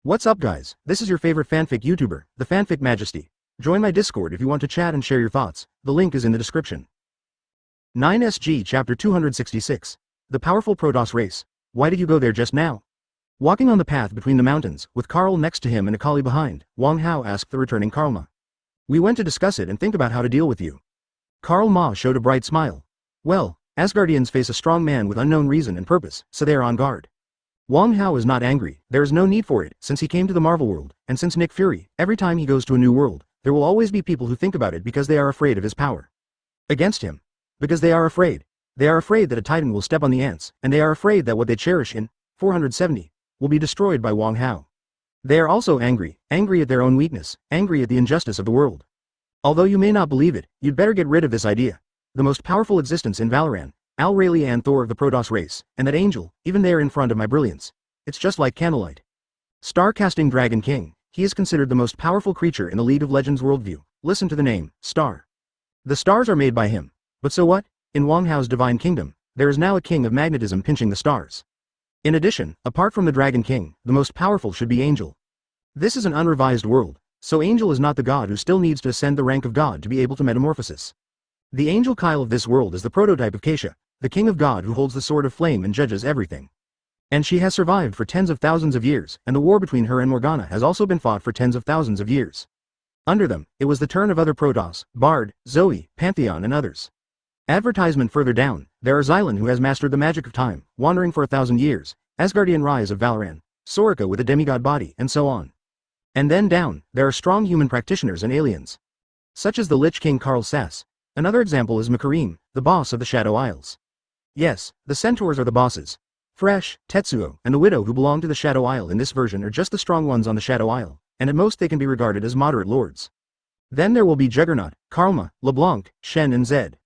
What's up guys, this is your favorite fanfic YouTuber, the Fanfic Majesty. Join my Discord if you want to chat and share your thoughts, the link is in the description. 9SG Chapter 266. The Powerful Protoss Race. Why did you go there just now? Walking on the path between the mountains, with Carl next to him and Akali behind, Wang Hao asked the returning Karl Ma. We went to discuss it and think about how to deal with you. Karl Ma showed a bright smile. Well, Asgardians face a strong man with unknown reason and purpose, so they are on guard. Wang Hao is not angry, there is no need for it, since he came to the Marvel world, and since Nick Fury, every time he goes to a new world, there will always be people who think about it because they are afraid of his power. Against him. Because they are afraid. They are afraid that a Titan will step on the ants, and they are afraid that what they cherish in 470 will be destroyed by Wang Hao. They are also angry at their own weakness, angry at the injustice of the world. Although you may not believe it, you'd better get rid of this idea. The most powerful existence in Valoran, Al Rayleigh and Thor of the Protoss race, and that angel, even there in front of my brilliance. It's just like candlelight. Star-casting Dragon King, he is considered the most powerful creature in the League of Legends worldview. Listen to the name, Star. The stars are made by him. But so what? In Wang Hao's divine kingdom, there is now a king of magnetism pinching the stars. In addition, apart from the Dragon King, the most powerful should be Angel. This is an unrevised world, so Angel is not the god who still needs to ascend the rank of god to be able to metamorphosis. The Angel Kyle of this world is the prototype of Keisha, the king of God who holds the sword of flame and judges everything. And she has survived for tens of thousands of years, and the war between her and Morgana has also been fought for tens of thousands of years. Under them, it was the turn of other Protoss, Bard, Zoe, Pantheon and others. Advertisement further down, there are Xylan who has mastered the magic of time, wandering for 1,000 years, Asgardian Rise of Valoran, Soraka with a demigod body, and so on. And then down, there are strong human practitioners and aliens. Such as the Lich King Karl Sass. Another example is Makarim, the boss of the Shadow Isles. Yes, the centaurs are the bosses. Fresh, Tetsuo, and the Widow who belong to the Shadow Isle in this version are just the strong ones on the Shadow Isle, and at most they can be regarded as moderate lords. Then there will be Juggernaut, Karl Ma, LeBlanc, Shen and Zed.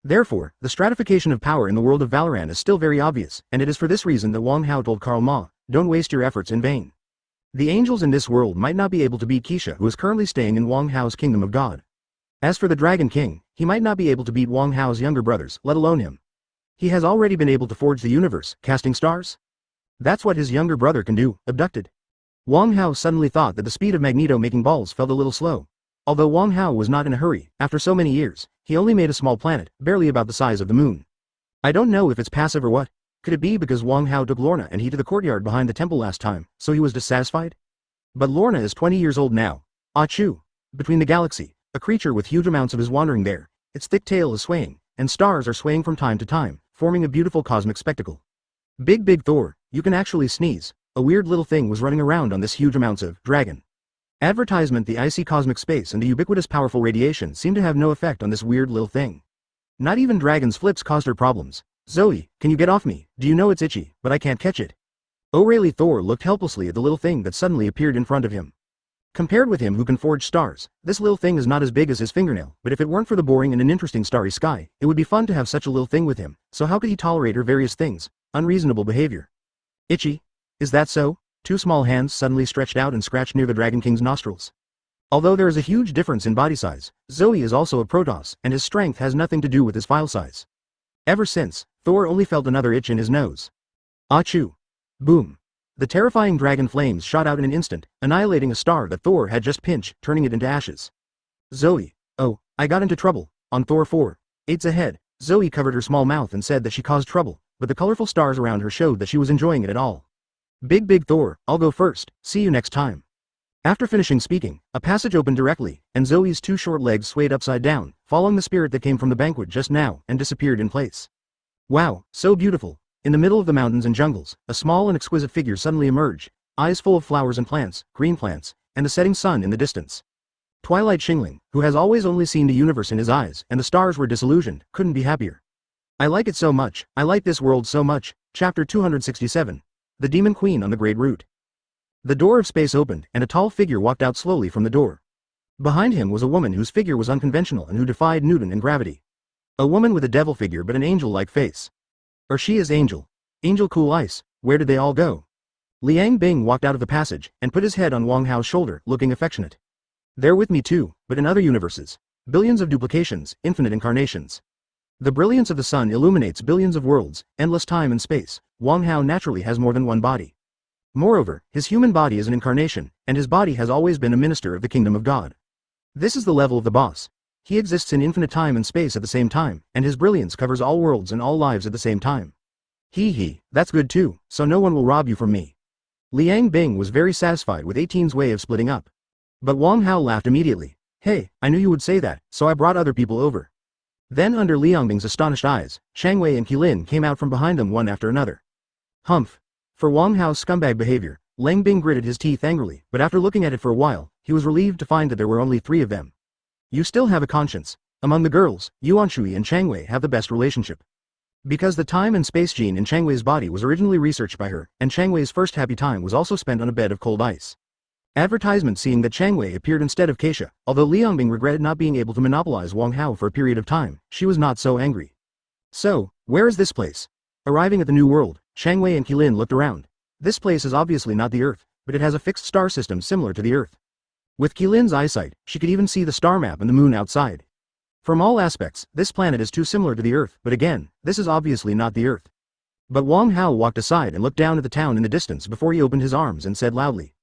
Therefore, the stratification of power in the world of Valoran is still very obvious, and it is for this reason that Wang Hao told Karl Ma, don't waste your efforts in vain. The angels in this world might not be able to beat Keisha who is currently staying in Wang Hao's kingdom of God. As for the Dragon King, he might not be able to beat Wang Hao's younger brothers, let alone him. He has already been able to forge the universe, casting stars. That's what his younger brother can do, abducted. Wang Hao suddenly thought that the speed of Magneto making balls felt a little slow. Although Wang Hao was not in a hurry, after so many years, he only made a small planet, barely about the size of the moon. I don't know if it's passive or what. Could it be because Wang Hao took Lorna and he to the courtyard behind the temple last time, so he was dissatisfied? But Lorna is 20 years old now. Achoo! Between the galaxy, a creature with huge amounts of is wandering there, its thick tail is swaying, and stars are swaying from time to time, forming a beautiful cosmic spectacle. Big Thor, you can actually sneeze. A weird little thing was running around on this huge amounts of dragon. Advertisement. The icy cosmic space and the ubiquitous powerful radiation seem to have no effect on this weird little thing. Not even dragon's flips caused her problems. Zoe, can you get off me? Do you know it's itchy, but I can't catch it. O'Reilly Thor looked helplessly at the little thing that suddenly appeared in front of him. Compared with him who can forge stars, this little thing is not as big as his fingernail, but if it weren't for the boring and an interesting starry sky, it would be fun to have such a little thing with him, so how could he tolerate her various things? Unreasonable behavior. Itchy? Is that so? Two small hands suddenly stretched out and scratched near the Dragon King's nostrils. Although there is a huge difference in body size, Zoe is also a Protoss, and his strength has nothing to do with his file size. Ever since, Thor only felt another itch in his nose. Achoo! Boom! The terrifying dragon flames shot out in an instant, annihilating a star that Thor had just pinched, turning it into ashes. Zoe, oh, I got into trouble. On Thor 4:8's ahead, Zoe covered her small mouth and said that she caused trouble, but the colorful stars around her showed that she was enjoying it at all. Big Thor, I'll go first, see you next time. After finishing speaking, a passage opened directly, and Zoe's two short legs swayed upside down, following the spirit that came from the banquet just now, and disappeared in place. Wow, so beautiful. In the middle of the mountains and jungles, a small and exquisite figure suddenly emerged, eyes full of flowers and plants, green plants, and the setting sun in the distance. Twilight Shingling, who has always only seen the universe in his eyes, and the stars were disillusioned, couldn't be happier. I like it so much, I like this world so much. Chapter 267. The Demon Queen on the Great Route. The door of space opened, and a tall figure walked out slowly from the door. Behind him was a woman whose figure was unconventional and who defied Newton and gravity. A woman with a devil figure but an angel-like face. Or she is Angel. Angel Cool Ice, where did they all go? Liang Bing walked out of the passage, and put his head on Wang Hao's shoulder, looking affectionate. They're with me too, but in other universes. Billions of duplications, infinite incarnations. The brilliance of the sun illuminates billions of worlds, endless time and space. Wang Hao naturally has more than one body. Moreover, his human body is an incarnation, and his body has always been a minister of the kingdom of God. This is the level of the boss. He exists in infinite time and space at the same time, and his brilliance covers all worlds and all lives at the same time. That's good too, so no one will rob you from me. Liang Bing was very satisfied with 18's way of splitting up. But Wang Hao laughed immediately. Hey, I knew you would say that, so I brought other people over. Then under Liang Bing's astonished eyes, Chang Wei and Qilin came out from behind them one after another. Humph. For Wang Hao's scumbag behavior, Liang Bing gritted his teeth angrily, but after looking at it for a while, he was relieved to find that there were only 3 of them. You still have a conscience. Among the girls, Yuan Shui and Chang Wei have the best relationship. Because the time and space gene in Chang Wei's body was originally researched by her, and Chang Wei's first happy time was also spent on a bed of cold ice. Advertisement seeing that Chang Wei appeared instead of Keisha, although Liang Bing regretted not being able to monopolize Wang Hao for a period of time, she was not so angry. So, where is this place? Arriving at the New World, Chang Wei and Qilin looked around. This place is obviously not the Earth, but it has a fixed star system similar to the Earth. With Qilin's eyesight, she could even see the star map and the moon outside. From all aspects, this planet is too similar to the Earth, but again, this is obviously not the Earth. But Wang Hao walked aside and looked down at the town in the distance before he opened his arms and said loudly.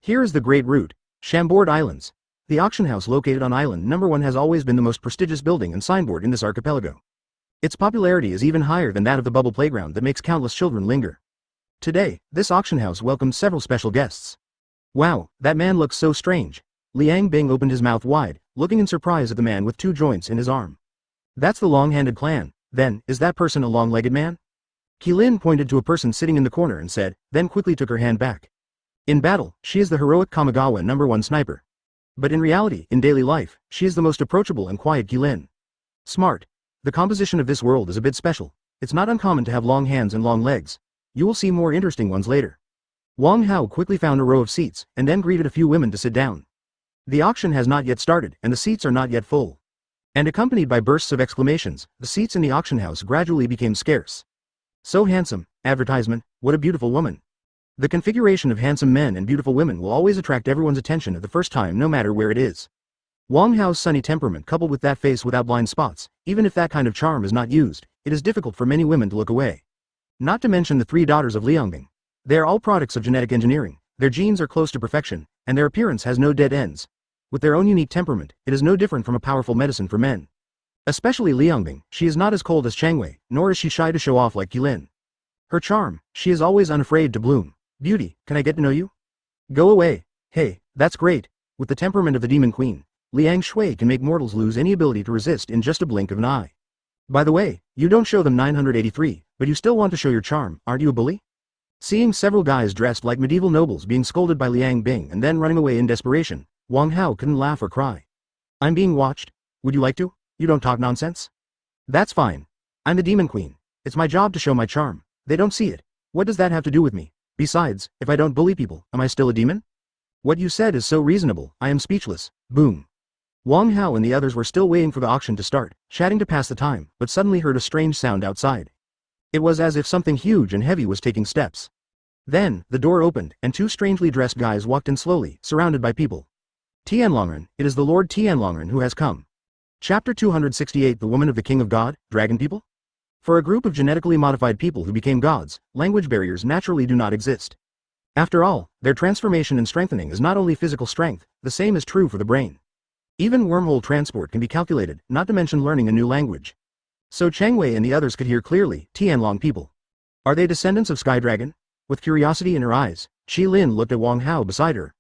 Here is the Great Route, Chambord Islands. The auction house located on Island Number 1 has always been the most prestigious building and signboard in this archipelago. Its popularity is even higher than that of the bubble playground that makes countless children linger. Today, this auction house welcomed several special guests. Wow, that man looks so strange. Liang Bing opened his mouth wide, looking in surprise at the man with 2 joints in his arm. That's the long-handed clan. Then, is that person a long-legged man? Qilin pointed to a person sitting in the corner and said, then quickly took her hand back. In battle, she is the heroic Kamigawa number 1 sniper. But in reality, in daily life, she is the most approachable and quiet Qilin. Smart. The composition of this world is a bit special. It's not uncommon to have long hands and long legs. You will see more interesting ones later. Wang Hao quickly found a row of seats, and then greeted a few women to sit down. The auction has not yet started, and the seats are not yet full. And accompanied by bursts of exclamations, the seats in the auction house gradually became scarce. So handsome, advertisement, what a beautiful woman. The configuration of handsome men and beautiful women will always attract everyone's attention at the first time no matter where it is. Wang Hao's sunny temperament coupled with that face without blind spots, even if that kind of charm is not used, it is difficult for many women to look away. Not to mention the 3 daughters of Liangbing. They are all products of genetic engineering, their genes are close to perfection, and their appearance has no dead ends. With their own unique temperament, it is no different from a powerful medicine for men. Especially Liangbing, she is not as cold as Chang Wei, nor is she shy to show off like Qilin. Her charm, she is always unafraid to bloom. Beauty, can I get to know you? Go away. Hey, that's great. With the temperament of the Demon Queen, Liang Shui can make mortals lose any ability to resist in just a blink of an eye. By the way, you don't show them 983, but you still want to show your charm, aren't you a bully? Seeing several guys dressed like medieval nobles being scolded by Liang Bing and then running away in desperation, Wang Hao couldn't laugh or cry. I'm being watched. Would you like to? You don't talk nonsense? That's fine. I'm the Demon Queen. It's my job to show my charm. They don't see it. What does that have to do with me? Besides, if I don't bully people, am I still a demon? What you said is so reasonable, I am speechless. Boom. Wang Hao and the others were still waiting for the auction to start, chatting to pass the time, but suddenly heard a strange sound outside. It was as if something huge and heavy was taking steps. Then, the door opened, and 2 strangely dressed guys walked in slowly, surrounded by people. Tianlongren, it is the Lord Tianlongren who has come. Chapter 268 The Woman of the King of God, Dragon People? For a group of genetically modified people who became gods, language barriers naturally do not exist. After all, their transformation and strengthening is not only physical strength, the same is true for the brain. Even wormhole transport can be calculated, not to mention learning a new language. So Chang Wei and the others could hear clearly, Tianlong people. Are they descendants of Sky Dragon? With curiosity in her eyes, Qilin looked at Wang Hao beside her.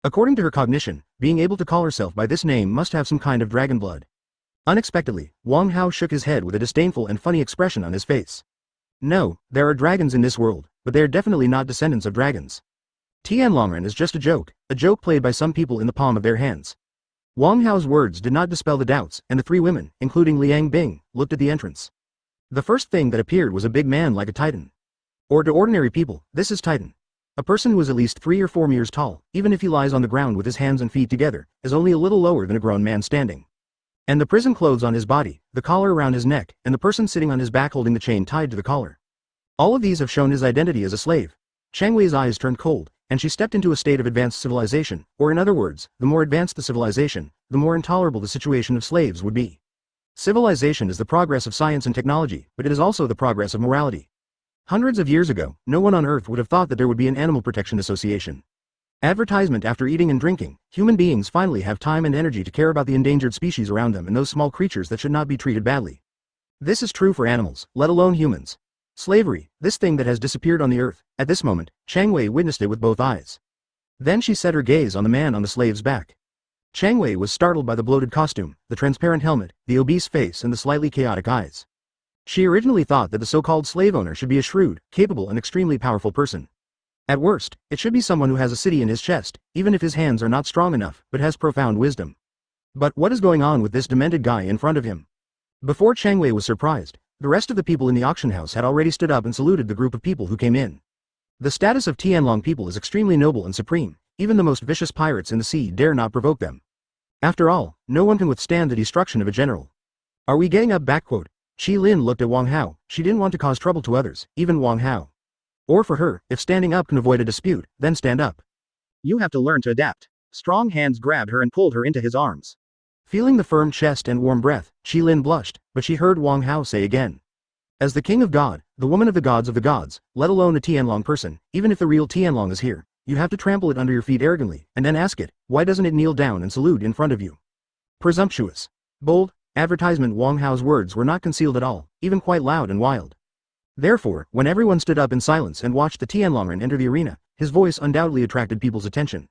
According to her cognition, being able to call herself by this name must have some kind of dragon blood. Unexpectedly, Wang Hao shook his head with a disdainful and funny expression on his face. No, there are dragons in this world, but they are definitely not descendants of dragons. Tianlongren is just a joke played by some people in the palm of their hands. Wang Hao's words did not dispel the doubts, and the 3 women, including Liang Bing, looked at the entrance. The first thing that appeared was a big man like a titan. Or to ordinary people, this is Titan. A person who is at least 3 or 4 meters tall, even if he lies on the ground with his hands and feet together, is only a little lower than a grown man standing. And the prison clothes on his body, the collar around his neck, and the person sitting on his back holding the chain tied to the collar. All of these have shown his identity as a slave. Chang Wei's eyes turned cold, and she stepped into a state of advanced civilization, or in other words, the more advanced the civilization, the more intolerable the situation of slaves would be. Civilization is the progress of science and technology, but it is also the progress of morality. Hundreds of years ago, no one on Earth would have thought that there would be an animal protection association. Advertisement. After eating and drinking, human beings finally have time and energy to care about the endangered species around them and those small creatures that should not be treated badly. This is true for animals, let alone humans. Slavery, this thing that has disappeared on the earth. At this moment, Chang Wei witnessed it with both eyes. Then she set her gaze on the man on the slave's back. Chang Wei was startled by the bloated costume, the transparent helmet, the obese face and the slightly chaotic eyes. She originally thought that the so-called slave owner should be a shrewd, capable and extremely powerful person. At worst, it should be someone who has a city in his chest, even if his hands are not strong enough, but has profound wisdom. But what is going on with this demented guy in front of him? Before Chang Wei was surprised, the rest of the people in the auction house had already stood up and saluted the group of people who came in. The status of Tianlong people is extremely noble and supreme, even the most vicious pirates in the sea dare not provoke them. After all, no one can withstand the destruction of a general. Are we getting up? Qi Lin looked at Wang Hao. She didn't want to cause trouble to others, even Wang Hao. Or for her, if standing up can avoid a dispute, then stand up. You have to learn to adapt. Strong hands grabbed her and pulled her into his arms. Feeling the firm chest and warm breath, Qi Lin blushed, but she heard Wang Hao say again. As the king of God, the woman of the gods, let alone a Tianlong person, even if the real Tianlong is here, you have to trample it under your feet arrogantly, and then ask it, why doesn't it kneel down and salute in front of you? Presumptuous. Bold. Advertisement. Wang Hao's words were not concealed at all, even quite loud and wild. Therefore, when everyone stood up in silence and watched the Tianlongren enter the arena, his voice undoubtedly attracted people's attention.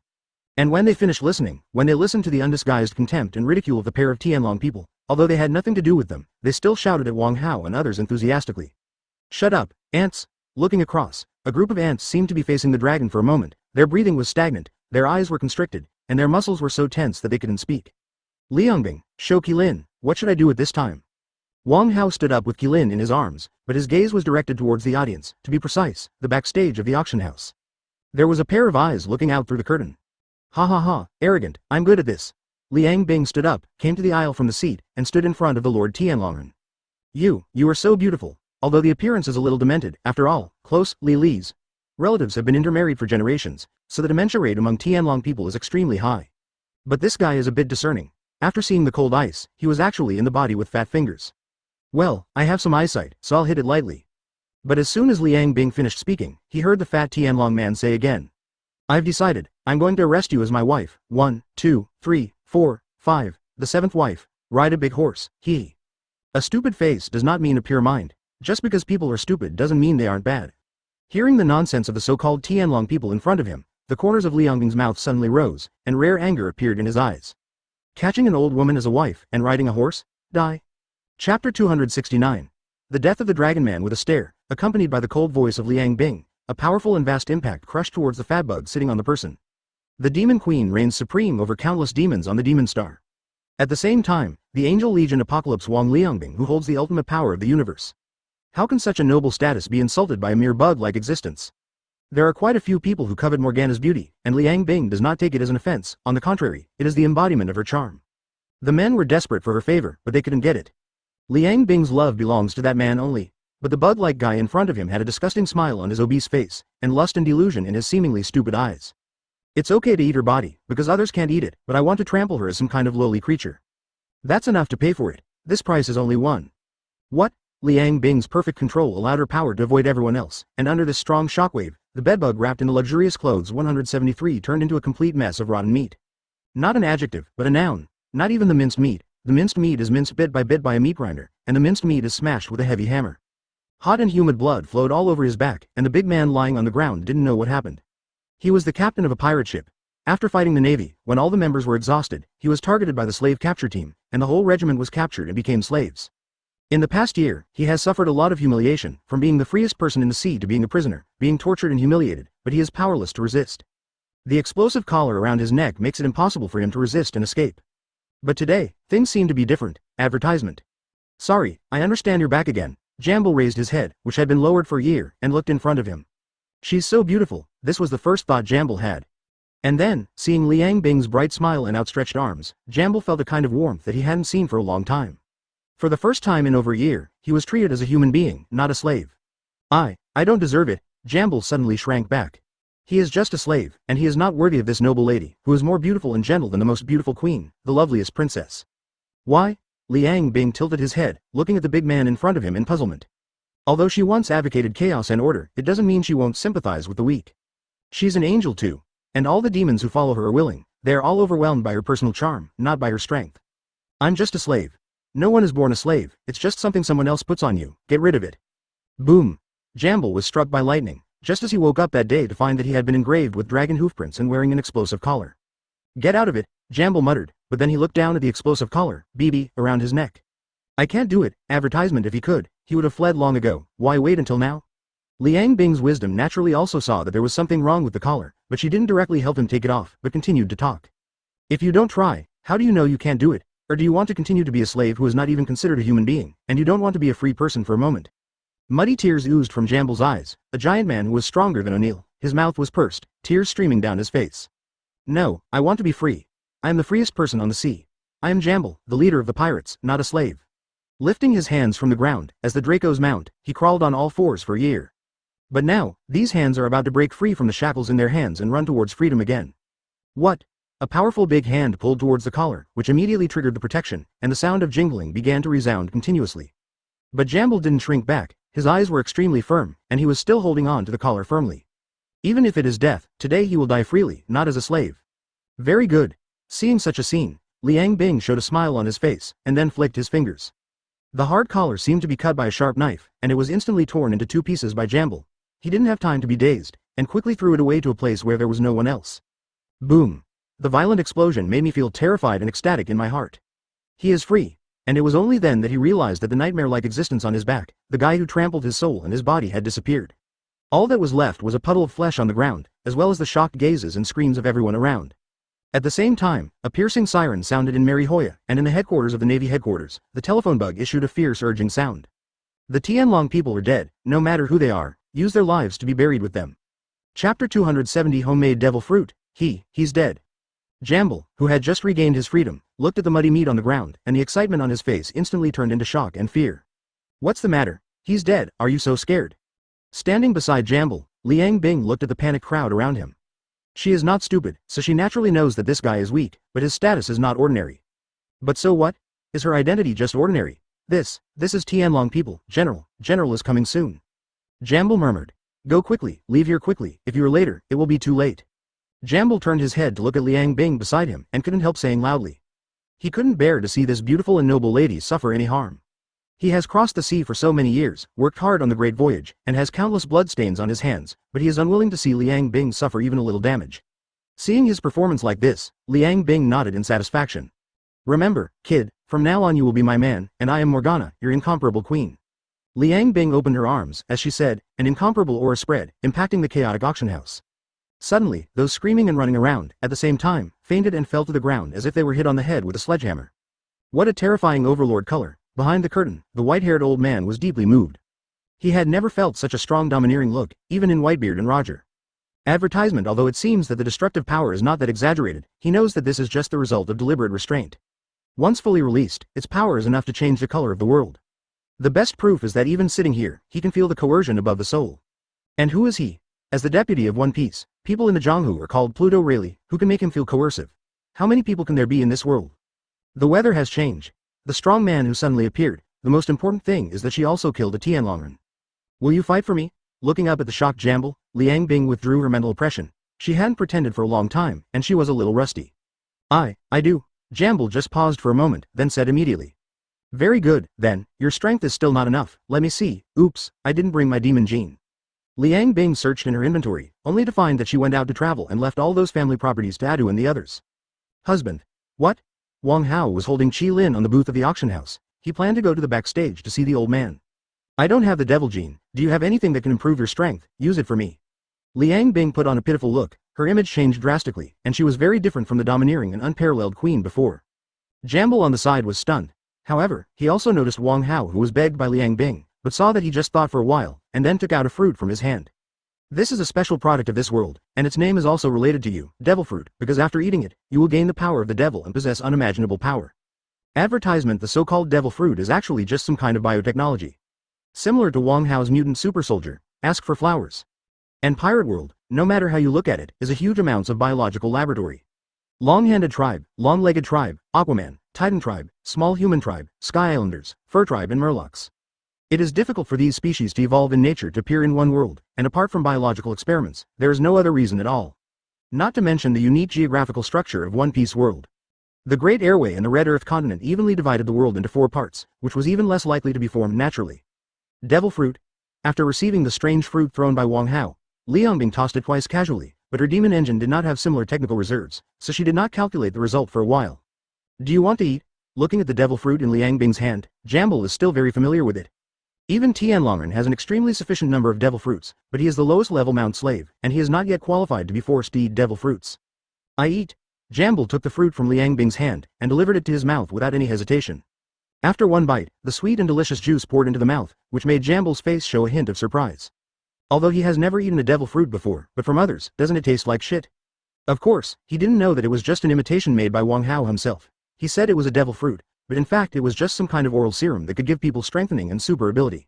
And when they finished listening, when they listened to the undisguised contempt and ridicule of the pair of Tianlong people, although they had nothing to do with them, they still shouted at Wang Hao and others enthusiastically. Shut up, ants! Looking across, a group of ants seemed to be facing the dragon for a moment. Their breathing was stagnant, their eyes were constricted, and their muscles were so tense that they couldn't speak. Liangbing, show Qilin, what should I do at this time? Wang Hao stood up with Qilin in his arms, but his gaze was directed towards the audience, to be precise, the backstage of the auction house. There was a pair of eyes looking out through the curtain. Ha ha ha, arrogant, I'm good at this. Liang Bing stood up, came to the aisle from the seat, and stood in front of the Lord Tianlongren. You are so beautiful, although the appearance is a little demented, after all, close, Li's relatives have been intermarried for generations, so the dementia rate among Tianlong people is extremely high. But this guy is a bit discerning. After seeing the cold ice, he was actually in the body with fat fingers. Well, I have some eyesight, so I'll hit it lightly. But as soon as Liang Bing finished speaking, he heard the fat Tianlong man say again. I've decided, I'm going to arrest you as my wife. 1, 2, 3, 4, 5, the 7th wife. Ride a big horse, hee. A stupid face does not mean a pure mind. Just because people are stupid doesn't mean they aren't bad. Hearing the nonsense of the so-called Tianlong people in front of him, the corners of Liang Bing's mouth suddenly rose, and rare anger appeared in his eyes. Catching an old woman as a wife, and riding a horse? Die. Chapter 269. The death of the dragon man with a stare, accompanied by the cold voice of Liang Bing. A powerful and vast impact crushed towards the fat bug sitting on the person. The demon queen reigns supreme over countless demons on the demon star. At the same time, the angel legion Apocalypse Wang Liangbing who holds the ultimate power of the universe. How can such a noble status be insulted by a mere bug-like existence? There are quite a few people who covet Morgana's beauty, and Liang Bing does not take it as an offense. On the contrary, it is the embodiment of her charm. The men were desperate for her favor, but they couldn't get it. Liang Bing's love belongs to that man only. But the bug-like guy in front of him had a disgusting smile on his obese face, and lust and delusion in his seemingly stupid eyes. It's okay to eat her body, because others can't eat it, but I want to trample her as some kind of lowly creature. That's enough to pay for it. This price is only one. What? Liang Bing's perfect control allowed her power to avoid everyone else, and under this strong shockwave, the bedbug wrapped in the luxurious clothes 173 turned into a complete mess of rotten meat. Not an adjective, but a noun. Not even the minced meat. The minced meat is minced bit by a meat grinder, and the minced meat is smashed with a heavy hammer. Hot and humid blood flowed all over his back, and the big man lying on the ground didn't know what happened. He was the captain of a pirate ship. After fighting the navy, when all the members were exhausted, he was targeted by the slave capture team, and the whole regiment was captured and became slaves. In the past year, he has suffered a lot of humiliation, from being the freest person in the sea to being a prisoner, being tortured and humiliated, but he is powerless to resist. The explosive collar around his neck makes it impossible for him to resist and escape. But today, things seem to be different. Advertisement. Sorry, I understand you're back again. Jamble raised his head, which had been lowered for a year, and looked in front of him. She's so beautiful, this was the first thought Jamble had. And then, seeing Liang Bing's bright smile and outstretched arms, Jamble felt a kind of warmth that he hadn't seen for a long time. For the first time in over a year, he was treated as a human being, not a slave. I don't deserve it. Jamble suddenly shrank back. He is just a slave, and he is not worthy of this noble lady, who is more beautiful and gentle than the most beautiful queen, the loveliest princess. Why? Liang Bing tilted his head, looking at the big man in front of him in puzzlement. Although she once advocated chaos and order, it doesn't mean she won't sympathize with the weak. She's an angel too. And all the demons who follow her are willing. They are all overwhelmed by her personal charm, not by her strength. I'm just a slave. No one is born a slave, it's just something someone else puts on you, get rid of it. Boom. Jamble was struck by lightning, just as he woke up that day to find that he had been engraved with dragon hoofprints and wearing an explosive collar. Get out of it, Jamble muttered, but then he looked down at the explosive collar, BB, around his neck. I can't do it, advertisement if he could, he would have fled long ago, why wait until now? Liang Bing's wisdom naturally also saw that there was something wrong with the collar, but she didn't directly help him take it off, but continued to talk. If you don't try, how do you know you can't do it? Or do you want to continue to be a slave who is not even considered a human being, and you don't want to be a free person for a moment? Muddy tears oozed from Jamble's eyes, a giant man who was stronger than O'Neill, his mouth was pursed, tears streaming down his face. No, I want to be free. I am the freest person on the sea. I am Jamble, the leader of the pirates, not a slave. Lifting his hands from the ground, as the Draco's mount, he crawled on all fours for a year. But now, these hands are about to break free from the shackles in their hands and run towards freedom again. What? A powerful big hand pulled towards the collar, which immediately triggered the protection, and the sound of jingling began to resound continuously. But Jamble didn't shrink back, his eyes were extremely firm, and he was still holding on to the collar firmly. Even if it is death, today he will die freely, not as a slave. Very good. Seeing such a scene, Liang Bing showed a smile on his face, and then flicked his fingers. The hard collar seemed to be cut by a sharp knife, and it was instantly torn into 2 pieces by Jamble. He didn't have time to be dazed, and quickly threw it away to a place where there was no one else. Boom. The violent explosion made me feel terrified and ecstatic in my heart. He is free, and it was only then that he realized that the nightmare-like existence on his back, the guy who trampled his soul and his body had disappeared. All that was left was a puddle of flesh on the ground, as well as the shocked gazes and screams of everyone around. At the same time, a piercing siren sounded in Marihoya, and in the headquarters of the Navy headquarters, the telephone bug issued a fierce urging sound. The Tianlong people are dead, no matter who they are, use their lives to be buried with them. Chapter 270 Homemade Devil Fruit, he's dead. Jamble, who had just regained his freedom, looked at the muddy meat on the ground, and the excitement on his face instantly turned into shock and fear. What's the matter? He's dead, are you so scared? Standing beside Jamble, Liang Bing looked at the panicked crowd around him. She is not stupid, so she naturally knows that this guy is weak, but his status is not ordinary. But so what? Is her identity just ordinary? This is Tianlong people, General is coming soon. Jamble murmured. Go quickly, leave here quickly, if you are later, it will be too late. Jamble turned his head to look at Liang Bing beside him and couldn't help saying loudly. He couldn't bear to see this beautiful and noble lady suffer any harm. He has crossed the sea for so many years, worked hard on the great voyage, and has countless bloodstains on his hands, but he is unwilling to see Liang Bing suffer even a little damage. Seeing his performance like this, Liang Bing nodded in satisfaction. Remember, kid, from now on you will be my man, and I am Morgana, your incomparable queen. Liang Bing opened her arms, as she said, an incomparable aura spread, impacting the chaotic auction house. Suddenly, those screaming and running around, at the same time, fainted and fell to the ground as if they were hit on the head with a sledgehammer. What a terrifying overlord color. Behind the curtain, the white-haired old man was deeply moved. He had never felt such a strong domineering look, even in Whitebeard and Roger. Advertisement. Although it seems that the destructive power is not that exaggerated, he knows that this is just the result of deliberate restraint. Once fully released, its power is enough to change the color of the world. The best proof is that even sitting here, he can feel the coercion above the soul. And who is he? As the deputy of One Piece, people in the Jianghu are called Pluto Rayleigh, who can make him feel coercive. How many people can there be in this world? The weather has changed. The strong man who suddenly appeared, the most important thing is that she also killed a Tianlongren. Will you fight for me? Looking up at the shocked Jamble, Liang Bing withdrew her mental oppression. She hadn't pretended for a long time, and she was a little rusty. I do. Jamble just paused for a moment, then said immediately. Very good, then, your strength is still not enough, let me see, oops, I didn't bring my demon gene. Liang Bing searched in her inventory, only to find that she went out to travel and left all those family properties to Adu and the others. Husband. What? Wang Hao was holding Qi Lin on the booth of the auction house. He planned to go to the backstage to see the old man. I don't have the devil gene, do you have anything that can improve your strength, use it for me. Liang Bing put on a pitiful look, her image changed drastically, and she was very different from the domineering and unparalleled queen before. Jamble on the side was stunned. However, he also noticed Wang Hao, who was begged by Liang Bing, but saw that he just thought for a while, and then took out a fruit from his hand. This is a special product of this world, and its name is also related to you, devil fruit, because after eating it, you will gain the power of the devil and possess unimaginable power. Advertisement. The so-called devil fruit is actually just some kind of biotechnology. Similar to Wang Hao's mutant super soldier, ask for flowers. And Pirate World, no matter how you look at it, is a huge amounts of biological laboratory. Long-handed tribe, long-legged tribe, Aquaman, Titan tribe, small human tribe, Sky Islanders, Fur tribe and Murlocs. It is difficult for these species to evolve in nature to appear in one world, and apart from biological experiments, there is no other reason at all. Not to mention the unique geographical structure of One Piece world. The Great Airway and the Red Earth continent evenly divided the world into 4 parts, which was even less likely to be formed naturally. Devil fruit. After receiving the strange fruit thrown by Wang Hao, Li Yongbing tossed it twice casually, but her demon engine did not have similar technical reserves, so she did not calculate the result for a while. Do you want to eat? Looking at the devil fruit in Li Yongbing's hand, Jamble is still very familiar with it. Even Tianlongren has an extremely sufficient number of devil fruits, but he is the lowest level mount slave, and he is not yet qualified to be forced to eat devil fruits. I eat. Jamble took the fruit from Li Yongbing's hand, and delivered it to his mouth without any hesitation. After one bite, the sweet and delicious juice poured into the mouth, which made Jamble's face show a hint of surprise. Although he has never eaten a devil fruit before, but from others, doesn't it taste like shit? Of course, he didn't know that it was just an imitation made by Wang Hao himself. He said it was a devil fruit, but in fact it was just some kind of oral serum that could give people strengthening and super ability.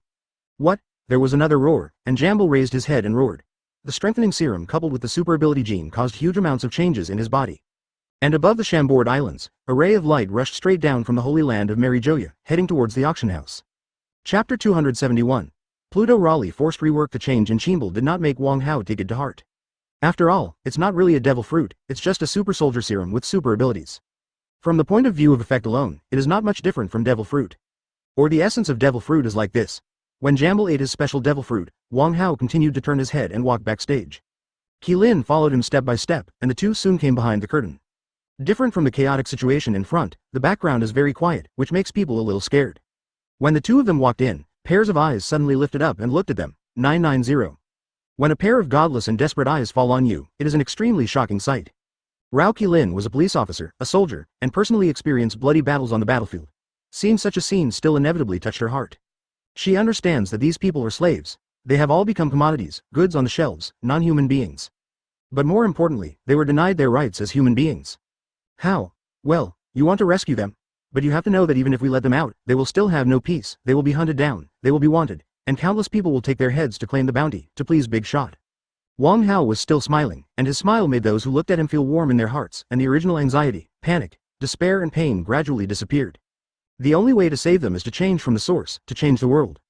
What? There was another roar, and Jamble raised his head and roared. The strengthening serum coupled with the super ability gene caused huge amounts of changes in his body. And above the Chambord Islands, a ray of light rushed straight down from the holy land of Marijoya, heading towards the auction house. Chapter 271. Pluto Raleigh forced rework the change in Chimble did not make Wang Hao take it to heart. After all, it's not really a devil fruit, it's just a super soldier serum with super abilities. From the point of view of effect alone, it is not much different from devil fruit. Or the essence of devil fruit is like this. When Jamble ate his special devil fruit, Wang Hao continued to turn his head and walk backstage. Qilin followed him step by step, and the two soon came behind the curtain. Different from the chaotic situation in front, the background is very quiet, which makes people a little scared. When the two of them walked in, pairs of eyes suddenly lifted up and looked at them. 990. When a pair of godless and desperate eyes fall on you, it is an extremely shocking sight. Rao Qilin was a police officer, a soldier, and personally experienced bloody battles on the battlefield. Seeing such a scene still inevitably touched her heart. She understands that these people are slaves. They have all become commodities, goods on the shelves, non-human beings. But more importantly, they were denied their rights as human beings. How? Well, you want to rescue them. But you have to know that even if we let them out, they will still have no peace, they will be hunted down, they will be wanted, and countless people will take their heads to claim the bounty, to please Big Shot. Wang Hao was still smiling, and his smile made those who looked at him feel warm in their hearts, and the original anxiety, panic, despair and pain gradually disappeared. The only way to save them is to change from the source, to change the world.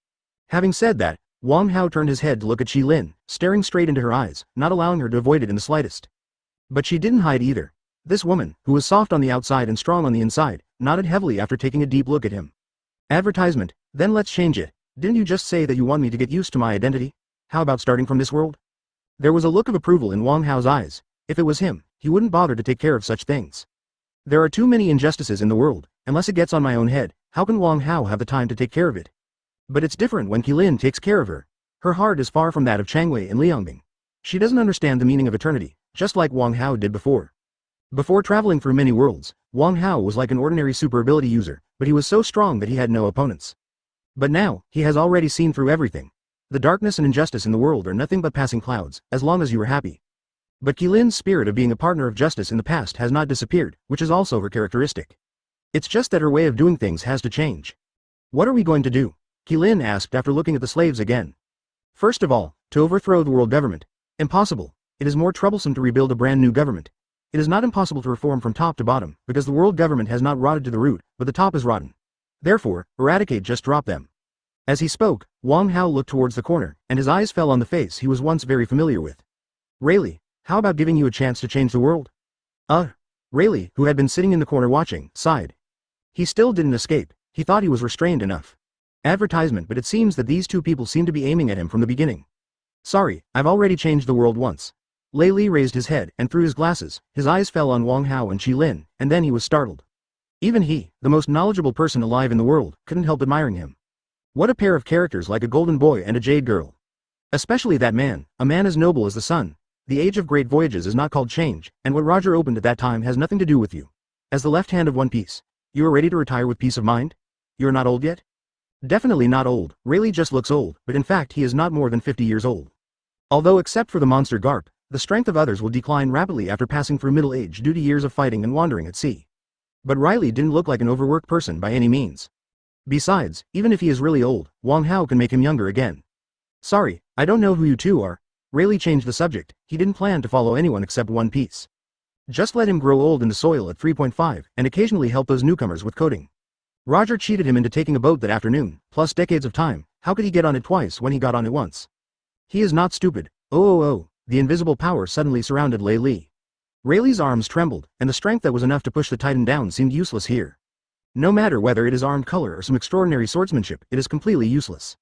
Having said that, Wang Hao turned his head to look at Qilin, staring straight into her eyes, not allowing her to avoid it in the slightest. But she didn't hide either. This woman, who was soft on the outside and strong on the inside, nodded heavily after taking a deep look at him. Advertisement, then let's change it. Didn't you just say that you want me to get used to my identity? How about starting from this world? There was a look of approval in Wang Hao's eyes. If it was him, he wouldn't bother to take care of such things. There are too many injustices in the world. Unless it gets on my own head, how can Wang Hao have the time to take care of it? But it's different when Qilin takes care of her. Her heart is far from that of Changwei and Li Yongbing. She doesn't understand the meaning of eternity, just like Wang Hao did before. Before traveling through many worlds, Wang Hao was like an ordinary super ability user, but he was so strong that he had no opponents. But now, he has already seen through everything. The darkness and injustice in the world are nothing but passing clouds, as long as you are happy. But Qilin's spirit of being a partner of justice in the past has not disappeared, which is also her characteristic. It's just that her way of doing things has to change. What are we going to do? Qilin asked after looking at the slaves again. First of all, to overthrow the world government. Impossible. It is more troublesome to rebuild a brand new government. It is not impossible to reform from top to bottom, because the world government has not rotted to the root, but the top is rotten. Therefore, eradicate, just drop them. As he spoke, Wang Hao looked towards the corner, and his eyes fell on the face he was once very familiar with. Rayleigh, how about giving you a chance to change the world? Rayleigh, who had been sitting in the corner watching, sighed. He still didn't escape. He thought he was restrained enough. Advertisement, but it seems that these two people seem to be aiming at him from the beginning. Sorry, I've already changed the world once. Lei raised his head, and through his glasses, his eyes fell on Wang Hao and Qilin, and then he was startled. Even he, the most knowledgeable person alive in the world, couldn't help admiring him. What a pair of characters, like a golden boy and a jade girl. Especially that man, a man as noble as the sun. The age of great voyages is not called change, and what Roger opened at that time has nothing to do with you. As the left hand of One Piece, you are ready to retire with peace of mind? You're not old yet? Definitely not old. Rayleigh just looks old, but in fact he is not more than 50 years old. Although except for the monster Garp, the strength of others will decline rapidly after passing through middle age due to years of fighting and wandering at sea. But Rayleigh didn't look like an overworked person by any means. Besides, even if he is really old, Wang Hao can make him younger again. Sorry, I don't know who you two are. Rayleigh changed the subject. He didn't plan to follow anyone except One Piece. Just let him grow old in the soil at 3.5 and occasionally help those newcomers with coding. Roger cheated him into taking a boat that afternoon, plus decades of time, How could he get on it twice when he got on it once? He is not stupid. Oh, the invisible power suddenly surrounded Lei Li. Rayleigh's arms trembled, and the strength that was enough to push the Titan down seemed useless here. No matter whether it is armed color or some extraordinary swordsmanship, it is completely useless.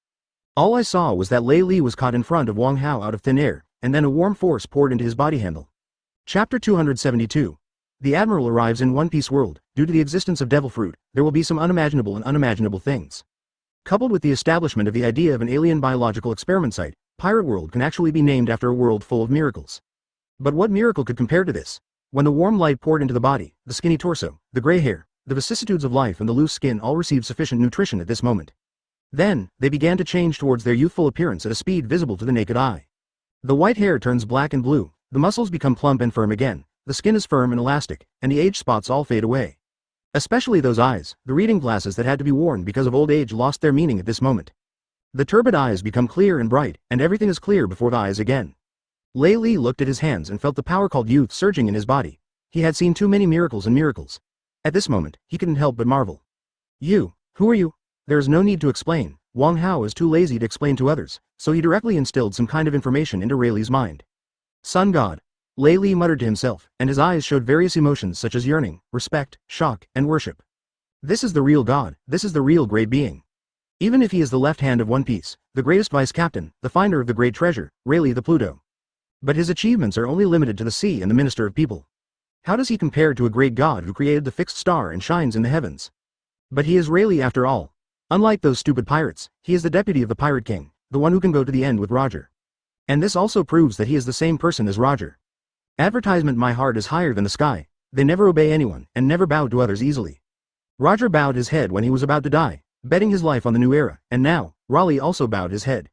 All I saw was that Lei Li was caught in front of Wang Hao out of thin air, and then a warm force poured into his body handle. Chapter 272. The Admiral arrives in One Piece world. Due to the existence of devil fruit, there will be some unimaginable and unimaginable things. Coupled with the establishment of the idea of an alien biological experiment site, Pirate World can actually be named after a world full of miracles. But what miracle could compare to this? When the warm light poured into the body, the skinny torso, the gray hair, the vicissitudes of life and the loose skin all received sufficient nutrition at this moment. Then, they began to change towards their youthful appearance at a speed visible to the naked eye. The white hair turns black and blue, the muscles become plump and firm again, the skin is firm and elastic, and the age spots all fade away. Especially those eyes, the reading glasses that had to be worn because of old age lost their meaning at this moment. The turbid eyes become clear and bright, and everything is clear before the eyes again. Lei Li looked at his hands and felt the power called youth surging in his body. He had seen too many miracles and miracles. At this moment, he couldn't help but marvel. You, who are you? There is no need to explain. Wang Hao is too lazy to explain to others, so he directly instilled some kind of information into Rayleigh's mind. Sun God. Lei Li muttered to himself, and his eyes showed various emotions such as yearning, respect, shock, and worship. This is the real God, this is the real great being. Even if he is the left hand of One Piece, the greatest vice captain, the finder of the great treasure, Rayleigh the Pluto. But his achievements are only limited to the sea and the minister of people. How does he compare to a great God who created the fixed star and shines in the heavens? But he is Rayleigh after all. Unlike those stupid pirates, he is the deputy of the Pirate King, the one who can go to the end with Roger. And this also proves that he is the same person as Roger. Advertisement. My heart is higher than the sky. They never obey anyone, and never bow to others easily. Roger bowed his head when he was about to die, betting his life on the new era, and now, Raleigh also bowed his head.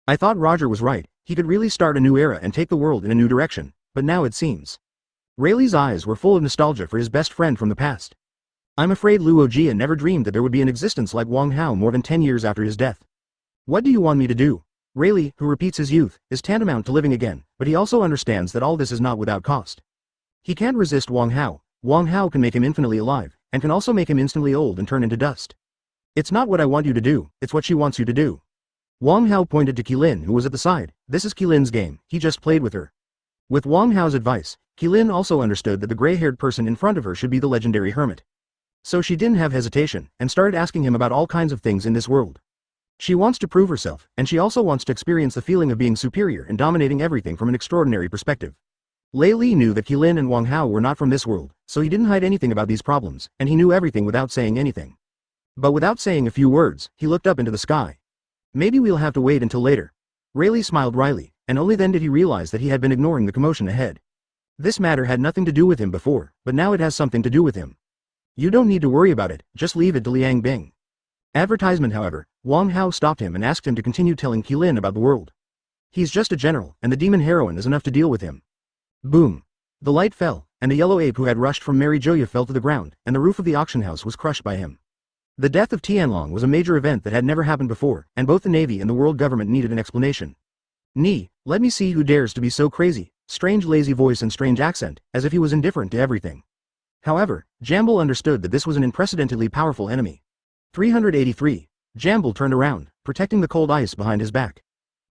I thought Roger was right, he could really start a new era and take the world in a new direction, but now it seems. Rayleigh's eyes were full of nostalgia for his best friend from the past. I'm afraid Luo Jia never dreamed that there would be an existence like Wang Hao more than 10 years after his death. What do you want me to do? Rayleigh, who repeats his youth, is tantamount to living again, but he also understands that all this is not without cost. He can't resist Wang Hao. Wang Hao can make him infinitely alive, and can also make him instantly old and turn into dust. It's not what I want you to do, it's what she wants you to do. Wang Hao pointed to Qilin who was at the side. This is Qilin's game, he just played with her. With Wang Hao's advice, Qilin also understood that the gray-haired person in front of her should be the legendary hermit. So she didn't have hesitation, and started asking him about all kinds of things in this world. She wants to prove herself, and she also wants to experience the feeling of being superior and dominating everything from an extraordinary perspective. Lei Li knew that Qilin and Wang Hao were not from this world, so he didn't hide anything about these problems, and he knew everything without saying anything. But without saying a few words, he looked up into the sky. Maybe we'll have to wait until later. Rayleigh smiled wryly, and only then did he realize that he had been ignoring the commotion ahead. This matter had nothing to do with him before, but now it has something to do with him. You don't need to worry about it, just leave it to Liang Bing. Advertisement. However, Wang Hao stopped him and asked him to continue telling Qilin about the world. He's just a general, and the demon heroine is enough to deal with him. Boom. The light fell, and the yellow ape who had rushed from Mary Joya fell to the ground, and the roof of the auction house was crushed by him. The death of Tianlong was a major event that had never happened before, and both the Navy and the world government needed an explanation. Let me see who dares to be so crazy, strange lazy voice and strange accent, as if he was indifferent to everything. However, Jamble understood that this was an unprecedentedly powerful enemy. 383. Jamble turned around, protecting the cold ice behind his back.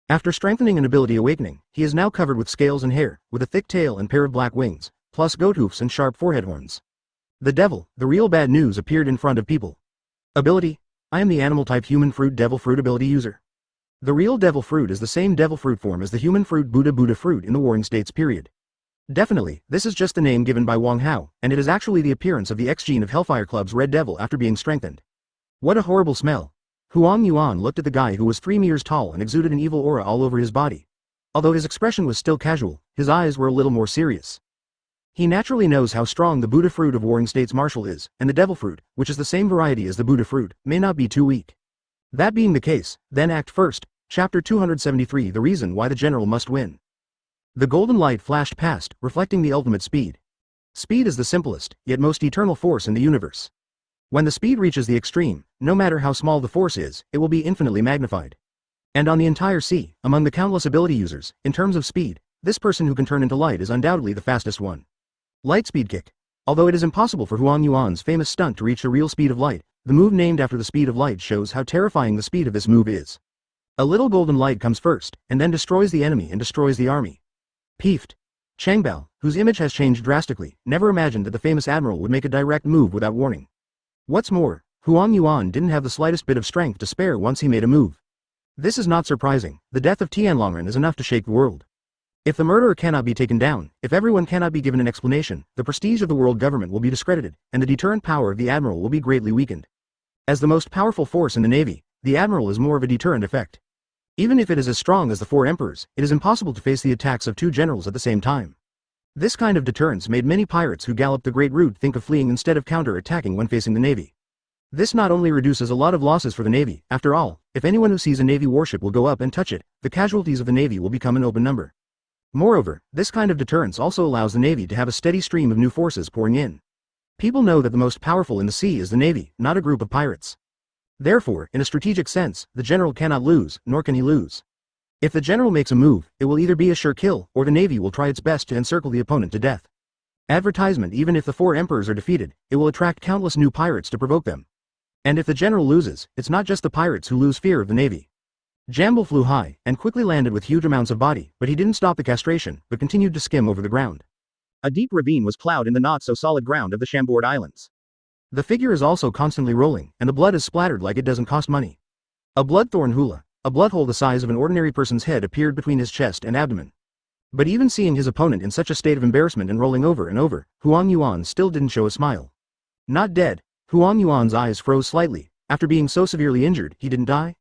After strengthening an ability awakening, he is now covered with scales and hair, with a thick tail and pair of black wings, plus goat hoofs and sharp forehead horns. The devil, the real bad news, appeared in front of people. Ability: I am the animal-type human fruit devil fruit ability user. The real devil fruit is the same devil fruit form as the human fruit Buddha fruit in the Warring States period. Definitely, this is just the name given by Wang Hao, and it is actually the appearance of the X-gene of Hellfire Club's Red Devil after being strengthened. What a horrible smell. Huang Yuan looked at the guy who was 3 meters tall and exuded an evil aura all over his body. Although his expression was still casual, his eyes were a little more serious. He naturally knows how strong the Buddha fruit of Warring States Martial is, and the devil fruit, which is the same variety as the Buddha fruit, may not be too weak. That being the case, then act first. Chapter 273. The reason why the general must win. The golden light flashed past, reflecting the ultimate speed. Speed is the simplest, yet most eternal force in the universe. When the speed reaches the extreme, no matter how small the force is, it will be infinitely magnified. And on the entire sea, among the countless ability users, in terms of speed, this person who can turn into light is undoubtedly the fastest one. Light speed kick. Although it is impossible for Huang Yuan's famous stunt to reach the real speed of light, the move named after the speed of light shows how terrifying the speed of this move is. A little golden light comes first, and then destroys the enemy and destroys the army. Peeved. Chang Bao, whose image has changed drastically, never imagined that the famous admiral would make a direct move without warning. What's more, Huang Yuan didn't have the slightest bit of strength to spare once he made a move. This is not surprising. The death of Tianlongren is enough to shake the world. If the murderer cannot be taken down, if everyone cannot be given an explanation, the prestige of the world government will be discredited, and the deterrent power of the admiral will be greatly weakened. As the most powerful force in the navy, the admiral is more of a deterrent effect. Even if it is as strong as the four emperors, it is impossible to face the attacks of two generals at the same time. This kind of deterrence made many pirates who galloped the great route think of fleeing instead of counter-attacking when facing the navy. This not only reduces a lot of losses for the navy, after all, if anyone who sees a navy warship will go up and touch it, the casualties of the navy will become an open number. Moreover, this kind of deterrence also allows the navy to have a steady stream of new forces pouring in. People know that the most powerful in the sea is the navy, not a group of pirates. Therefore, in a strategic sense, the general cannot lose, nor can he lose. If the general makes a move, it will either be a sure kill, or the navy will try its best to encircle the opponent to death. Advertisement: even if the four emperors are defeated, it will attract countless new pirates to provoke them. And if the general loses, it's not just the pirates who lose fear of the navy. Jamble flew high, and quickly landed with huge amounts of body, but he didn't stop the castration, but continued to skim over the ground. A deep ravine was plowed in the not-so-solid ground of the Chambord Islands. The figure is also constantly rolling, and the blood is splattered like it doesn't cost money. A bloodthorn hula, a blood hole the size of an ordinary person's head, appeared between his chest and abdomen. But even seeing his opponent in such a state of embarrassment and rolling over and over, Huang Yuan still didn't show a smile. Not dead. Huang Yuan's eyes froze slightly. After being so severely injured, he didn't die?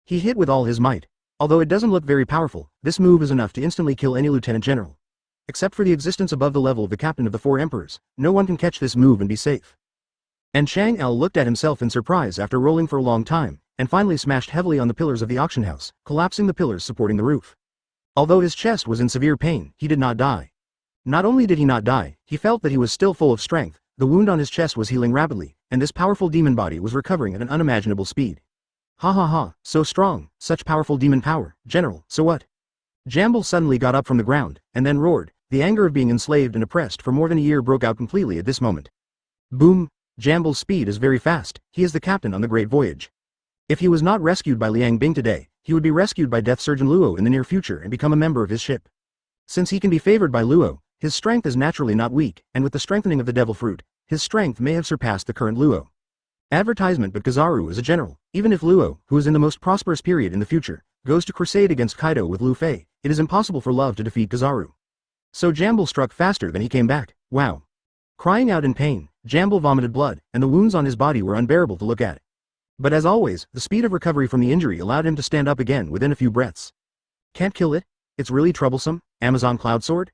He hit with all his might. Although it doesn't look very powerful, this move is enough to instantly kill any lieutenant general. Except for the existence above the level of the captain of the four emperors, no one can catch this move and be safe. And Chang El looked at himself in surprise after rolling for a long time, and finally smashed heavily on the pillars of the auction house, collapsing the pillars supporting the roof. Although his chest was in severe pain, he did not die. Not only did he not die, he felt that he was still full of strength, the wound on his chest was healing rapidly, and this powerful demon body was recovering at an unimaginable speed. Ha ha ha, so strong, such powerful demon power, general, so what? Jamble suddenly got up from the ground, and then roared. The anger of being enslaved and oppressed for more than a year broke out completely at this moment. Boom! Jamble's speed is very fast, he is the captain on the great voyage. If he was not rescued by Liang Bing today, he would be rescued by Death Surgeon Luo in the near future and become a member of his ship. Since he can be favored by Luo, his strength is naturally not weak, and with the strengthening of the devil fruit, his strength may have surpassed the current Luo. Advertisement: but Kizaru is a general. Even if Luo, who is in the most prosperous period in the future, goes to crusade against Kaido with Lu Fei, it is impossible for love to defeat Kizaru. So Jamble struck faster than he came back. Wow. Crying out in pain, Jamble vomited blood, and the wounds on his body were unbearable to look at. But as always, the speed of recovery from the injury allowed him to stand up again within a few breaths. Can't kill it? It's really troublesome? Amazon Cloud Sword?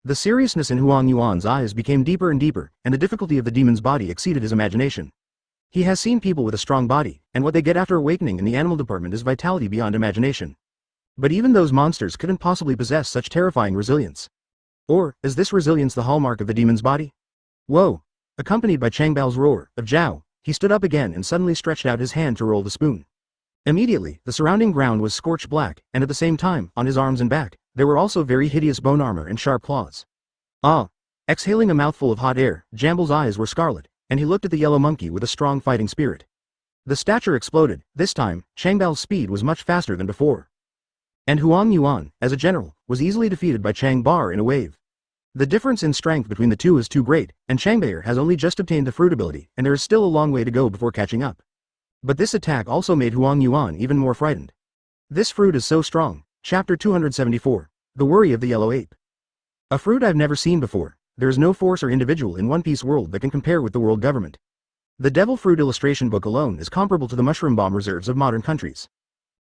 The seriousness in Huang Yuan's eyes became deeper and deeper, and the difficulty of the demon's body exceeded his imagination. He has seen people with a strong body, and what they get after awakening in the animal department is vitality beyond imagination. But even those monsters couldn't possibly possess such terrifying resilience. Or, is this resilience the hallmark of the demon's body? Whoa! Accompanied by Chang Bao's roar of Zhao, he stood up again and suddenly stretched out his hand to roll the spoon. Immediately, the surrounding ground was scorched black, and at the same time, on his arms and back, there were also very hideous bone armor and sharp claws. Ah! Exhaling a mouthful of hot air, Jamble's eyes were scarlet, and he looked at the yellow monkey with a strong fighting spirit. The stature exploded. This time, Chang Bao's speed was much faster than before. And Huang Yuan, as a general, was easily defeated by Chang Bar in a wave. The difference in strength between the two is too great, and Chang Baer has only just obtained the fruit ability, and there is still a long way to go before catching up. But this attack also made Huang Yuan even more frightened. This fruit is so strong. Chapter 274. The Worry of the Yellow Ape. A fruit I've never seen before. There is no force or individual in One Piece world that can compare with the world government. The Devil Fruit illustration book alone is comparable to the mushroom bomb reserves of modern countries.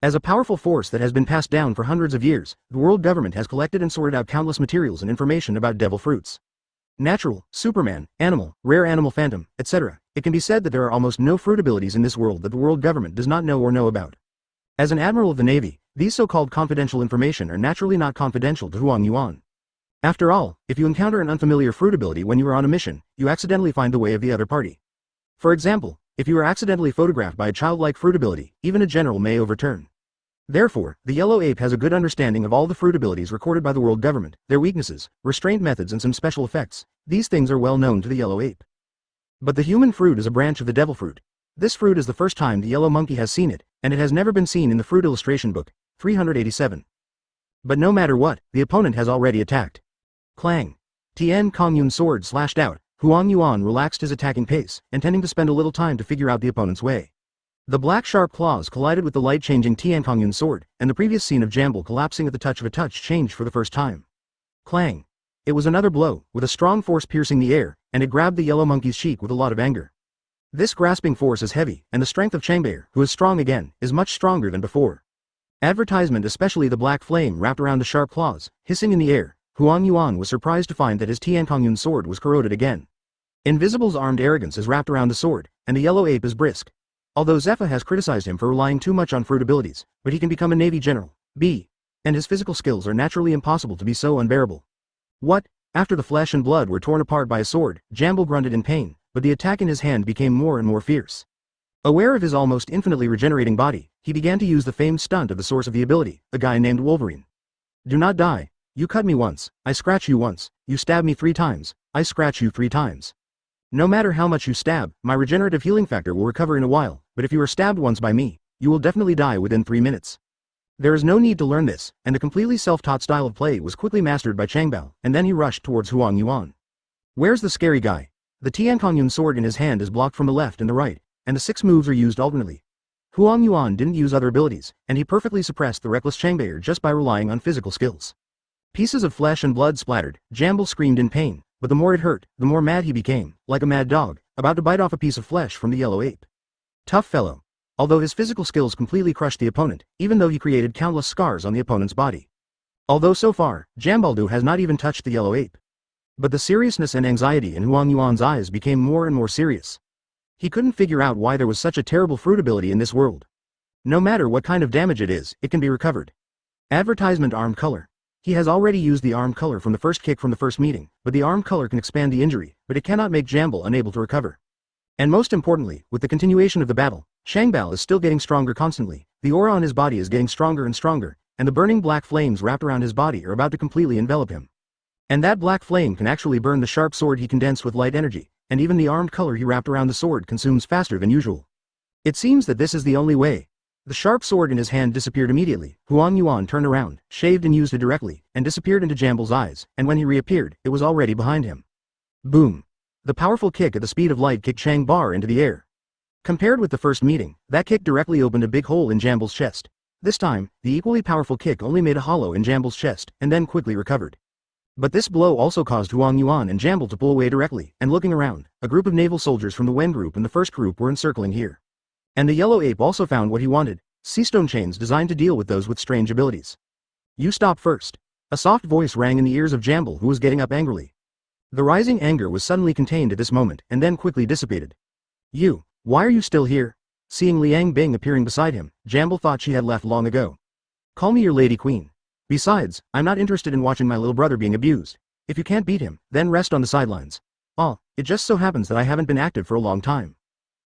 As a powerful force that has been passed down for hundreds of years, the world government has collected and sorted out countless materials and information about devil fruits. Natural, Superman, animal, rare animal phantom, etc. It can be said that there are almost no fruit abilities in this world that the world government does not know or know about. As an admiral of the Navy, these so-called confidential information are naturally not confidential to Huang Yuan. After all, if you encounter an unfamiliar fruit ability when you are on a mission, you accidentally find the way of the other party. For example, if you are accidentally photographed by a childlike fruit ability, even a general may overturn. Therefore, the yellow ape has a good understanding of all the fruit abilities recorded by the world government, their weaknesses, restraint methods and some special effects. These things are well known to the yellow ape. But the human fruit is a branch of the devil fruit. This fruit is the first time the yellow monkey has seen it, and it has never been seen in the fruit illustration book, 387. But no matter what, the opponent has already attacked. Clang. Tian Kongyun's sword slashed out. Huang Yuan relaxed his attacking pace, intending to spend a little time to figure out the opponent's way. The black sharp claws collided with the light-changing Tian Kongyun's sword, and the previous scene of Jamble collapsing at the touch of a touch changed for the first time. Clang. It was another blow, with a strong force piercing the air, and it grabbed the yellow monkey's cheek with a lot of anger. This grasping force is heavy, and the strength of Changbear, who is strong again, is much stronger than before. Advertisement, especially the black flame wrapped around the sharp claws, hissing in the air. Huang Yuan was surprised to find that his Tian Kongyun's sword was corroded again. Invisible's armed arrogance is wrapped around the sword, and the yellow ape is brisk. Although Zephyr has criticized him for relying too much on fruit abilities, but he can become a Navy general, and his physical skills are naturally impossible to be so unbearable. What? After the flesh and blood were torn apart by a sword, Jamble grunted in pain, but the attack in his hand became more and more fierce. Aware of his almost infinitely regenerating body, he began to use the famed stunt of the source of the ability, a guy named Wolverine. Do not die. You cut me once, I scratch you once, you stab me 3 times, I scratch you 3 times. No matter how much you stab, my regenerative healing factor will recover in a while, but if you are stabbed once by me, you will definitely die within 3 minutes. There is no need to learn this, and the completely self-taught style of play was quickly mastered by Changbao, and then he rushed towards Huang Yuan. Where's the scary guy? The Tian Kongyun sword in his hand is blocked from the left and the right, and the 6 moves are used alternately. Huang Yuan didn't use other abilities, and he perfectly suppressed the reckless Changbear just by relying on physical skills. Pieces of flesh and blood splattered, Jamble screamed in pain, but the more it hurt, the more mad he became, like a mad dog, about to bite off a piece of flesh from the yellow ape. Tough fellow. Although his physical skills completely crushed the opponent, even though he created countless scars on the opponent's body. Although so far, Jambaldu has not even touched the yellow ape. But the seriousness and anxiety in Huang Yuan's eyes became more and more serious. He couldn't figure out why there was such a terrible fruit ability in this world. No matter what kind of damage it is, it can be recovered. Advertisement armed color. He has already used the armed color from the first kick from the first meeting, but the armed color can expand the injury, but it cannot make Jamble unable to recover. And most importantly, with the continuation of the battle, Changbao is still getting stronger constantly, the aura on his body is getting stronger and stronger, and the burning black flames wrapped around his body are about to completely envelop him. And that black flame can actually burn the sharp sword he condensed with light energy, and even the armed color he wrapped around the sword consumes faster than usual. It seems that this is the only way. The sharp sword in his hand disappeared immediately. Huang Yuan turned around, shaved and used it directly, and disappeared into Jamble's eyes, and when he reappeared, it was already behind him. Boom. The powerful kick at the speed of light kicked Chang Bar into the air. Compared with the first meeting, that kick directly opened a big hole in Jamble's chest. This time, the equally powerful kick only made a hollow in Jamble's chest, and then quickly recovered. But this blow also caused Huang Yuan and Jamble to pull away directly, and looking around, a group of naval soldiers from the Wen group and the first group were encircling here. And the yellow ape also found what he wanted, seastone chains designed to deal with those with strange abilities. You stop first. A soft voice rang in the ears of Jamble, who was getting up angrily. The rising anger was suddenly contained at this moment, and then quickly dissipated. You, why are you still here? Seeing Liang Bing appearing beside him, Jamble thought she had left long ago. Call me your lady queen. Besides, I'm not interested in watching my little brother being abused. If you can't beat him, then rest on the sidelines. Oh, it just so happens that I haven't been active for a long time.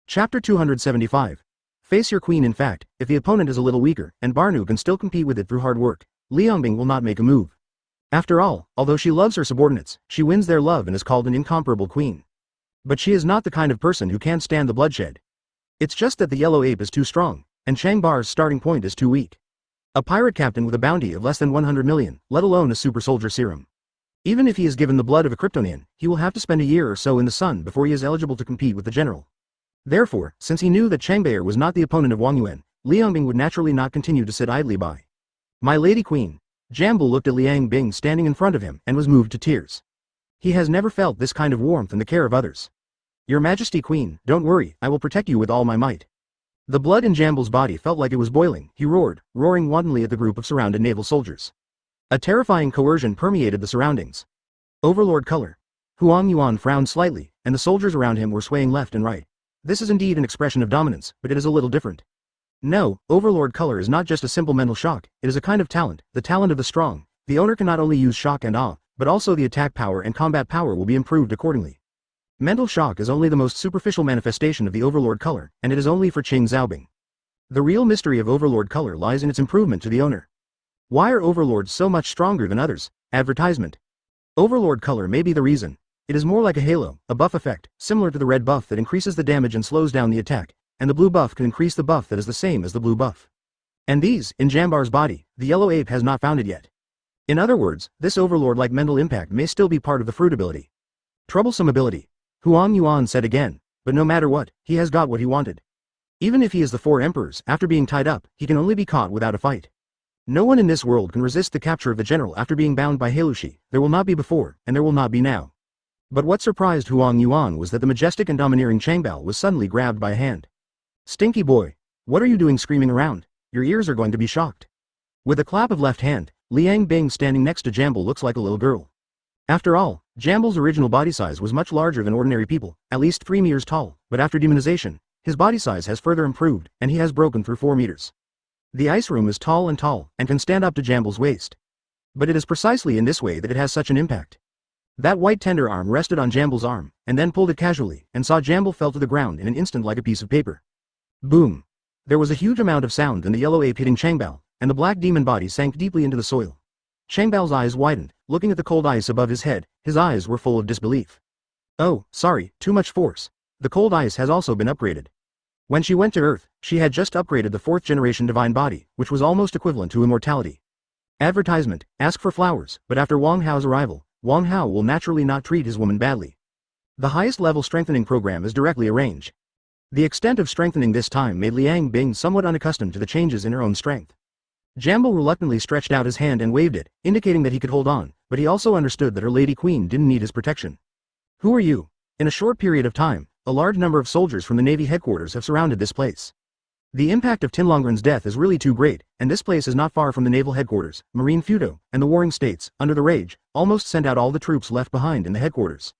Chapter 275. Face your queen. In fact, if the opponent is a little weaker, and Barnu can still compete with it through hard work, Liangbing will not make a move. After all, although she loves her subordinates, she wins their love and is called an incomparable queen. But she is not the kind of person who can't stand the bloodshed. It's just that the yellow ape is too strong, and Chang Bar's starting point is too weak. A pirate captain with a bounty of less than 100 million, let alone a super soldier serum. Even if he is given the blood of a Kryptonian, he will have to spend a year or so in the sun before he is eligible to compete with the general. Therefore, since he knew that Changbear was not the opponent of Wang Yuan, Liangbing would naturally not continue to sit idly by. My lady queen. Jamble looked at Liang Bing standing in front of him and was moved to tears. He has never felt this kind of warmth and the care of others. Your Majesty Queen, don't worry, I will protect you with all my might. The blood in Jamble's body felt like it was boiling, he roared, roaring wantonly at the group of surrounded naval soldiers. A terrifying coercion permeated the surroundings. Overlord color. Huang Yuan frowned slightly, and the soldiers around him were swaying left and right. This is indeed an expression of dominance, but it is a little different. No, Overlord color is not just a simple mental shock, it is a kind of talent, the talent of the strong. The owner can not only use shock and awe, but also the attack power and combat power will be improved accordingly. Mental shock is only the most superficial manifestation of the Overlord color, and it is only for Qing Zhaobing. The real mystery of Overlord color lies in its improvement to the owner. Why are Overlords so much stronger than others? Advertisement. Overlord color may be the reason. It is more like a halo, a buff effect, similar to the red buff that increases the damage and slows down the attack, and the blue buff can increase the buff that is the same as the blue buff. And these, in Jambar's body, the yellow ape has not found it yet. In other words, this overlord-like mental impact may still be part of the fruit ability. Troublesome ability. Huang Yuan said again, but no matter what, he has got what he wanted. Even if he is the four emperors, after being tied up, he can only be caught without a fight. No one in this world can resist the capture of the general after being bound by Heilushi. There will not be before, and there will not be now. But what surprised Huang Yuan was that the majestic and domineering Changbao was suddenly grabbed by a hand. Stinky boy. What are you doing screaming around? Your ears are going to be shocked. With a clap of left hand, Liang Bing standing next to Jambal looks like a little girl. After all, Jambal's original body size was much larger than ordinary people, at least 3 meters tall, but after demonization, his body size has further improved, and he has broken through 4 meters. The ice room is tall, and can stand up to Jambal's waist. But it is precisely in this way that it has such an impact. That white tender arm rested on Jambal's arm, and then pulled it casually, and saw Jambal fell to the ground in an instant like a piece of paper. Boom! There was a huge amount of sound and the yellow ape hitting Changbao, and the black demon body sank deeply into the soil. Changbao's eyes widened, looking at the cold ice above his head. His eyes were full of disbelief. Oh, sorry, too much force. The cold ice has also been upgraded. When she went to Earth, she had just upgraded the 4th generation divine body, which was almost equivalent to immortality. Advertisement, ask for flowers, but after Wang Hao's arrival, Wang Hao will naturally not treat his woman badly. The highest level strengthening program is directly arranged. The extent of strengthening this time made Liang Bing somewhat unaccustomed to the changes in her own strength. Jambal reluctantly stretched out his hand and waved it, indicating that he could hold on, but he also understood that her lady queen didn't need his protection. Who are you? In a short period of time, a large number of soldiers from the Navy headquarters have surrounded this place. The impact of Tinlongren's death is really too great, and this place is not far from the naval headquarters. Marine Feudo, and the warring states, under the rage, almost sent out all the troops left behind in the headquarters.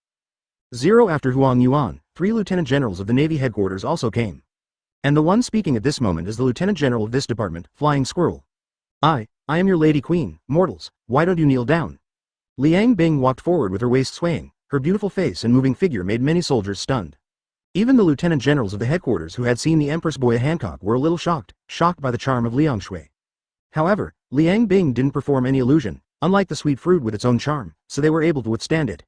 0 After Huang Yuan, 3 lieutenant generals of the Navy headquarters also came. And the one speaking at this moment is the lieutenant general of this department, Flying Squirrel. I am your lady queen, mortals, why don't you kneel down? Liang Bing walked forward with her waist swaying, her beautiful face and moving figure made many soldiers stunned. Even the lieutenant generals of the headquarters who had seen the Empress Boya Hancock were a little shocked by the charm of Liang Shui. However, Liang Bing didn't perform any illusion, unlike the sweet fruit with its own charm, so they were able to withstand it.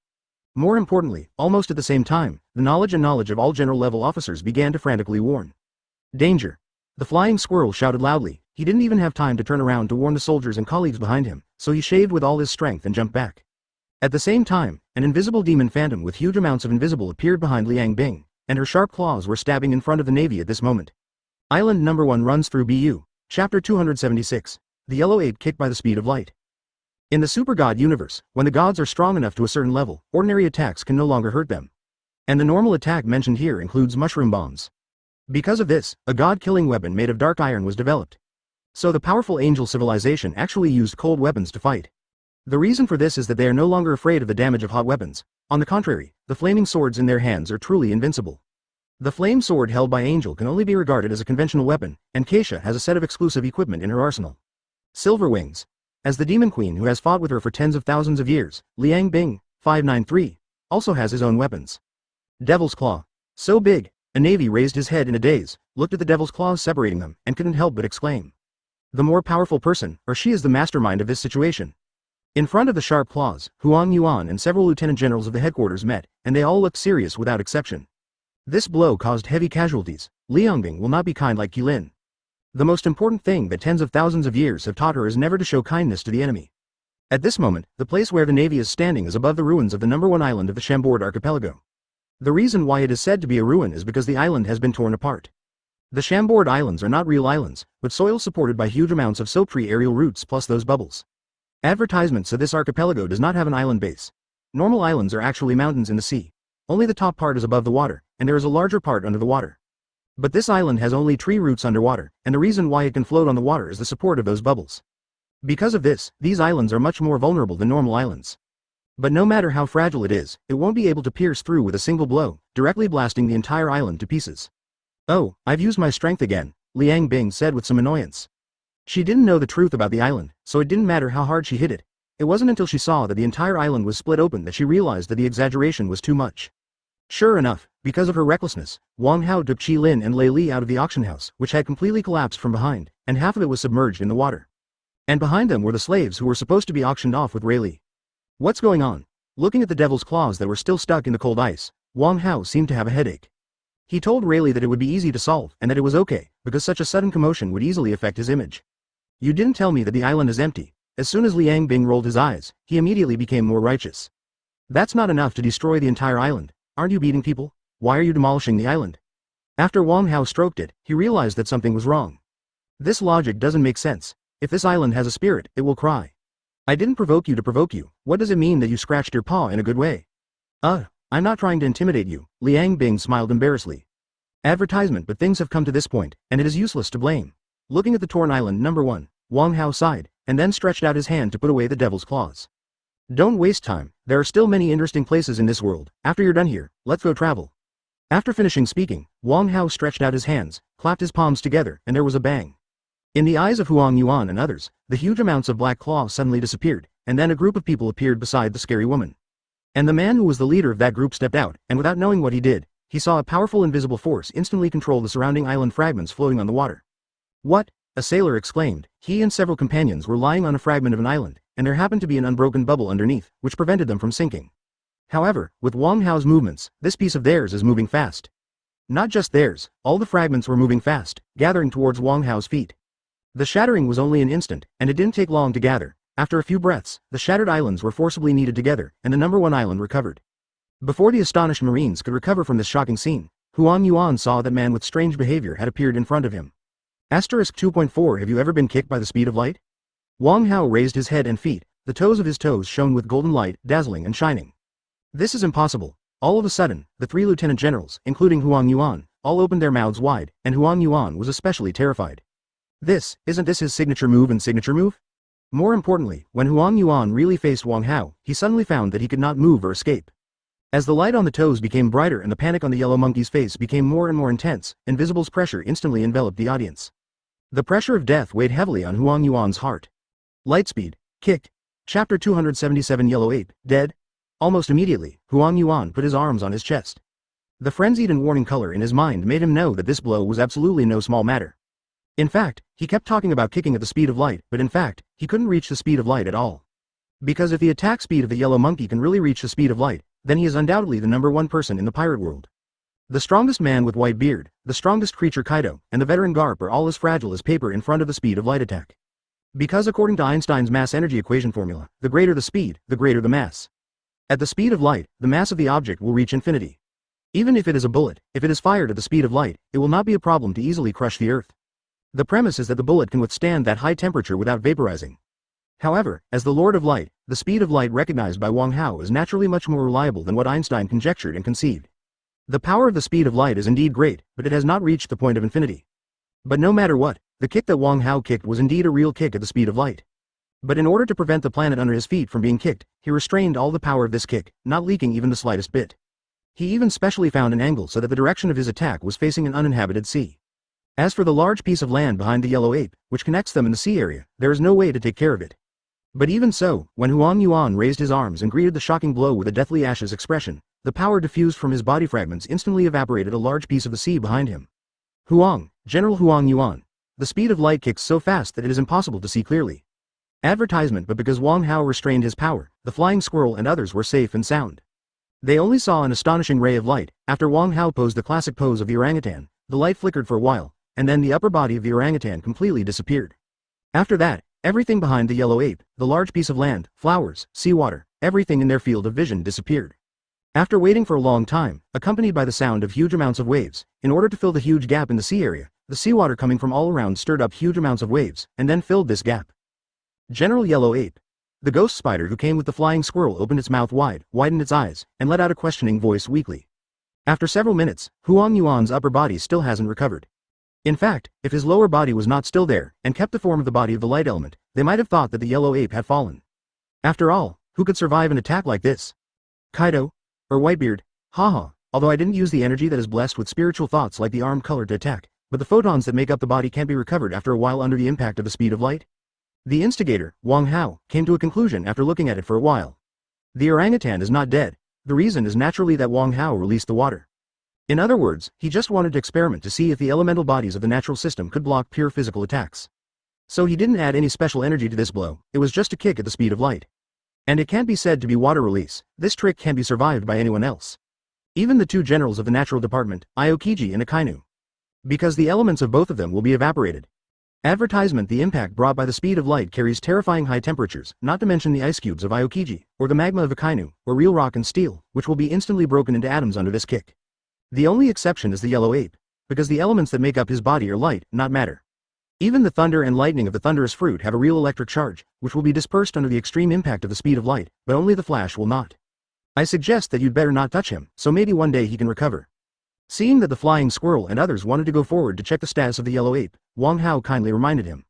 More importantly, almost at the same time, the knowledge of all general-level officers began to frantically warn. Danger! The Flying Squirrel shouted loudly. He didn't even have time to turn around to warn the soldiers and colleagues behind him, so he shaved with all his strength and jumped back. At the same time, an invisible demon phantom with huge amounts of invisible appeared behind Liang Bing, and her sharp claws were stabbing in front of the Navy at this moment. Island number 1 runs through BU. Chapter 276. The Yellow Ape Kicked by the Speed of Light. In the Super God universe, when the gods are strong enough to a certain level, ordinary attacks can no longer hurt them. And the normal attack mentioned here includes mushroom bombs. Because of this, a god-killing weapon made of dark iron was developed. So the powerful angel civilization actually used cold weapons to fight. The reason for this is that they are no longer afraid of the damage of hot weapons. On the contrary, the flaming swords in their hands are truly invincible. The flame sword held by Angel can only be regarded as a conventional weapon, and Keisha has a set of exclusive equipment in her arsenal. Silver Wings. As the demon queen who has fought with her for tens of thousands of years, Liang Bing, 593, also has his own weapons. Devil's Claw. So big, a Navy raised his head in a daze, looked at the devil's claws separating them, and couldn't help but exclaim. The more powerful person, or she is the mastermind of this situation. In front of the sharp claws, Huang Yuan and several lieutenant generals of the headquarters met, and they all looked serious without exception. This blow caused heavy casualties. Liangbing will not be kind like Qilin. The most important thing that tens of thousands of years have taught her is never to show kindness to the enemy. At this moment, the place where the Navy is standing is above the ruins of the number 1 island of the Chambord archipelago. The reason why it is said to be a ruin is because the island has been torn apart. The Chambord Islands are not real islands, but soil supported by huge amounts of soap tree aerial roots plus those bubbles. Advertisement: so this archipelago does not have an island base. Normal islands are actually mountains in the sea. Only the top part is above the water, and there is a larger part under the water. But this island has only tree roots underwater, and the reason why it can float on the water is the support of those bubbles. Because of this, these islands are much more vulnerable than normal islands. But no matter how fragile it is, it won't be able to pierce through with a single blow, directly blasting the entire island to pieces. Oh, I've used my strength again, Liang Bing said with some annoyance. She didn't know the truth about the island, so it didn't matter how hard she hit it. It wasn't until she saw that the entire island was split open that she realized that the exaggeration was too much. Sure enough, because of her recklessness, Wang Hao took Qi Lin and Lei Li out of the auction house, which had completely collapsed from behind, and half of it was submerged in the water. And behind them were the slaves who were supposed to be auctioned off with Rei Li. What's going on? Looking at the devil's claws that were still stuck in the cold ice, Wang Hao seemed to have a headache. He told Rayleigh that it would be easy to solve and that it was okay, because such a sudden commotion would easily affect his image. You didn't tell me that the island is empty. As soon as Liang Bing rolled his eyes, he immediately became more righteous. That's not enough to destroy the entire island. Aren't you beating people? Why are you demolishing the island? After Wang Hao stroked it, he realized that something was wrong. This logic doesn't make sense. If this island has a spirit, it will cry. I didn't provoke you to provoke you. What does it mean that you scratched your paw in a good way? I'm not trying to intimidate you. Liang Bing smiled embarrassedly. Advertisement, but things have come to this point, and it is useless to blame. Looking at the torn island number 1, Wang Hao sighed, and then stretched out his hand to put away the devil's claws. Don't waste time, there are still many interesting places in this world. After you're done here, let's go travel. After finishing speaking, Wang Hao stretched out his hands, clapped his palms together, and there was a bang. In the eyes of Huang Yuan and others, the huge amounts of black claws suddenly disappeared, and then a group of people appeared beside the scary woman. And the man who was the leader of that group stepped out, and without knowing what he did, he saw a powerful invisible force instantly control the surrounding island fragments floating on the water. What? A sailor exclaimed. He and several companions were lying on a fragment of an island, and there happened to be an unbroken bubble underneath, which prevented them from sinking. However, with Wang Hao's movements, this piece of theirs is moving fast. Not just theirs, all the fragments were moving fast, gathering towards Wang Hao's feet. The shattering was only an instant, and it didn't take long to gather. After a few breaths, the shattered islands were forcibly kneaded together, and the number 1 island recovered. Before the astonished Marines could recover from this shocking scene, Huang Yuan saw that man with strange behavior had appeared in front of him. Asterisk 2.4 Have you ever been kicked by the speed of light? Wang Hao raised his head and feet, the toes of his toes shone with golden light, dazzling and shining. This is impossible. All of a sudden, the 3 lieutenant generals, including Huang Yuan, all opened their mouths wide, and Huang Yuan was especially terrified. Isn't this his signature move and signature move? More importantly, when Huang Yuan really faced Wang Hao, he suddenly found that he could not move or escape. As the light on the toes became brighter and the panic on the yellow monkey's face became more and more intense, Invisible's pressure instantly enveloped the audience. The pressure of death weighed heavily on Huang Yuan's heart. Lightspeed, kicked. Chapter 277 Yellow Ape, dead? Almost immediately, Huang Yuan put his arms on his chest. The frenzied and warning color in his mind made him know that this blow was absolutely no small matter. In fact, he kept talking about kicking at the speed of light, but in fact, he couldn't reach the speed of light at all. Because if the attack speed of the yellow monkey can really reach the speed of light, then he is undoubtedly the number 1 person in the pirate world. The strongest man with white beard, the strongest creature Kaido, and the veteran Garp are all as fragile as paper in front of the speed of light attack. Because according to Einstein's mass-energy equation formula, the greater the speed, the greater the mass. At the speed of light, the mass of the object will reach infinity. Even if it is a bullet, if it is fired at the speed of light, it will not be a problem to easily crush the earth. The premise is that the bullet can withstand that high temperature without vaporizing. However, as the Lord of Light, the speed of light recognized by Wang Hao is naturally much more reliable than what Einstein conjectured and conceived. The power of the speed of light is indeed great, but it has not reached the point of infinity. But no matter what, the kick that Wang Hao kicked was indeed a real kick at the speed of light. But in order to prevent the planet under his feet from being kicked, he restrained all the power of this kick, not leaking even the slightest bit. He even specially found an angle so that the direction of his attack was facing an uninhabited sea. As for the large piece of land behind the yellow ape, which connects them in the sea area, there is no way to take care of it. But even so, when Huang Yuan raised his arms and greeted the shocking blow with a deathly ashes expression, the power diffused from his body fragments instantly evaporated a large piece of the sea behind him. General Huang Yuan. The speed of light kicks so fast that it is impossible to see clearly. Advertisement. But because Wang Hao restrained his power, the flying squirrel and others were safe and sound. They only saw an astonishing ray of light. After Wang Hao posed the classic pose of the orangutan, the light flickered for a while, and then the upper body of the orangutan completely disappeared. After that, everything behind the yellow ape, the large piece of land, flowers, seawater, everything in their field of vision disappeared. After waiting for a long time, accompanied by the sound of huge amounts of waves, in order to fill the huge gap in the sea area, the seawater coming from all around stirred up huge amounts of waves, and then filled this gap. General Yellow Ape. The ghost spider who came with the flying squirrel opened its mouth wide, widened its eyes, and let out a questioning voice weakly. After several minutes, Huang Yuan's upper body still hasn't recovered. In fact, if his lower body was not still there, and kept the form of the body of the light element, they might have thought that the yellow ape had fallen. After all, who could survive an attack like this? Kaido? Or Whitebeard? Haha, although I didn't use the energy that is blessed with spiritual thoughts like the armed color to attack, but the photons that make up the body can't be recovered after a while under the impact of the speed of light. The instigator, Wang Hao, came to a conclusion after looking at it for a while. The orangutan is not dead. The reason is naturally that Wang Hao released the water. In other words, he just wanted to experiment to see if the elemental bodies of the natural system could block pure physical attacks. So he didn't add any special energy to this blow, it was just a kick at the speed of light. And it can't be said to be water release, this trick can't be survived by anyone else. Even the two generals of the natural department, Aokiji and Akainu. Because the elements of both of them will be evaporated. Advertisement: the impact brought by the speed of light carries terrifying high temperatures, not to mention the ice cubes of Aokiji, or the magma of Akainu, or real rock and steel, which will be instantly broken into atoms under this kick. The only exception is the yellow ape, because the elements that make up his body are light, not matter. Even the thunder and lightning of the thunderous fruit have a real electric charge, which will be dispersed under the extreme impact of the speed of light, but only the flash will not. I suggest that you'd better not touch him, so maybe one day he can recover. Seeing that the flying squirrel and others wanted to go forward to check the status of the yellow ape, Wang Hao kindly reminded him.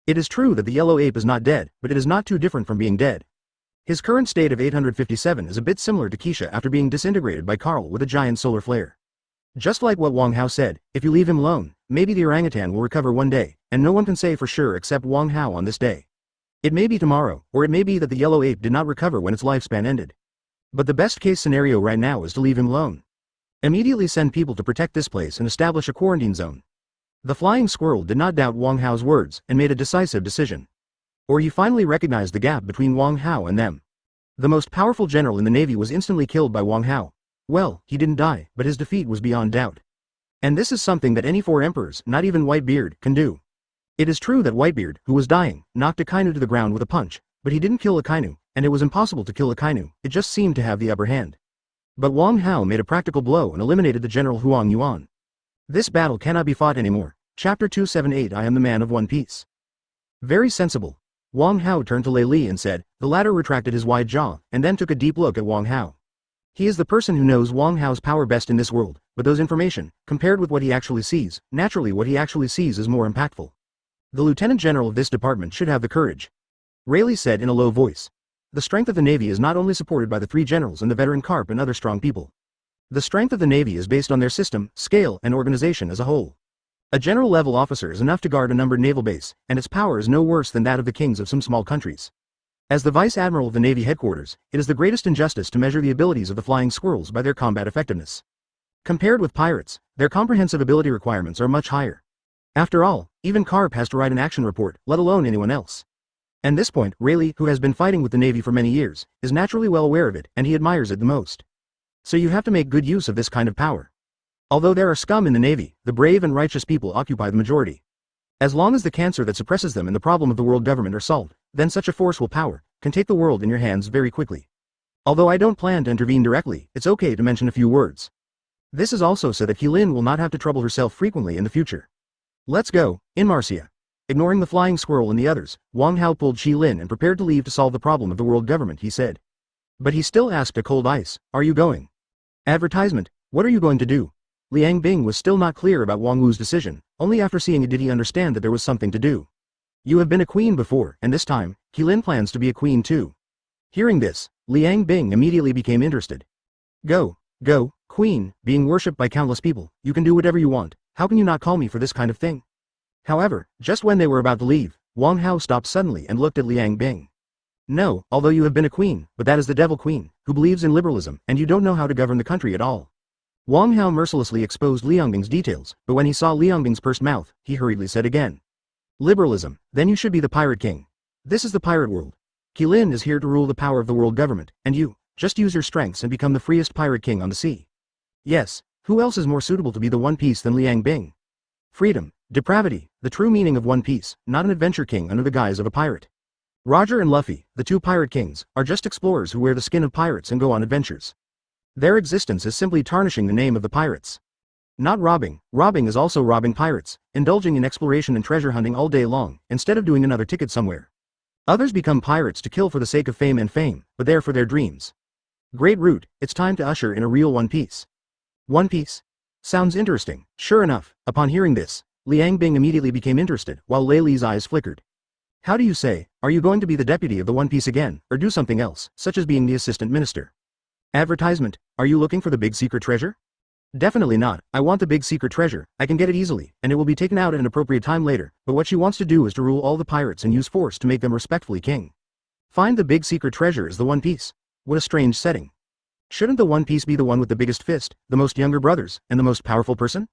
It is true that the yellow ape is not dead, but it is not too different from being dead. His current state of 857 is a bit similar to Keisha after being disintegrated by Carl with a giant solar flare. Just like what Wang Hao said, if you leave him alone, maybe the orangutan will recover one day, and no one can say for sure except Wang Hao on this day. It may be tomorrow, or it may be that the yellow ape did not recover when its lifespan ended. But the best case scenario right now is to leave him alone. Immediately send people to protect this place and establish a quarantine zone. The flying squirrel did not doubt Wang Hao's words and made a decisive decision. Or he finally recognized the gap between Wang Hao and them. The most powerful general in the navy was instantly killed by Wang Hao. Well, he didn't die, but his defeat was beyond doubt. And this is something that any four emperors, not even Whitebeard, can do. It is true that Whitebeard, who was dying, knocked Akainu to the ground with a punch, but he didn't kill Akainu, and it was impossible to kill Akainu, it just seemed to have the upper hand. But Wang Hao made a practical blow and eliminated the general Huang Yuan. This battle cannot be fought anymore. Chapter 278. I am the man of One Piece. Very sensible. Wang Hao turned to Lei Li and said. The latter retracted his wide jaw, and then took a deep look at Wang Hao. He is the person who knows Wang Hao's power best in this world, but those information, compared with what he actually sees, naturally what he actually sees is more impactful. The lieutenant general of this department should have the courage. Rayleigh said in a low voice. The strength of the Navy is not only supported by the three generals and the veteran Carp and other strong people. The strength of the Navy is based on their system, scale, and organization as a whole. A general-level officer is enough to guard a numbered naval base, and its power is no worse than that of the kings of some small countries. As the Vice Admiral of the Navy headquarters, it is the greatest injustice to measure the abilities of the flying squirrels by their combat effectiveness. Compared with pirates, their comprehensive ability requirements are much higher. After all, even Carp has to write an action report, let alone anyone else. And this point, Rayleigh, who has been fighting with the Navy for many years, is naturally well aware of it, and he admires it the most. So you have to make good use of this kind of power. Although there are scum in the Navy, the brave and righteous people occupy the majority. As long as the cancer that suppresses them and the problem of the world government are solved, then such a forceful power can take the world in your hands very quickly. Although I don't plan to intervene directly, it's okay to mention a few words. This is also so that Keilin will not have to trouble herself frequently in the future. Let's go, in Marcia. Ignoring the flying squirrel and the others, Wang Hao pulled Keilin and prepared to leave to solve the problem of the world government, he said. But he still asked a cold ice, are you going? Advertisement, what are you going to do? Liang Bing was still not clear about Wang Wu's decision, only after seeing it did he understand that there was something to do. You have been a queen before, and this time, Keilin plans to be a queen too. Hearing this, Liang Bing immediately became interested. Go, queen, being worshipped by countless people, you can do whatever you want, how can you not call me for this kind of thing? However, just when they were about to leave, Wang Hao stopped suddenly and looked at Liang Bing. No, although you have been a queen, but that is the devil queen, who believes in liberalism, and you don't know how to govern the country at all. Wang Hao mercilessly exposed Liang Bing's details, but when he saw Liang Bing's pursed mouth, he hurriedly said again. Liberalism, then you should be the pirate king. This is the pirate world. Keilin is here to rule the power of the world government, and you, just use your strengths and become the freest pirate king on the sea. Yes, who else is more suitable to be the One Piece than Liang Bing? Freedom, depravity, the true meaning of One Piece, not an adventure king under the guise of a pirate. Roger and Luffy, the two pirate kings, are just explorers who wear the skin of pirates and go on adventures. Their existence is simply tarnishing the name of the pirates. Not robbing is also robbing pirates, indulging in exploration and treasure hunting all day long, instead of doing another ticket somewhere. Others become pirates to kill for the sake of fame and fame, but they're for their dreams. Great Root, it's time to usher in a real One Piece. One Piece? Sounds interesting. Sure enough, upon hearing this, Liang Bing immediately became interested, while Lei Li's eyes flickered. How do you say, are you going to be the deputy of the One Piece again, or do something else, such as being the assistant minister? Advertisement, are you looking for the big secret treasure? Definitely not, I want the big secret treasure, I can get it easily, and it will be taken out at an appropriate time later, but what she wants to do is to rule all the pirates and use force to make them respectfully king. Find the big secret treasure is the One Piece. What a strange setting. Shouldn't the One Piece be the one with the biggest fist, the most younger brothers, and the most powerful person?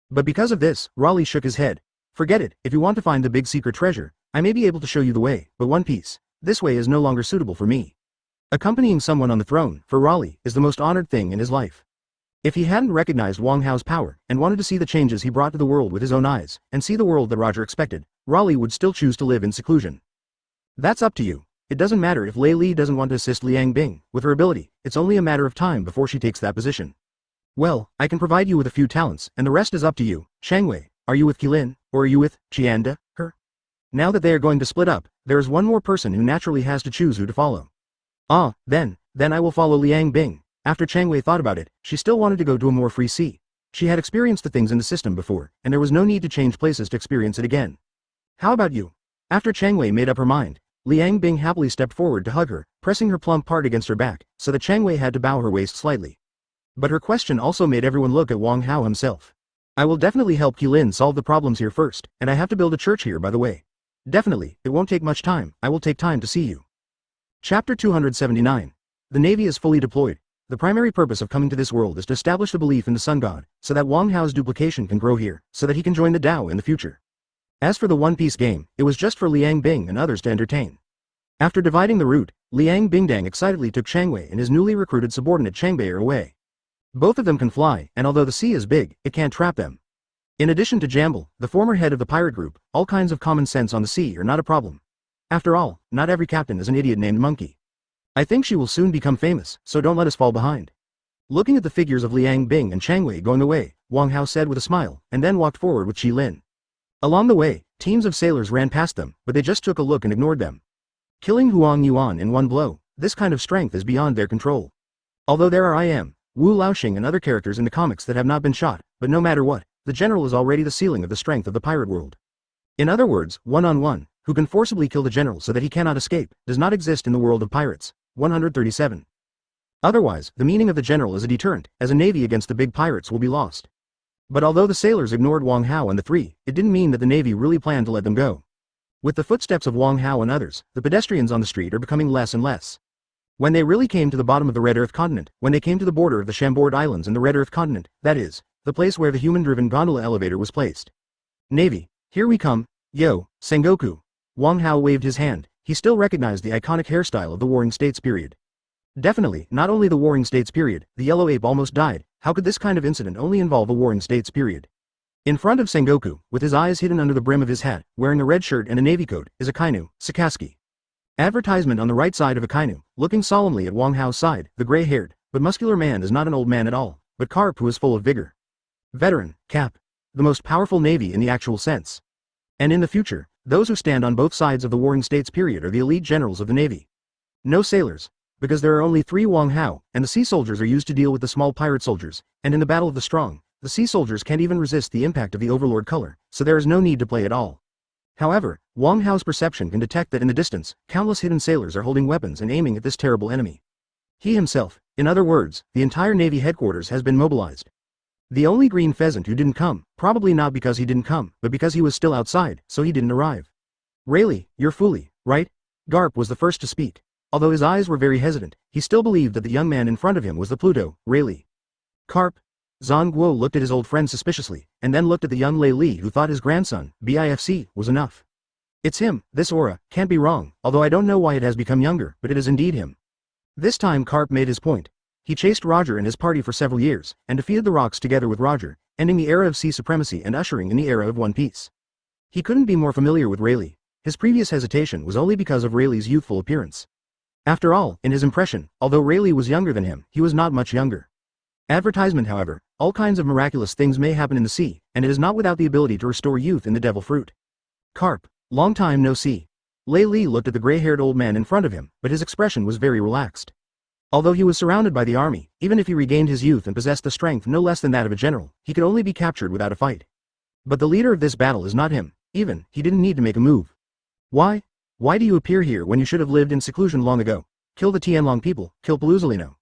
But because of this, Raleigh shook his head. Forget it, if you want to find the big secret treasure, I may be able to show you the way, but One Piece, this way is no longer suitable for me. Accompanying someone on the throne, for Raleigh, is the most honored thing in his life. If he hadn't recognized Wang Hao's power, and wanted to see the changes he brought to the world with his own eyes, and see the world that Roger expected, Raleigh would still choose to live in seclusion. That's up to you. It doesn't matter if Lei Li doesn't want to assist Liang Bing, with her ability, it's only a matter of time before she takes that position. Well, I can provide you with a few talents, and the rest is up to you. Shangwei, are you with Qilin, or are you with Qianda, her? Now that they are going to split up, there is one more person who naturally has to choose who to follow. Ah, then I will follow Liang Bing. After Chang Wei thought about it, she still wanted to go to a more free sea. She had experienced the things in the system before, and there was no need to change places to experience it again. How about you? After Chang Wei made up her mind, Liang Bing happily stepped forward to hug her, pressing her plump part against her back, so that Chang Wei had to bow her waist slightly. But her question also made everyone look at Wang Hao himself. I will definitely help Qilin solve the problems here first, and I have to build a church here by the way. Definitely, it won't take much time, I will take time to see you. Chapter 279. The Navy is fully deployed. The primary purpose of coming to this world is to establish the belief in the Sun God, so that Wang Hao's duplication can grow here, so that he can join the Dao in the future. As for the One Piece game, it was just for Liang Bing and others to entertain. After dividing the route, Liang Bingdang excitedly took Chang Wei and his newly recruited subordinate Chang Bei away. Both of them can fly, and although the sea is big, it can't trap them. In addition to Jamble, the former head of the pirate group, all kinds of common sense on the sea are not a problem. After all, not every captain is an idiot named Monkey. I think she will soon become famous, so don't let us fall behind. Looking at the figures of Liang Bing and Chang Wei going away, Wang Hao said with a smile, and then walked forward with Qilin. Along the way, teams of sailors ran past them, but they just took a look and ignored them. Killing Huang Yuan in one blow, this kind of strength is beyond their control. Although there are Wu Laoxing and other characters in the comics that have not been shot, but no matter what, the general is already the ceiling of the strength of the pirate world. In other words, one-on-one, who can forcibly kill the general so that he cannot escape, does not exist in the world of pirates. 137. Otherwise, the meaning of the general is a deterrent, as a navy against the big pirates will be lost. But although the sailors ignored Wang Hao and the three, it didn't mean that the navy really planned to let them go. With the footsteps of Wang Hao and others, the pedestrians on the street are becoming less and less. When they really came to the bottom of the Red Earth continent, when they came to the border of the Chambord Islands and the Red Earth continent, that is, the place where the human-driven gondola elevator was placed. Navy, here we come, yo, Sengoku. Wang Hao waved his hand. He still recognized the iconic hairstyle of the Warring States period. Definitely, not only the Warring States period, the yellow ape almost died, how could this kind of incident only involve a Warring States period? In front of Sengoku, with his eyes hidden under the brim of his hat, wearing a red shirt and a navy coat, is Akainu, Sakaski. Advertisement on the right side of Akainu, looking solemnly at Wang Hao's side, the gray-haired, but muscular man is not an old man at all, but Carp who is full of vigor. Veteran, Cap. The most powerful navy in the actual sense. And in the future, those who stand on both sides of the Warring States period are the elite generals of the navy. No sailors, because there are only 3 Wang Hao, and the sea soldiers are used to deal with the small pirate soldiers, and in the Battle of the Strong, the sea soldiers can't even resist the impact of the Overlord color, so there is no need to play at all. However, Wang Hao's perception can detect that in the distance, countless hidden sailors are holding weapons and aiming at this terrible enemy. He himself, in other words, the entire Navy headquarters has been mobilized. The only green pheasant who didn't come, probably not because he didn't come, but because he was still outside, so he didn't arrive. Rayleigh, you're Foolie, right? Garp was the first to speak. Although his eyes were very hesitant, he still believed that the young man in front of him was the Pluto, Rayleigh. Carp. Zhang Guo looked at his old friend suspiciously, and then looked at the young Lei Li who thought his grandson, BIFC, was enough. It's him, this aura, can't be wrong, although I don't know why it has become younger, but it is indeed him. This time Carp made his point. He chased Roger and his party for several years, and defeated the Rocks together with Roger, ending the era of sea supremacy and ushering in the era of One Piece. He couldn't be more familiar with Rayleigh. His previous hesitation was only because of Rayleigh's youthful appearance. After all, in his impression, although Rayleigh was younger than him, he was not much younger. Advertisement however, all kinds of miraculous things may happen in the sea, and it is not without the ability to restore youth in the devil fruit. Carp, long time no see. Lei Li looked at the gray-haired old man in front of him, but his expression was very relaxed. Although he was surrounded by the army, even if he regained his youth and possessed the strength no less than that of a general, he could only be captured without a fight. But the leader of this battle is not him, even, he didn't need to make a move. Why? Why do you appear here when you should have lived in seclusion long ago? Kill the Tianlong people, kill Paluzalino.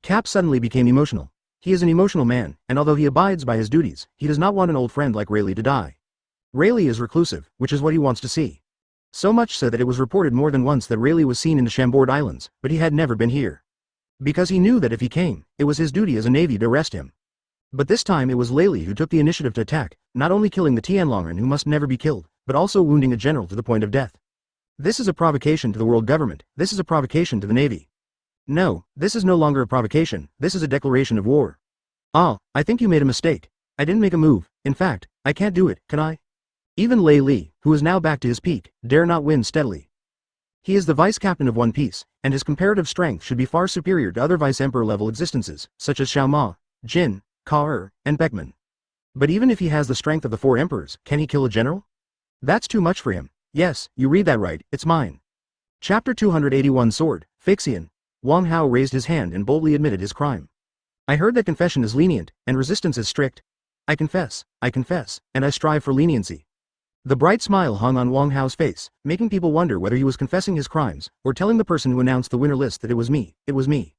Cap suddenly became emotional. He is an emotional man, and although he abides by his duties, he does not want an old friend like Rayleigh to die. Rayleigh is reclusive, which is what he wants to see. So much so that it was reported more than once that Rayleigh was seen in the Chambord Islands, but he had never been here. Because he knew that if he came, it was his duty as a navy to arrest him. But this time it was Rayleigh who took the initiative to attack, not only killing the Tianlongren who must never be killed, but also wounding a general to the point of death. This is a provocation to the world government, this is a provocation to the navy. No, this is no longer a provocation, this is a declaration of war. Ah, I think you made a mistake. I didn't make a move. In fact, I can't do it, can I? Even Lei Li, who is now back to his peak, dare not win steadily. He is the vice-captain of One Piece, and his comparative strength should be far superior to other vice-emperor-level existences, such as Xiao Ma, Jin, Ka and Beckman. But even if he has the strength of the four emperors, can he kill a general? That's too much for him. Yes, you read that right, it's mine. Chapter 281 Sword, Fixian. Wang Hao raised his hand and boldly admitted his crime. I heard that confession is lenient, and resistance is strict. I confess, and I strive for leniency. The bright smile hung on Wang Hao's face, making people wonder whether he was confessing his crimes, or telling the person who announced the winner list that it was me.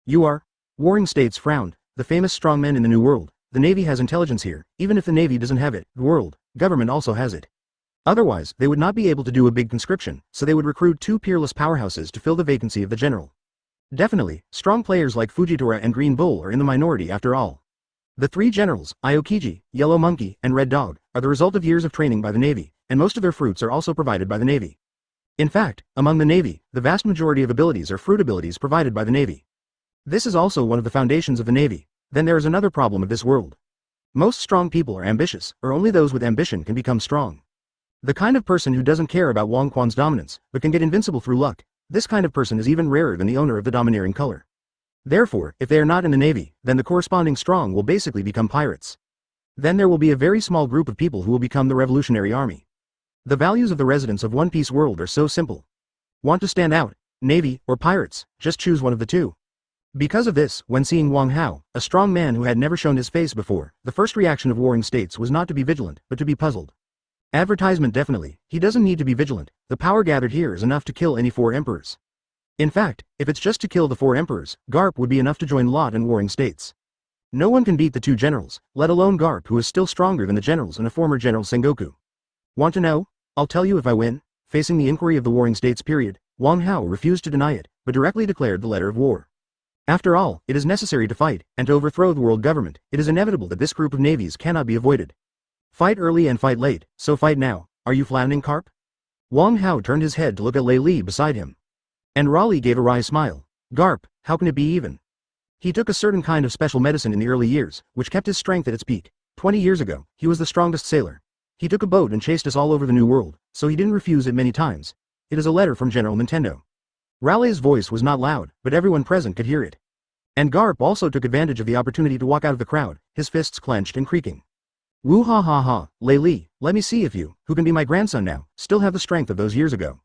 You are? Warring States frowned, the famous strongmen in the New World. The Navy has intelligence here, even if the Navy doesn't have it, the world government also has it. Otherwise, they would not be able to do a big conscription, so they would recruit two peerless powerhouses to fill the vacancy of the general. Definitely, strong players like Fujitora and Green Bull are in the minority after all. The three generals, Aokiji, Yellow Monkey, and Red Dog, are the result of years of training by the Navy, and most of their fruits are also provided by the Navy. In fact, among the Navy, the vast majority of abilities are fruit abilities provided by the Navy. This is also one of the foundations of the Navy. Then there is another problem of this world. Most strong people are ambitious, or only those with ambition can become strong. The kind of person who doesn't care about Wang Quan's dominance, but can get invincible through luck, this kind of person is even rarer than the owner of the domineering color. Therefore, if they are not in the Navy, then the corresponding strong will basically become pirates. Then there will be a very small group of people who will become the Revolutionary Army. The values of the residents of One Piece world are so simple. Want to stand out? Navy, or pirates, just choose one of the two. Because of this, when seeing Wang Hao, a strong man who had never shown his face before, the first reaction of Warring States was not to be vigilant, but to be puzzled. Advertisement definitely, he doesn't need to be vigilant, the power gathered here is enough to kill any four emperors. In fact, if it's just to kill the four emperors, Garp would be enough to join Lot and Warring States. No one can beat the two generals, let alone Garp, who is still stronger than the generals and a former General Sengoku. Want to know? I'll tell you if I win. Facing the inquiry of the Warring States period, Wang Hao refused to deny it, but directly declared the letter of war. After all, it is necessary to fight, and to overthrow the world government. It is inevitable that this group of navies cannot be avoided. Fight early and fight late, so fight now. Are you flouting, Garp? Wang Hao turned his head to look at Lei Li beside him. And Raleigh gave a wry smile. Garp, how can it be even? He took a certain kind of special medicine in the early years, which kept his strength at its peak. 20 years ago, he was the strongest sailor. He took a boat and chased us all over the New World, so he didn't refuse it many times. It is a letter from General Nintendo. Raleigh's voice was not loud, but everyone present could hear it. And Garp also took advantage of the opportunity to walk out of the crowd, his fists clenched and creaking. Woo ha ha ha, Lei Li, let me see if you, who can be my grandson now, still have the strength of those years ago.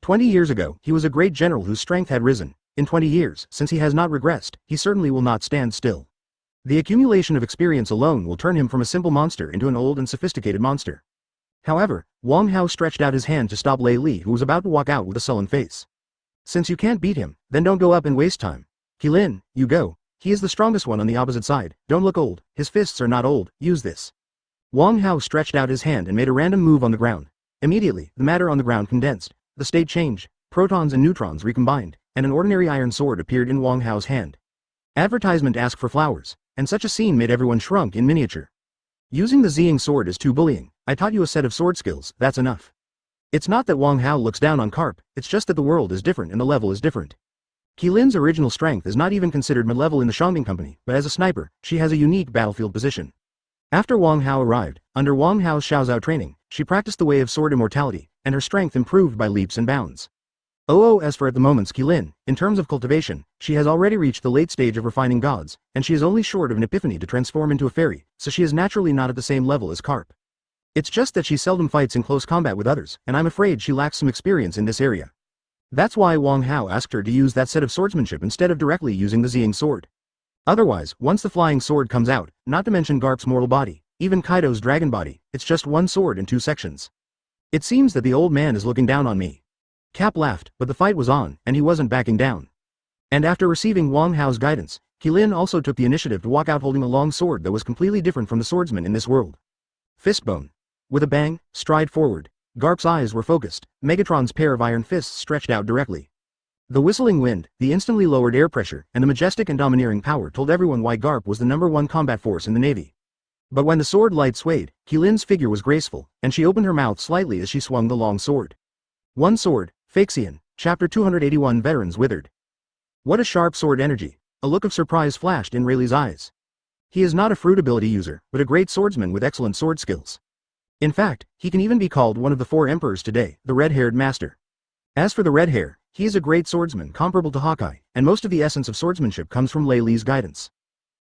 20 years ago, he was a great general whose strength had risen. In 20 years, since he has not regressed, he certainly will not stand still. The accumulation of experience alone will turn him from a simple monster into an old and sophisticated monster. However, Wang Hao stretched out his hand to stop Lei Li, who was about to walk out with a sullen face. Since you can't beat him, then don't go up and waste time. Qilin, you go. He is the strongest one on the opposite side. Don't look old. His fists are not old. Use this. Wang Hao stretched out his hand and made a random move on the ground. Immediately, the matter on the ground condensed. The state changed, protons and neutrons recombined, and an ordinary iron sword appeared in Wang Hao's hand. Advertisement asked for flowers, and such a scene made everyone shrunk in miniature. Using the Ziying sword is too bullying. I taught you a set of sword skills, that's enough. It's not that Wang Hao looks down on Garp, it's just that the world is different and the level is different. Qilin's original strength is not even considered mid-level in the Shangming Company, but as a sniper, she has a unique battlefield position. After Wang Hao arrived, under Wang Hao's Xiaozhao training, she practiced the way of sword immortality, and her strength improved by leaps and bounds. As for at the moment's Qilin, in terms of cultivation, she has already reached the late stage of refining gods, and she is only short of an epiphany to transform into a fairy, so she is naturally not at the same level as Garp. It's just that she seldom fights in close combat with others, and I'm afraid she lacks some experience in this area. That's why Wang Hao asked her to use that set of swordsmanship instead of directly using the Ziying sword. Otherwise, once the flying sword comes out, not to mention Garp's mortal body, even Kaido's dragon body, it's just one sword in two sections. It seems that the old man is looking down on me. Cap laughed, but the fight was on, and he wasn't backing down. And after receiving Wang Hao's guidance, Qilin also took the initiative to walk out holding a long sword that was completely different from the swordsman in this world. Fistbone. With a bang, stride forward. Garp's eyes were focused, Megatron's pair of iron fists stretched out directly. The whistling wind, the instantly lowered air pressure, and the majestic and domineering power told everyone why Garp was the #1 combat force in the Navy. But when the sword light swayed, Qilin's figure was graceful, and she opened her mouth slightly as she swung the long sword. One sword, Fixian, Chapter 281 Veterans withered. What a sharp sword energy! A look of surprise flashed in Rayleigh's eyes. He is not a fruit ability user, but a great swordsman with excellent sword skills. In fact, he can even be called one of the 4 emperors today, the red-haired master. As for the red hair, he is a great swordsman comparable to Hawkeye, and most of the essence of swordsmanship comes from Lei Li's guidance.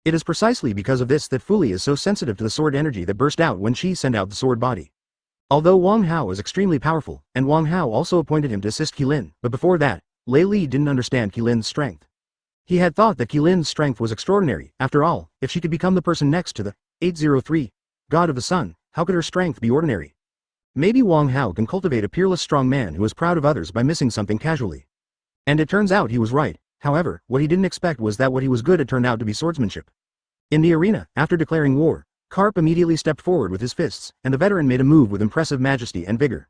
It is precisely because of this that Fu Li is so sensitive to the sword energy that burst out when she sent out the sword body. Although Wang Hao is extremely powerful, and Wang Hao also appointed him to assist Qilin, but before that, Lei Li didn't understand Qilin's strength. He had thought that Qilin's strength was extraordinary. After all, if she could become the person next to the 803 god of the sun, how could her strength be ordinary? Maybe Wang Hao can cultivate a peerless strong man who is proud of others by missing something casually. And it turns out he was right. However, what he didn't expect was that what he was good at turned out to be swordsmanship. In the arena, after declaring war, Karp immediately stepped forward with his fists, and the veteran made a move with impressive majesty and vigor.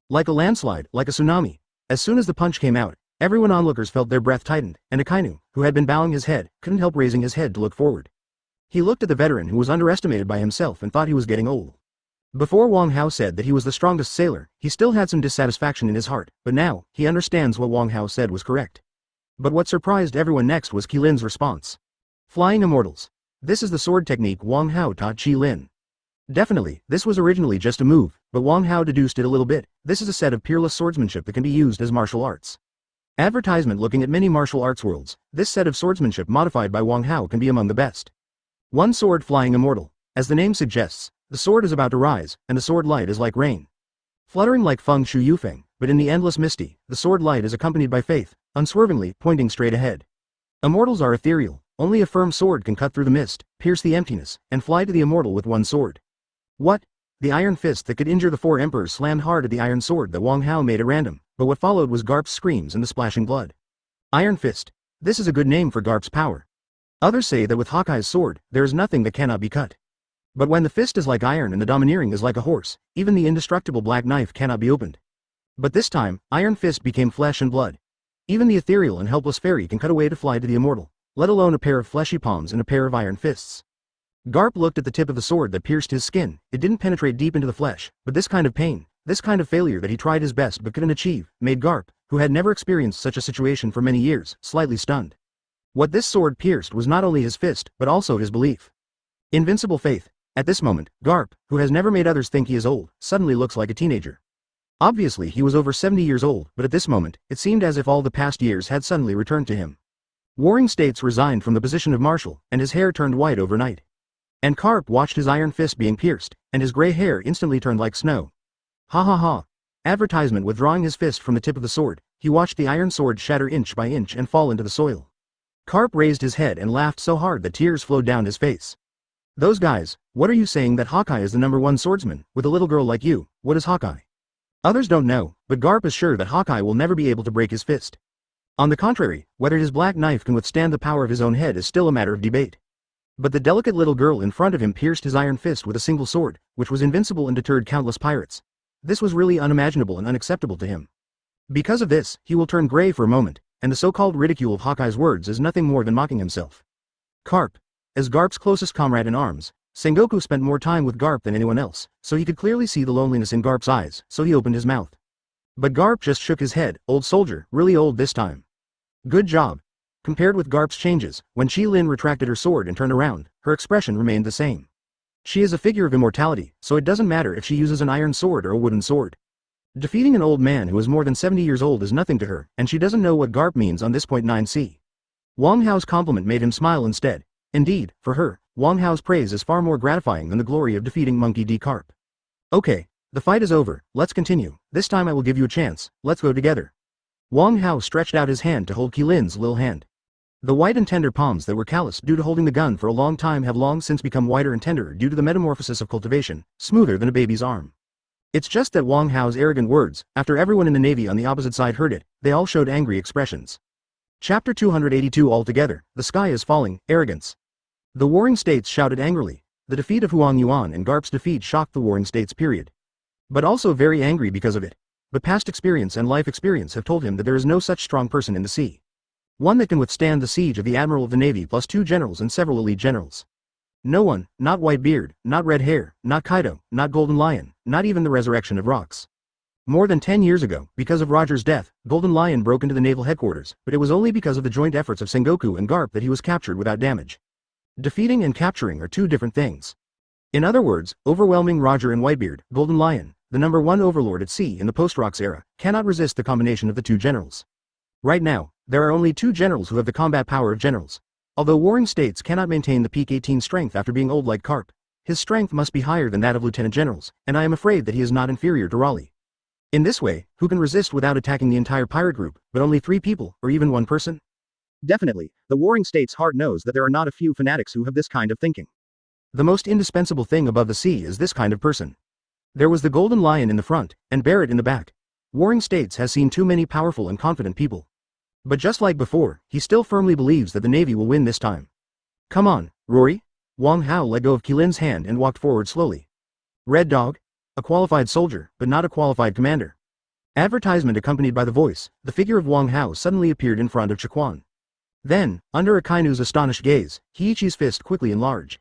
Like a landslide, like a tsunami. As soon as the punch came out, everyone onlookers felt their breath tightened, and Akainu, who had been bowing his head, couldn't help raising his head to look forward. He looked at the veteran who was underestimated by himself and thought he was getting old. Before Wang Hao said that he was the strongest sailor, he still had some dissatisfaction in his heart, but now, he understands what Wang Hao said was correct. But what surprised everyone next was Qilin's response. Flying Immortals. This is the sword technique Wang Hao taught Qilin. Definitely, this was originally just a move, but Wang Hao deduced it a little bit. This is a set of peerless swordsmanship that can be used as martial arts. Advertisement looking at many martial arts worlds, this set of swordsmanship modified by Wang Hao can be among the best. One sword flying immortal. As the name suggests, the sword is about to rise, and the sword light is like rain. Fluttering like Feng Shu Yufeng, but in the endless misty, the sword light is accompanied by faith, unswervingly pointing straight ahead. Immortals are ethereal. Only a firm sword can cut through the mist, pierce the emptiness, and fly to the immortal with one sword. What? The iron fist that could injure the 4 emperors slammed hard at the iron sword that Wang Hao made at random, but what followed was Garp's screams and the splashing blood. Iron fist. This is a good name for Garp's power. Others say that with Hawkeye's sword, there is nothing that cannot be cut. But when the fist is like iron and the domineering is like a horse, even the indestructible black knife cannot be opened. But this time, iron fist became flesh and blood. Even the ethereal and helpless fairy can cut away to fly to the immortal, let alone a pair of fleshy palms and a pair of iron fists. Garp looked at the tip of the sword that pierced his skin. It didn't penetrate deep into the flesh, but this kind of pain, this kind of failure that he tried his best but couldn't achieve, made Garp, who had never experienced such a situation for many years, slightly stunned. What this sword pierced was not only his fist, but also his belief. Invincible faith. At this moment, Garp, who has never made others think he is old, suddenly looks like a teenager. Obviously he was over 70 years old, but at this moment, it seemed as if all the past years had suddenly returned to him. Warring States resigned from the position of marshal, and his hair turned white overnight. And Karp watched his iron fist being pierced, and his gray hair instantly turned like snow. Ha ha ha. Advertisement withdrawing his fist from the tip of the sword, he watched the iron sword shatter inch by inch and fall into the soil. Karp raised his head and laughed so hard that tears flowed down his face. Those guys, what are you saying that Hawkeye is the #1 swordsman, with a little girl like you? What is Hawkeye? Others don't know, but Garp is sure that Hawkeye will never be able to break his fist. On the contrary, whether his black knife can withstand the power of his own head is still a matter of debate. But the delicate little girl in front of him pierced his iron fist with a single sword, which was invincible and deterred countless pirates. This was really unimaginable and unacceptable to him. Because of this, he will turn gray for a moment, and the so-called ridicule of Hawkeye's words is nothing more than mocking himself. Karp. As Garp's closest comrade in arms, Sengoku spent more time with Garp than anyone else, so he could clearly see the loneliness in Garp's eyes, so he opened his mouth. But Garp just shook his head. Old soldier, really old this time. Good job. Compared with Garp's changes, when Qilin retracted her sword and turned around, her expression remained the same. She is a figure of immortality, so it doesn't matter if she uses an iron sword or a wooden sword. Defeating an old man who is more than 70 years old is nothing to her, and she doesn't know what Garp means on this point 9c. Wang Hao's compliment made him smile instead. Indeed, for her, Wang Hao's praise is far more gratifying than the glory of defeating Monkey D. Karp. Okay, the fight is over, let's continue. This time I will give you a chance, let's go together. Wang Hao stretched out his hand to hold Qilin's little hand. The white and tender palms that were calloused due to holding the gun for a long time have long since become whiter and tenderer due to the metamorphosis of cultivation, smoother than a baby's arm. It's just that Wang Hao's arrogant words, after everyone in the Navy on the opposite side heard it, they all showed angry expressions. Chapter 282 altogether, the sky is falling, arrogance. The Warring States shouted angrily. The defeat of Huang Yuan and Garp's defeat shocked the Warring States period. But also very angry because of it. But past experience and life experience have told him that there is no such strong person in the sea. One that can withstand the siege of the Admiral of the Navy plus 2 generals and several elite generals. No one, not Whitebeard, not Red Hair, not Kaido, not Golden Lion, not even the resurrection of Rocks. More than 10 years ago, because of Roger's death, Golden Lion broke into the naval headquarters, but it was only because of the joint efforts of Sengoku and Garp that he was captured without damage. Defeating and capturing are two different things. In other words, overwhelming Roger and Whitebeard, Golden Lion, the #1 overlord at sea in the post-Rocks era, cannot resist the combination of the two generals. Right now, there are only two generals who have the combat power of generals. Although Warring States cannot maintain the peak 18 strength after being old like Carp, his strength must be higher than that of lieutenant generals, and I am afraid that he is not inferior to Raleigh. In this way, who can resist without attacking the entire pirate group, but only 3 people, or even 1 person? Definitely, the Warring States' heart knows that there are not a few fanatics who have this kind of thinking. The most indispensable thing above the sea is this kind of person. There was the Golden Lion in the front, and Barrett in the back. Warring States has seen too many powerful and confident people. But just like before, he still firmly believes that the Navy will win this time. Come on, Rory? Wang Hao let go of Qilin's hand and walked forward slowly. Red Dog? A qualified soldier, but not a qualified commander. Advertisement accompanied by the voice, the figure of Wang Hao suddenly appeared in front of Chiquan. Then, under Akainu's astonished gaze, Heiichi's fist quickly enlarged.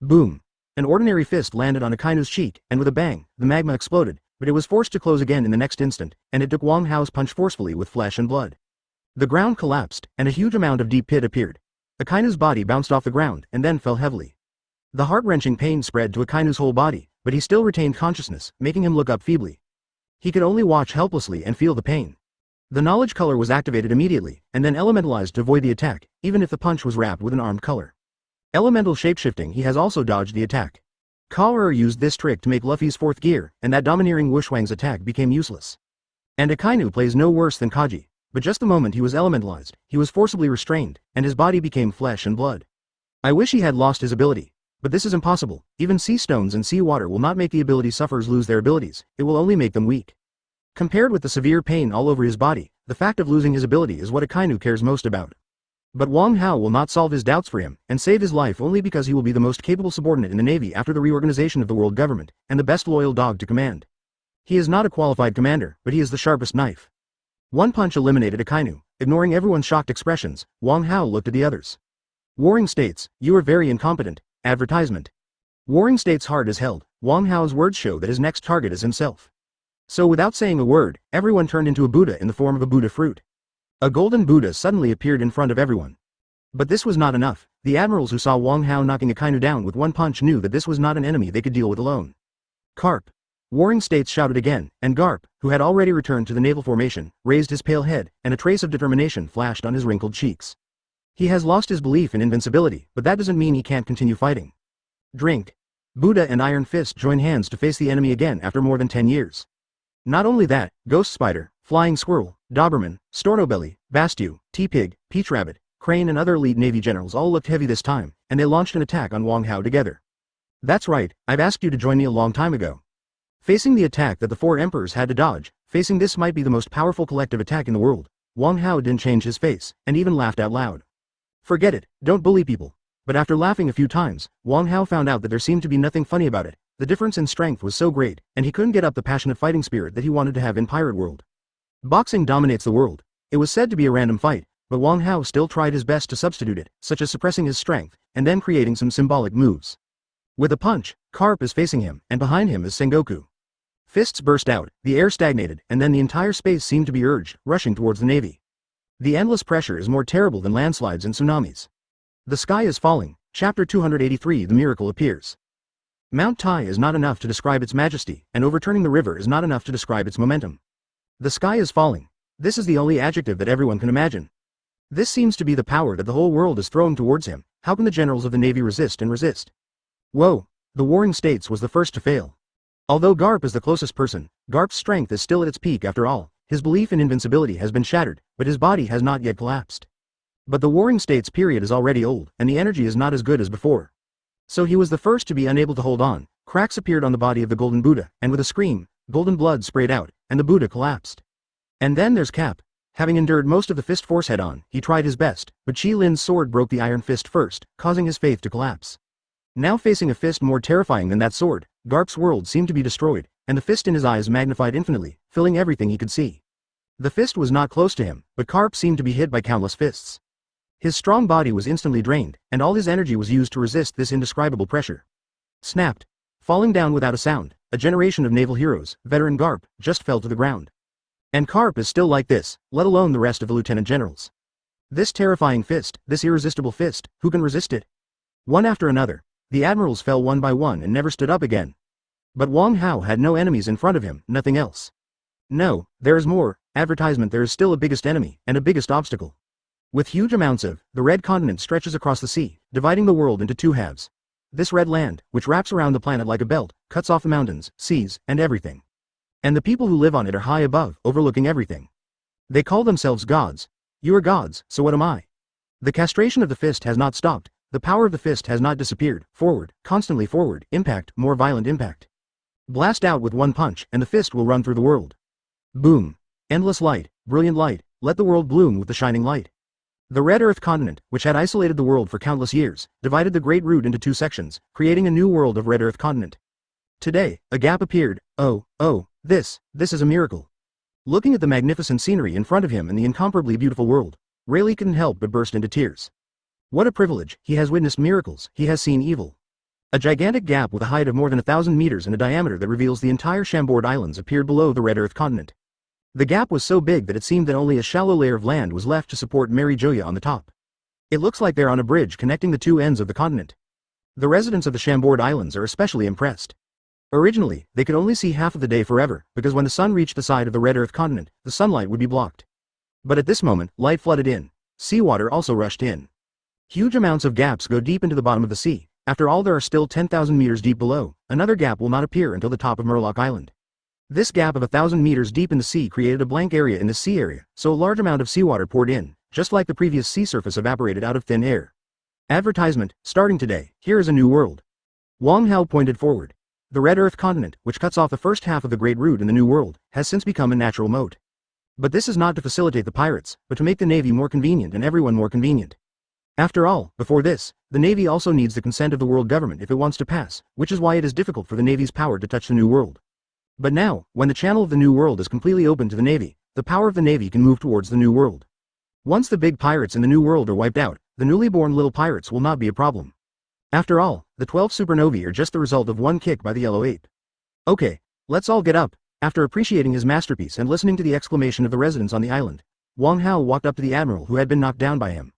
Boom! An ordinary fist landed on Akainu's cheek, and with a bang, the magma exploded, but it was forced to close again in the next instant, and it took Wang Hao's punch forcefully with flesh and blood. The ground collapsed, and a huge amount of deep pit appeared. Akainu's body bounced off the ground, and then fell heavily. The heart-wrenching pain spread to Akainu's whole body, but he still retained consciousness, making him look up feebly. He could only watch helplessly and feel the pain. The knowledge color was activated immediately, and then elementalized to avoid the attack, even if the punch was wrapped with an armed color. Elemental shapeshifting, he has also dodged the attack. Kaoru used this trick to make Luffy's 4th gear, and that domineering Wushwang's attack became useless. And Akainu plays no worse than Kaji, but just the moment he was elementalized, he was forcibly restrained, and his body became flesh and blood. I wish he had lost his ability, but this is impossible. Even sea stones and sea water will not make the ability sufferers lose their abilities, it will only make them weak. Compared with the severe pain all over his body, the fact of losing his ability is what Akainu cares most about. But Wang Hao will not solve his doubts for him, and save his life only because he will be the most capable subordinate in the Navy after the reorganization of the world government, and the best loyal dog to command. He is not a qualified commander, but he is the sharpest knife. One punch eliminated Akainu. Ignoring everyone's shocked expressions, Wang Hao looked at the others. Warring States, you are very incompetent. Advertisement. Warring States' heart is held. Wang Hao's words show that his next target is himself. So without saying a word, everyone turned into a Buddha in the form of a Buddha fruit. A golden Buddha suddenly appeared in front of everyone. But this was not enough. The admirals who saw Wang Hao knocking Akainu down with one punch knew that this was not an enemy they could deal with alone. Carp. Warring States shouted again, and Garp, who had already returned to the naval formation, raised his pale head, and a trace of determination flashed on his wrinkled cheeks. He has lost his belief in invincibility, but that doesn't mean he can't continue fighting. Drink. Buddha and Iron Fist join hands to face the enemy again after more than 10 years. Not only that, Ghost Spider, Flying Squirrel, Doberman, Stornobelly, Bastu, T-Pig, Peach Rabbit, Crane and other elite Navy generals all looked heavy this time, and they launched an attack on Wang Hao together. That's right, I've asked you to join me a long time ago. Facing the attack that the 4 emperors had to dodge, facing this might be the most powerful collective attack in the world, Wang Hao didn't change his face, and even laughed out loud. Forget it, don't bully people. But after laughing a few times, Wang Hao found out that there seemed to be nothing funny about it. The difference in strength was so great, and he couldn't get up the passionate fighting spirit that he wanted to have in Pirate World. Boxing dominates the world. It was said to be a random fight, but Wang Hao still tried his best to substitute it, such as suppressing his strength, and then creating some symbolic moves. With a punch, Carp is facing him, and behind him is Sengoku. Fists burst out, the air stagnated, and then the entire space seemed to be urged, rushing towards the Navy. The endless pressure is more terrible than landslides and tsunamis. The sky is falling. Chapter 283 The Miracle Appears. Mount Tai is not enough to describe its majesty, and overturning the river is not enough to describe its momentum. The sky is falling. This is the only adjective that everyone can imagine. This seems to be the power that the whole world is throwing towards him. How can the generals of the Navy resist and resist? Whoa! The Warring States was the first to fail. Although Garp is the closest person, Garp's strength is still at its peak after all. His belief in invincibility has been shattered, but his body has not yet collapsed. But the Warring States period is already old, and the energy is not as good as before. So he was the first to be unable to hold on. Cracks appeared on the body of the Golden Buddha, and with a scream, golden blood sprayed out, and the Buddha collapsed. And then there's Cap. Having endured most of the fist force head-on, he tried his best, but Qilin's sword broke the iron fist first, causing his faith to collapse. Now facing a fist more terrifying than that sword, Garp's world seemed to be destroyed, and the fist in his eyes magnified infinitely, filling everything he could see. The fist was not close to him, but Garp seemed to be hit by countless fists. His strong body was instantly drained, and all his energy was used to resist this indescribable pressure. Snapped. Falling down without a sound, a generation of naval heroes, veteran Garp, just fell to the ground. And Garp is still like this, let alone the rest of the lieutenant generals. This terrifying fist, this irresistible fist, who can resist it? One after another, the admirals fell one by one and never stood up again. But Wang Hao had no enemies in front of him, nothing else. No, there is more. Advertisement. There is still a biggest enemy, and a biggest obstacle. With huge amounts of, the red continent stretches across the sea, dividing the world into two halves. This red land, which wraps around the planet like a belt, cuts off the mountains, seas, and everything. And the people who live on it are high above, overlooking everything. They call themselves gods. You are gods, so what am I? The castration of the fist has not stopped, the power of the fist has not disappeared, forward, constantly forward, impact, more violent impact. Blast out with one punch, and the fist will run through the world. Boom. Endless light, brilliant light, let the world bloom with the shining light. The red earth continent, which had isolated the world for countless years, divided the great root into two sections, creating a new world of red earth continent. Today, a gap appeared. Oh, this is a miracle. Looking at the magnificent scenery in front of him and the incomparably beautiful world, Rayleigh couldn't help but burst into tears. What a privilege, he has witnessed miracles, he has seen evil. A gigantic gap with a height of more than 1,000 meters and a diameter that reveals the entire Chambord Islands appeared below the red earth continent. The gap was so big that it seemed that only a shallow layer of land was left to support Mary Joya on the top. It looks like they're on a bridge connecting the two ends of the continent. The residents of the Chambord Islands are especially impressed. Originally, they could only see half of the day forever, because when the sun reached the side of the red earth continent, the sunlight would be blocked. But at this moment, light flooded in. Seawater also rushed in. Huge amounts of gaps go deep into the bottom of the sea. After all, there are still 10,000 meters deep below. Another gap will not appear until the top of Murloc Island. This gap of 1,000 meters deep in the sea created a blank area in the sea area, so a large amount of seawater poured in, just like the previous sea surface evaporated out of thin air. Advertisement, starting today, here is a new world. Wang Hao pointed forward. The red earth continent, which cuts off the first half of the great root in the new world, has since become a natural moat. But this is not to facilitate the pirates, but to make the navy more convenient and everyone more convenient. After all, before this, the navy also needs the consent of the world government if it wants to pass, which is why it is difficult for the navy's power to touch the new world. But now, when the channel of the new world is completely open to the navy, the power of the navy can move towards the new world. Once the big pirates in the new world are wiped out, the newly born little pirates will not be a problem. After all, the 12 supernovae are just the result of one kick by the yellow ape. Okay, let's all get up. After appreciating his masterpiece and listening to the exclamation of the residents on the island, Wang Hao walked up to the admiral who had been knocked down by him.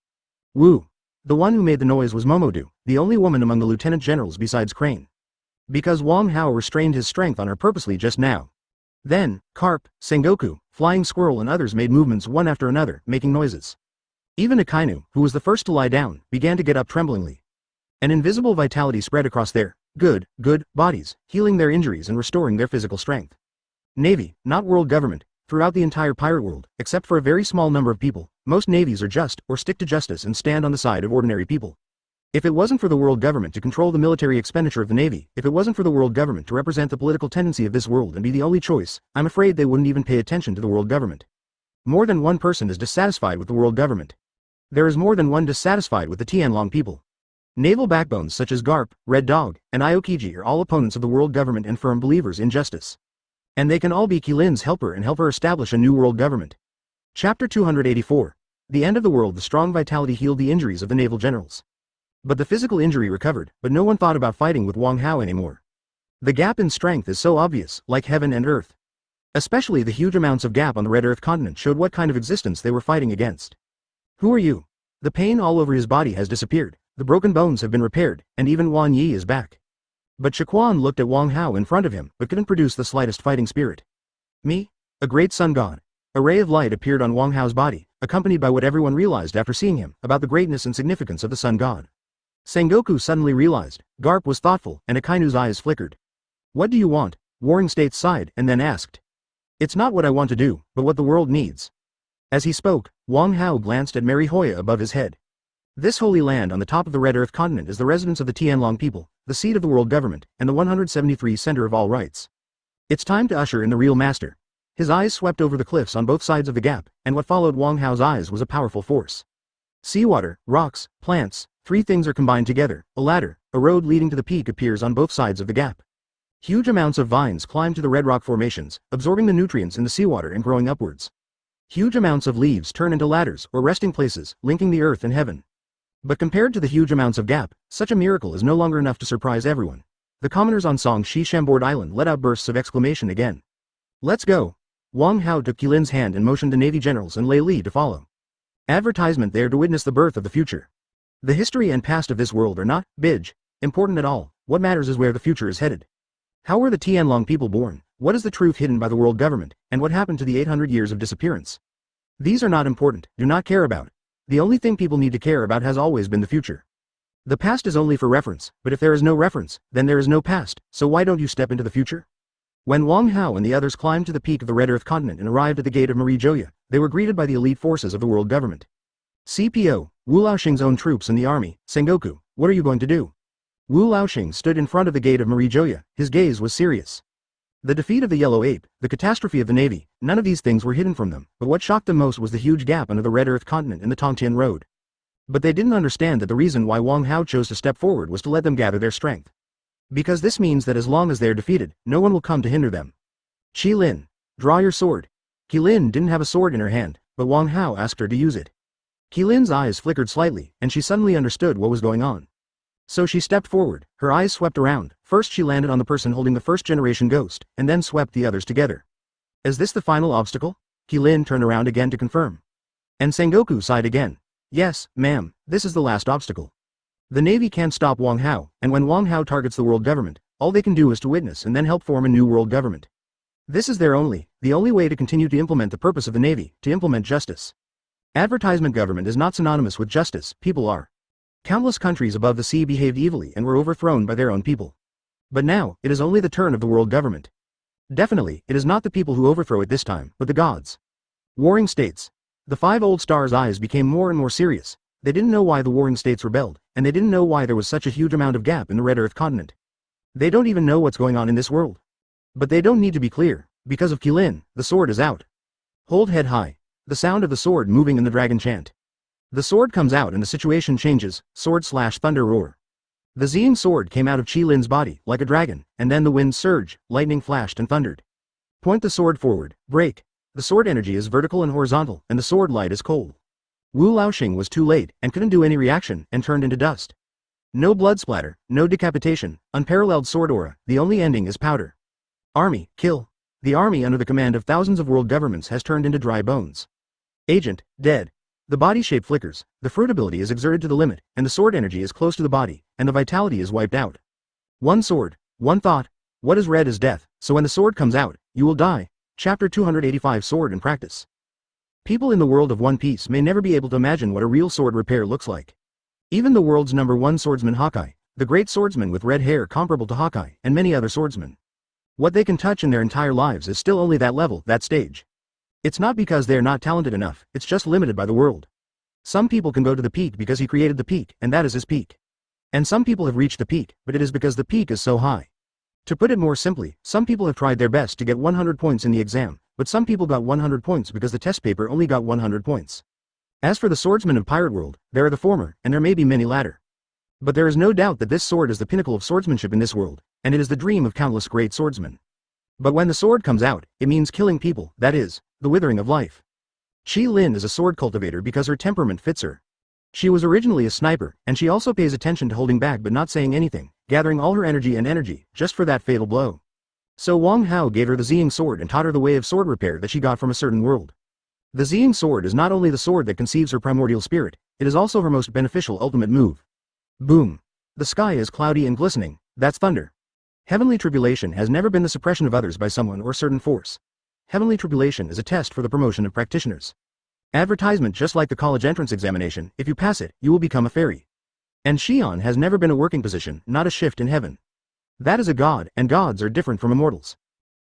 Woo! The one who made the noise was Momodu, the only woman among the lieutenant generals besides Crane. Because Wang Hao restrained his strength on her purposely just now. Then, Carp, Sengoku, Flying Squirrel and others made movements one after another, making noises. Even Akainu, who was the first to lie down, began to get up tremblingly. An invisible vitality spread across their good bodies, healing their injuries and restoring their physical strength. Navy, not world government, throughout the entire pirate world, except for a very small number of people, most navies are just, or stick to justice and stand on the side of ordinary people. If it wasn't for the world government to control the military expenditure of the navy, if it wasn't for the world government to represent the political tendency of this world and be the only choice, I'm afraid they wouldn't even pay attention to the world government. More than one person is dissatisfied with the world government. There is more than one dissatisfied with the Tianlong people. Naval backbones such as Garp, Red Dog, and Aokiji are all opponents of the world government and firm believers in justice. And they can all be Qilin's helper and help her establish a new world government. Chapter 284. The end of the world. The strong vitality healed the injuries of the naval generals. But the physical injury recovered, but no one thought about fighting with Wang Hao anymore. The gap in strength is so obvious, like heaven and earth. Especially the huge amounts of gap on the red earth continent showed what kind of existence they were fighting against. Who are you? The pain all over his body has disappeared, the broken bones have been repaired, and even Wan Yi is back. But Shaquan looked at Wang Hao in front of him, but couldn't produce the slightest fighting spirit. Me? A great sun god. A ray of light appeared on Wang Hao's body, accompanied by what everyone realized after seeing him, about the greatness and significance of the sun god. Sengoku suddenly realized, Garp was thoughtful, and Akainu's eyes flickered. What do you want? Warring States sighed, and then asked. It's not what I want to do, but what the world needs. As he spoke, Wang Hao glanced at Mary Hoya above his head. This holy land on the top of the red earth continent is the residence of the Tianlong people, the seat of the world government, and the 173 center of all rights. It's time to usher in the real master. His eyes swept over the cliffs on both sides of the gap, and what followed Wang Hao's eyes was a powerful force. Seawater, rocks, plants, three things are combined together. A ladder, a road leading to the peak appears on both sides of the gap. Huge amounts of vines climb to the red rock formations, absorbing the nutrients in the seawater and growing upwards. Huge amounts of leaves turn into ladders, or resting places, linking the earth and heaven. But compared to the huge amounts of gap, such a miracle is no longer enough to surprise everyone. The commoners on Song Shi Chambord Island let out bursts of exclamation again. Let's go. Wang Hao took Qilin's hand and motioned the Navy generals and Lei Li to follow. Advertisement there to witness the birth of the future. The history and past of this world are not, important at all. What matters is where the future is headed. How were the Tianlong people born? What is the truth hidden by the world government? And what happened to the 800 years of disappearance? These are not important, do not care about. The only thing people need to care about has always been the future. The past is only for reference, but if there is no reference, then there is no past, so why don't you step into the future? When Wang Hao and the others climbed to the peak of the Red Earth continent and arrived at the gate of Marijoya, they were greeted by the elite forces of the world government. CPO, Wu Laoxing's own troops and the army. Sengoku, what are you going to do? Wu Laoxing stood in front of the gate of Marijoya, his gaze was serious. The defeat of the Yellow Ape, the catastrophe of the Navy, none of these things were hidden from them, but what shocked them most was the huge gap under the Red Earth continent and the Tongtian Road. But they didn't understand that the reason why Wang Hao chose to step forward was to let them gather their strength. Because this means that as long as they are defeated, no one will come to hinder them. Qi Lin, draw your sword. Qi Lin didn't have a sword in her hand, but Wang Hao asked her to use it. Qi Lin's eyes flickered slightly, and she suddenly understood what was going on. So she stepped forward, her eyes swept around. First she landed on the person holding the first-generation ghost, and then swept the others together. Is this the final obstacle? Qi Lin turned around again to confirm. And Sengoku sighed again. Yes, ma'am, this is the last obstacle. The Navy can't stop Wang Hao, and when Wang Hao targets the world government, all they can do is to witness and then help form a new world government. This is the only way to continue to implement the purpose of the Navy, to implement justice. Advertisement government is not synonymous with justice, people are. Countless countries above the sea behaved evilly and were overthrown by their own people. But now, it is only the turn of the world government. Definitely, it is not the people who overthrow it this time, but the gods. Warring states. The 5 old stars' eyes became more and more serious. They didn't know why the warring states rebelled, and they didn't know why there was such a huge amount of gap in the Red Earth continent. They don't even know what's going on in this world. But they don't need to be clear. Because of Qi Lin, the sword is out. Hold head high. The sound of the sword moving in the dragon chant. The sword comes out and the situation changes, sword/thunder roar. The Ziying sword came out of Qi Lin's body, like a dragon, and then the wind surged, lightning flashed and thundered. Point the sword forward, break. The sword energy is vertical and horizontal, and the sword light is cold. Wu Laoxing was too late, and couldn't do any reaction, and turned into dust. No blood splatter, no decapitation, unparalleled sword aura, the only ending is powder. Army, kill. The army under the command of thousands of world governments has turned into dry bones. Agent, dead. The body shape flickers, the fruit ability is exerted to the limit, and the sword energy is close to the body, and the vitality is wiped out. One sword, one thought. What is red is death, so when the sword comes out, you will die. Chapter 285 Sword in Practice. People in the world of One Piece may never be able to imagine what a real sword repair looks like. Even the world's #1 swordsman Hawkeye, the great swordsman with red hair comparable to Hawkeye, and many other swordsmen. What they can touch in their entire lives is still only that level, that stage. It's not because they are not talented enough, it's just limited by the world. Some people can go to the peak because he created the peak, and that is his peak. And some people have reached the peak, but it is because the peak is so high. To put it more simply, some people have tried their best to get 100 points in the exam, but some people got 100 points because the test paper only got 100 points. As for the swordsmen of Pirate World, there are the former, and there may be many latter. But there is no doubt that this sword is the pinnacle of swordsmanship in this world, and it is the dream of countless great swordsmen. But when the sword comes out, it means killing people, that is, the withering of life. Qi Lin is a sword cultivator because her temperament fits her. She was originally a sniper, and she also pays attention to holding back but not saying anything, gathering all her energy, just for that fatal blow. So Wang Hao gave her the Ziying sword and taught her the way of sword repair that she got from a certain world. The Ziying sword is not only the sword that conceives her primordial spirit, it is also her most beneficial ultimate move. Boom. The sky is cloudy and glistening, that's thunder. Heavenly tribulation has never been the suppression of others by someone or certain force. Heavenly tribulation is a test for the promotion of practitioners. Advertisement just like the college entrance examination, if you pass it, you will become a fairy. And Xi'an has never been a working position, not a shift in heaven. That is a god, and gods are different from immortals.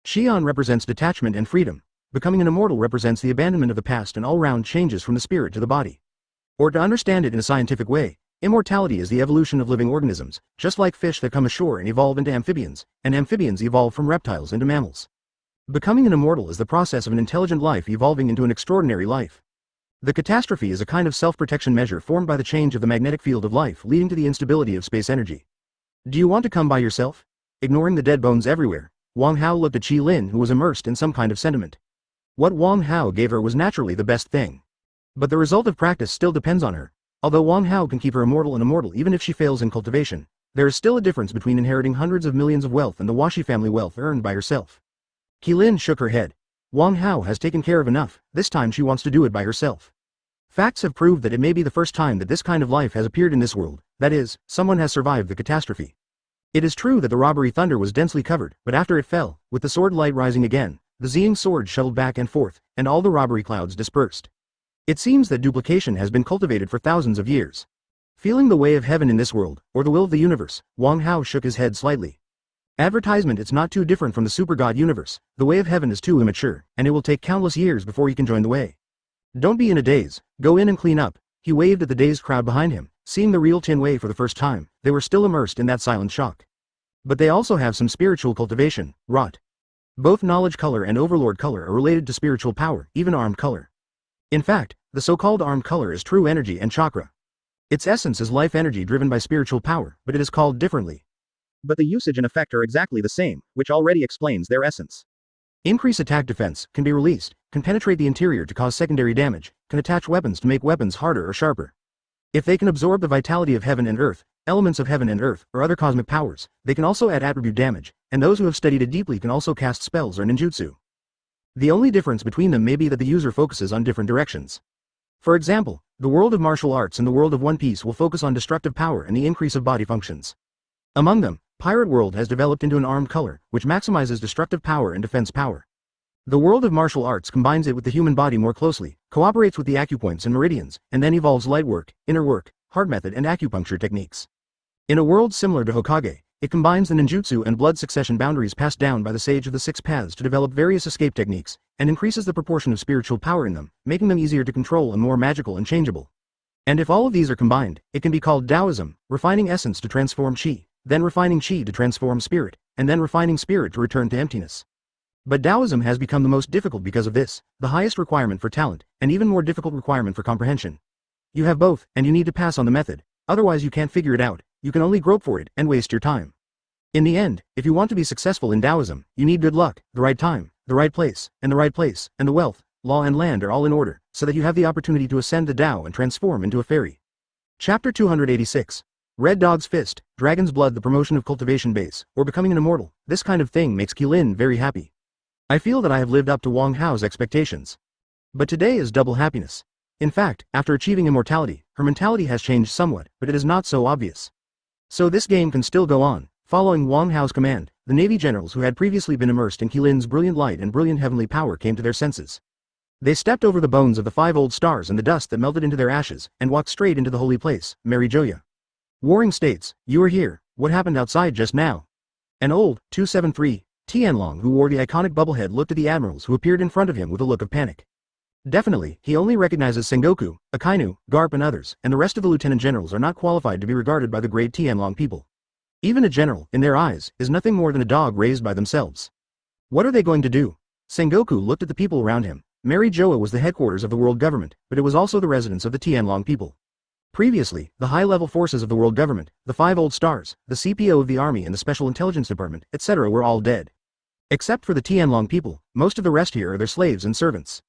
Xi'an represents detachment and freedom. Becoming an immortal represents the abandonment of the past and all-round changes from the spirit to the body. Or to understand it in a scientific way, immortality is the evolution of living organisms, just like fish that come ashore and evolve into amphibians, and amphibians evolve from reptiles into mammals. Becoming an immortal is the process of an intelligent life evolving into an extraordinary life. The catastrophe is a kind of self-protection measure formed by the change of the magnetic field of life leading to the instability of space energy. Do you want to come by yourself? Ignoring the dead bones everywhere, Wang Hao looked at Qi Lin who was immersed in some kind of sentiment. What Wang Hao gave her was naturally the best thing. But the result of practice still depends on her. Although Wang Hao can keep her immortal even if she fails in cultivation, there is still a difference between inheriting hundreds of millions of wealth and the Washi family wealth earned by herself. Qi Lin shook her head. Wang Hao has taken care of enough, this time she wants to do it by herself. Facts have proved that it may be the first time that this kind of life has appeared in this world, that is, someone has survived the catastrophe. It is true that the robbery thunder was densely covered, but after it fell, with the sword light rising again, the zing sword shuttled back and forth, and all the robbery clouds dispersed. It seems that duplication has been cultivated for thousands of years. Feeling the way of heaven in this world, or the will of the universe, Wang Hao shook his head slightly. Advertisement. It's not too different from the super god universe, the way of heaven is too immature, and it will take countless years before you can join the way. Don't be in a daze, go in and clean up. He waved at the dazed crowd behind him. Seeing the real Tin Way for the first time, they were still immersed in that silent shock. But they also have some spiritual cultivation, rot. Both knowledge color and overlord color are related to spiritual power, even armed color. In fact, the so-called armed color is true energy and chakra. Its essence is life energy driven by spiritual power, but it is called differently. But the usage and effect are exactly the same, which already explains their essence. Increase attack defense, can be released, can penetrate the interior to cause secondary damage, can attach weapons to make weapons harder or sharper. If they can absorb the vitality of heaven and earth, elements of heaven and earth, or other cosmic powers, they can also add attribute damage, and those who have studied it deeply can also cast spells or ninjutsu. The only difference between them may be that the user focuses on different directions. For example, the world of martial arts and the world of One Piece will focus on destructive power and the increase of body functions. Among them, Pirate World has developed into an armed color, which maximizes destructive power and defense power. The world of martial arts combines it with the human body more closely, cooperates with the acupoints and meridians, and then evolves light work, inner work, heart method and acupuncture techniques. In a world similar to Hokage, it combines the ninjutsu and blood succession boundaries passed down by the sage of the six paths to develop various escape techniques, and increases the proportion of spiritual power in them, making them easier to control and more magical and changeable. And if all of these are combined, it can be called Taoism, refining essence to transform Qi, then refining Qi to transform spirit, and then refining spirit to return to emptiness. But Taoism has become the most difficult because of this, the highest requirement for talent, and even more difficult requirement for comprehension. You have both, and you need to pass on the method, otherwise you can't figure it out, you can only grope for it and waste your time. In the end, if you want to be successful in Taoism, you need good luck, the right time, the right place, and the wealth, law and land are all in order, so that you have the opportunity to ascend the Tao and transform into a fairy. Chapter 286. Red Dog's Fist, Dragon's Blood, the promotion of cultivation base, or becoming an immortal. This kind of thing makes Qilin very happy. I feel that I have lived up to Wang Hao's expectations. But today is double happiness. In fact, after achieving immortality, her mentality has changed somewhat, but it is not so obvious. So this game can still go on. Following Wang Hao's command, the Navy generals who had previously been immersed in Qilin's brilliant light and brilliant heavenly power came to their senses. They stepped over the bones of the 5 old stars and the dust that melted into their ashes, and walked straight into the holy place, Mary Joya. Warring states, you are here, what happened outside just now? An old, 273, Tianlong who wore the iconic bubblehead looked at the admirals who appeared in front of him with a look of panic. Definitely, he only recognizes Sengoku, Akainu, Garp and others, and the rest of the lieutenant generals are not qualified to be regarded by the great Tianlong people. Even a general, in their eyes, is nothing more than a dog raised by themselves. What are they going to do? Sengoku looked at the people around him. Mary Joa was the headquarters of the world government, but it was also the residence of the Tianlong people. Previously, the high-level forces of the world government, the 5 old stars, the CPO of the army and the special intelligence department, etc. were all dead. Except for the Tianlong people, most of the rest here are their slaves and servants.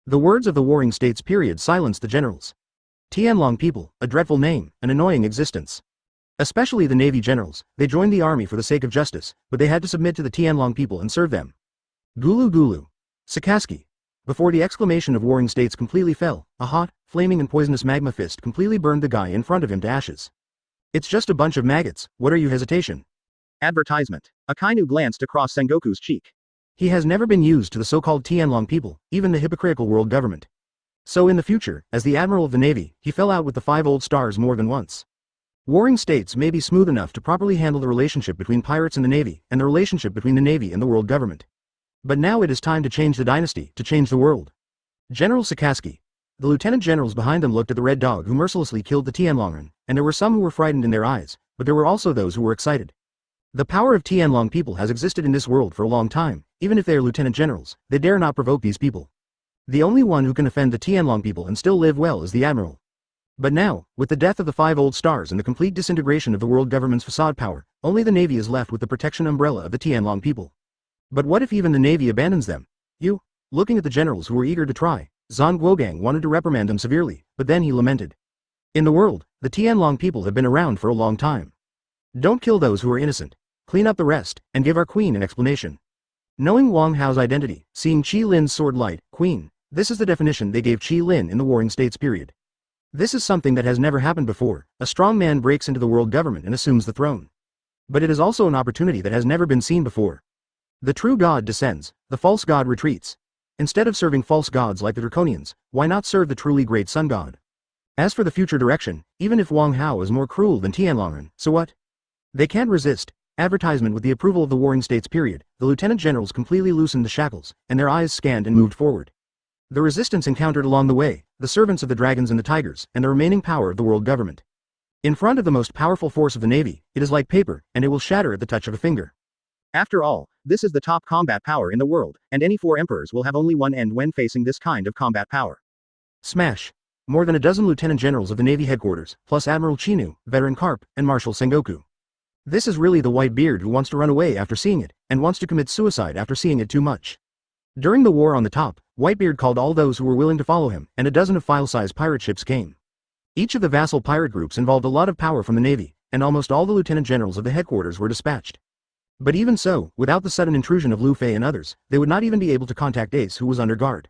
The words of the warring states period silenced the generals. Tianlong people, a dreadful name, an annoying existence. Especially the Navy generals, they joined the army for the sake of justice, but they had to submit to the Tianlong people and serve them. Gulu Gulu. Sakaski. Before the exclamation of warring states completely fell, a hot, flaming and poisonous magma fist completely burned the guy in front of him to ashes. It's just a bunch of maggots, what are you hesitation? Advertisement. Akainu glanced across Sengoku's cheek. He has never been used to the so-called Tianlong people, even the hypocritical world government. So in the future, as the admiral of the navy, he fell out with the 5 old stars more than once. Warring states may be smooth enough to properly handle the relationship between pirates and the navy, and the relationship between the navy and the world government. But now it is time to change the dynasty, to change the world. General Sakaski. The lieutenant generals behind them looked at the red dog who mercilessly killed the Tianlongren, and there were some who were frightened in their eyes, but there were also those who were excited. The power of Tianlong people has existed in this world for a long time, even if they are lieutenant generals, they dare not provoke these people. The only one who can offend the Tianlong people and still live well is the admiral. But now, with the death of the 5 old stars and the complete disintegration of the world government's facade power, only the navy is left with the protection umbrella of the Tianlong people. But what if even the navy abandons them? Looking at the generals who were eager to try, Zhang Guogang wanted to reprimand them severely, but then he lamented. In the world, the Tianlong people have been around for a long time. Don't kill those who are innocent. Clean up the rest, and give our queen an explanation. Knowing Wang Hao's identity, seeing Qi Lin's sword light, queen, This is the definition they gave Qi Lin in the Warring States period. This is something that has never happened before. A strong man breaks into the world government and assumes the throne. But it is also an opportunity that has never been seen before. The true god descends, the false god retreats. Instead of serving false gods like the Draconians, why not serve the truly great sun god? As for the future direction, even if Wang Hao is more cruel than Tianlongren, so what? They can't resist. Advertisement. With the approval of the Warring States period, the lieutenant generals completely loosened the shackles, and their eyes scanned and moved forward. The resistance encountered along the way, the servants of the dragons and the tigers, and the remaining power of the world government. In front of the most powerful force of the Navy, it is like paper, and it will shatter at the touch of a finger. After all, this is the top combat power in the world, and any 4 emperors will have only one end when facing this kind of combat power. Smash! More than a dozen lieutenant generals of the Navy headquarters, plus Admiral Chinu, Veteran Karp, and Marshal Sengoku. This is really the white beard who wants to run away after seeing it, and wants to commit suicide after seeing it too much. During the war on the top, Whitebeard called all those who were willing to follow him, and a dozen of file-size pirate ships came. Each of the vassal pirate groups involved a lot of power from the Navy, and almost all the lieutenant generals of the headquarters were dispatched. But even so, without the sudden intrusion of Lu Fei and others, they would not even be able to contact Ace, who was under guard.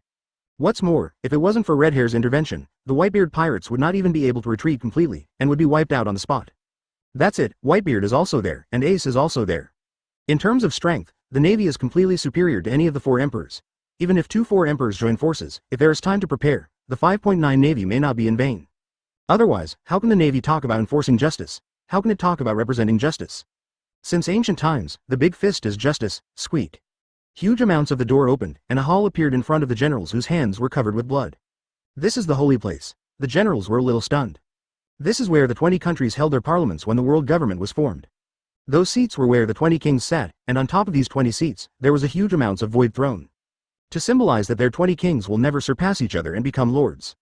What's more, if it wasn't for Redhair's intervention, the Whitebeard pirates would not even be able to retreat completely, and would be wiped out on the spot. That's it, Whitebeard is also there, and Ace is also there. In terms of strength, the Navy is completely superior to any of the 4 emperors. Even if 4 emperors join forces, if there is time to prepare, the 5.9 Navy may not be in vain. Otherwise, how can the Navy talk about enforcing justice? How can it talk about representing justice? Since ancient times, the big fist is justice. Squeak. Huge amounts of the door opened, and a hall appeared in front of the generals whose hands were covered with blood. This is the holy place. The generals were a little stunned. This is where the 20 countries held their parliaments when the world government was formed. Those seats were where the 20 kings sat, and on top of these 20 seats, there was a huge amounts of void throne. To symbolize that their 20 kings will never surpass each other and become lords.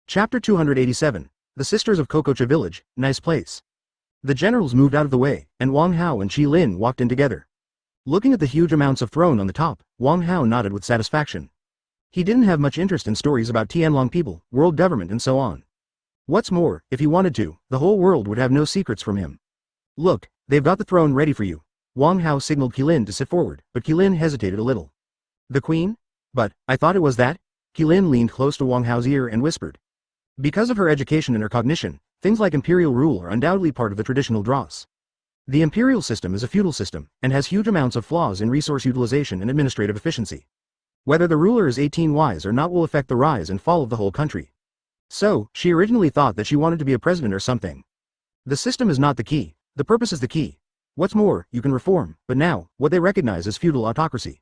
Chapter 287. The Sisters of Kokocha Village, nice place. The generals moved out of the way, and Wang Hao and Qi Lin walked in together. Looking at the huge amounts of throne on the top, Wang Hao nodded with satisfaction. He didn't have much interest in stories about Tianlong people, world government and so on. What's more, if he wanted to, the whole world would have no secrets from him. Look, they've got the throne ready for you. Wang Hao signaled Qilin to sit forward, but Qilin hesitated a little. The queen? But, I thought it was that? Qilin leaned close to Wang Hao's ear and whispered. Because of her education and her cognition, things like imperial rule are undoubtedly part of the traditional dross. The imperial system is a feudal system, and has huge amounts of flaws in resource utilization and administrative efficiency. Whether the ruler is 18 wise or not will affect the rise and fall of the whole country. So, she originally thought that she wanted to be a president or something. The system is not the key, the purpose is the key. What's more, you can reform, but now, what they recognize is feudal autocracy.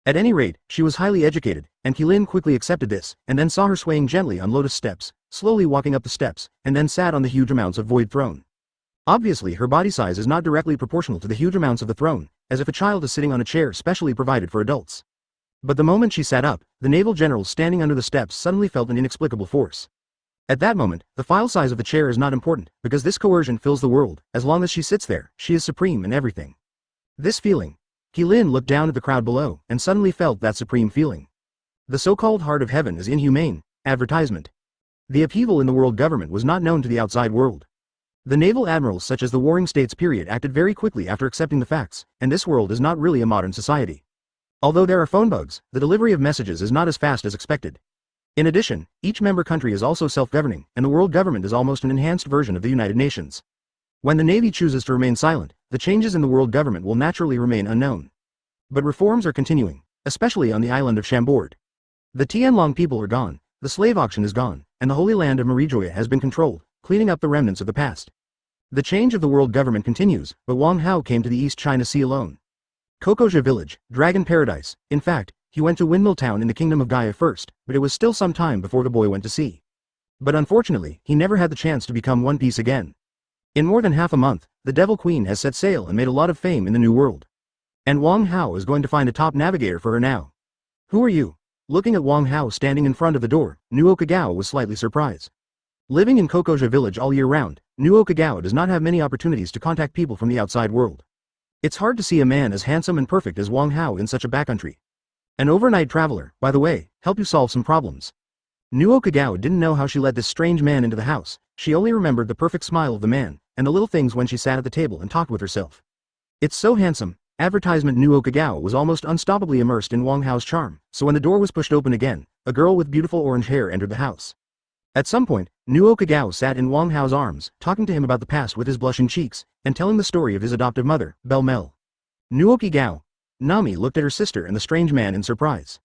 At any rate, she was highly educated, and Qilin quickly accepted this, and then saw her swaying gently on lotus steps, slowly walking up the steps, and then sat on the huge amounts of void throne. Obviously her body size is not directly proportional to the huge amounts of the throne, as if a child is sitting on a chair specially provided for adults. But the moment she sat up, the naval generals standing under the steps suddenly felt an inexplicable force. At that moment, the file size of the chair is not important, because this coercion fills the world. As long as she sits there, she is supreme in everything. This feeling. Qilin looked down at the crowd below, and suddenly felt that supreme feeling. The so-called heart of heaven is inhumane. Advertisement. The upheaval in the world government was not known to the outside world. The naval admirals such as the Warring States period acted very quickly after accepting the facts, and this world is not really a modern society. Although there are phone bugs, the delivery of messages is not as fast as expected. In addition, each member country is also self-governing, and the world government is almost an enhanced version of the United Nations. When the Navy chooses to remain silent, the changes in the world government will naturally remain unknown. But reforms are continuing, especially on the island of Chambord. The Tianlong people are gone, the slave auction is gone, and the Holy Land of Marijoya has been controlled, cleaning up the remnants of the past. The change of the world government continues, but Wang Hao came to the East China Sea alone. Kokoja Village, Dragon Paradise. In fact, he went to Windmill Town in the Kingdom of Gaia first, but it was still some time before the boy went to sea. But unfortunately, he never had the chance to become One Piece again. In more than half a month, the Devil Queen has set sail and made a lot of fame in the New World. And Wang Hao is going to find a top navigator for her now. Who are you? Looking at Wang Hao standing in front of the door, New Okagawa was slightly surprised. Living in Kokoja Village all year round, New Okagawa does not have many opportunities to contact people from the outside world. It's hard to see a man as handsome and perfect as Wang Hao in such a backcountry. An overnight traveler, by the way, help you solve some problems. New Okagawa didn't know how she let this strange man into the house. She only remembered the perfect smile of the man, and the little things when she sat at the table and talked with herself. It's so handsome. Advertisement. New Okagawa was almost unstoppably immersed in Wang Hao's charm, so when the door was pushed open again, a girl with beautiful orange hair entered the house. At some point, Nuo Kagao sat in Wang Hao's arms, talking to him about the past with his blushing cheeks, and telling the story of his adoptive mother, Belle Mel. Nuo Kagao. Nami looked at her sister and the strange man in surprise.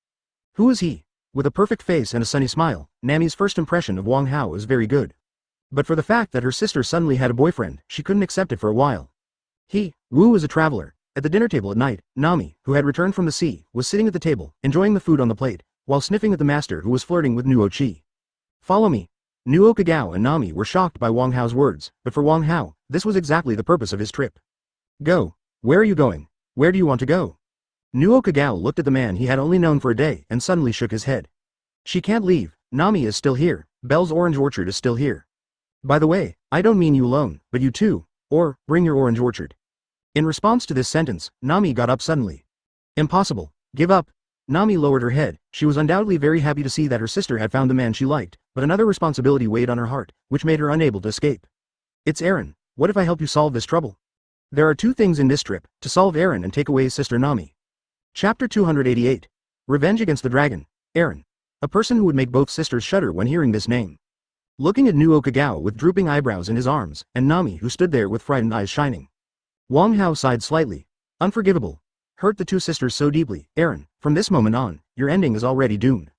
Who is he? With a perfect face and a sunny smile, Nami's first impression of Wang Hao was very good. But for the fact that her sister suddenly had a boyfriend, she couldn't accept it for a while. Wu is a traveler. At the dinner table at night, Nami, who had returned from the sea, was sitting at the table, enjoying the food on the plate, while sniffing at the master who was flirting with Nuo Chi. Follow me. Nuo Kagao and Nami were shocked by Wang Hao's words, but for Wang Hao, this was exactly the purpose of his trip. Go. Where are you going? Where do you want to go? Nuo Kagao looked at the man he had only known for a day and suddenly shook his head. She can't leave. Nami is still here. Belle's orange orchard is still here. By the way, I don't mean you alone, but you too. Or, bring your orange orchard. In response to this sentence, Nami got up suddenly. Impossible. Give up. Nami lowered her head. She was undoubtedly very happy to see that her sister had found the man she liked, but another responsibility weighed on her heart, which made her unable to escape. It's Aaron. What if I help you solve this trouble? There are two things in this trip, to solve Aaron and take away his sister Nami. Chapter 288. Revenge against the Dragon. Aaron. A person who would make both sisters shudder when hearing this name. Looking at Nuo Kagao with drooping eyebrows in his arms, and Nami who stood there with frightened eyes shining. Wang Hao sighed slightly. Unforgivable. Hurt the two sisters so deeply, Aaron, from this moment on, your ending is already doomed.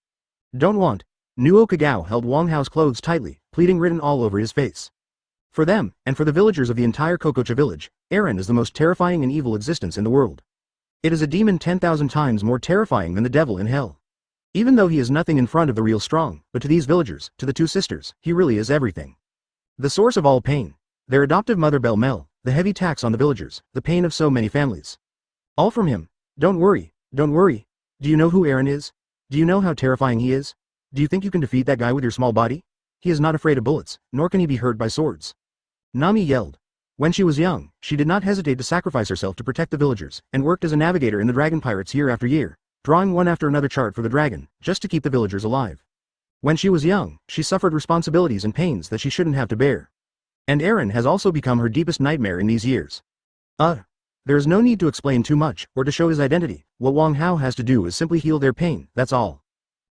Don't want. Nuo Kagao held Wang Hao's clothes tightly, pleading written all over his face. For them, and for the villagers of the entire Kokocha village, Aaron is the most terrifying and evil existence in the world. It is a demon 10,000 times more terrifying than the devil in hell. Even though he is nothing in front of the real strong, but to these villagers, to the two sisters, he really is everything. The source of all pain. Their adoptive mother Belle Mel, the heavy tax on the villagers, the pain of so many families. All from him. Don't worry, don't worry. Do you know who Aaron is? Do you know how terrifying he is? Do you think you can defeat that guy with your small body? He is not afraid of bullets, nor can he be hurt by swords. Nami yelled. When she was young, she did not hesitate to sacrifice herself to protect the villagers, and worked as a navigator in the dragon pirates year after year, drawing one after another chart for the dragon, just to keep the villagers alive. When she was young, she suffered responsibilities and pains that she shouldn't have to bear. And Aaron has also become her deepest nightmare in these years. There is no need to explain too much, or to show his identity. What Wang Hao has to do is simply heal their pain, that's all.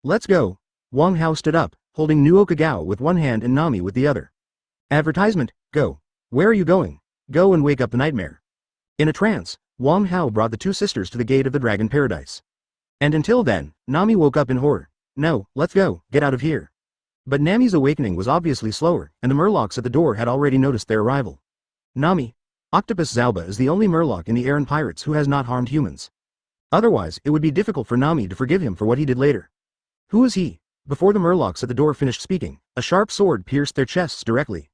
Let's go. Wang Hao stood up, holding Nuo Kagao with one hand and Nami with the other. Advertisement, go. Where are you going? Go and wake up the nightmare. In a trance, Wang Hao brought the two sisters to the gate of the dragon paradise. And until then, Nami woke up in horror. No, let's go, get out of here. But Nami's awakening was obviously slower, and the murlocs at the door had already noticed their arrival. Nami. Octopus Zalba is the only murloc in the Aaron pirates who has not harmed humans. Otherwise, it would be difficult for Nami to forgive him for what he did later. Who is he? Before the murlocs at the door finished speaking, a sharp sword pierced their chests directly.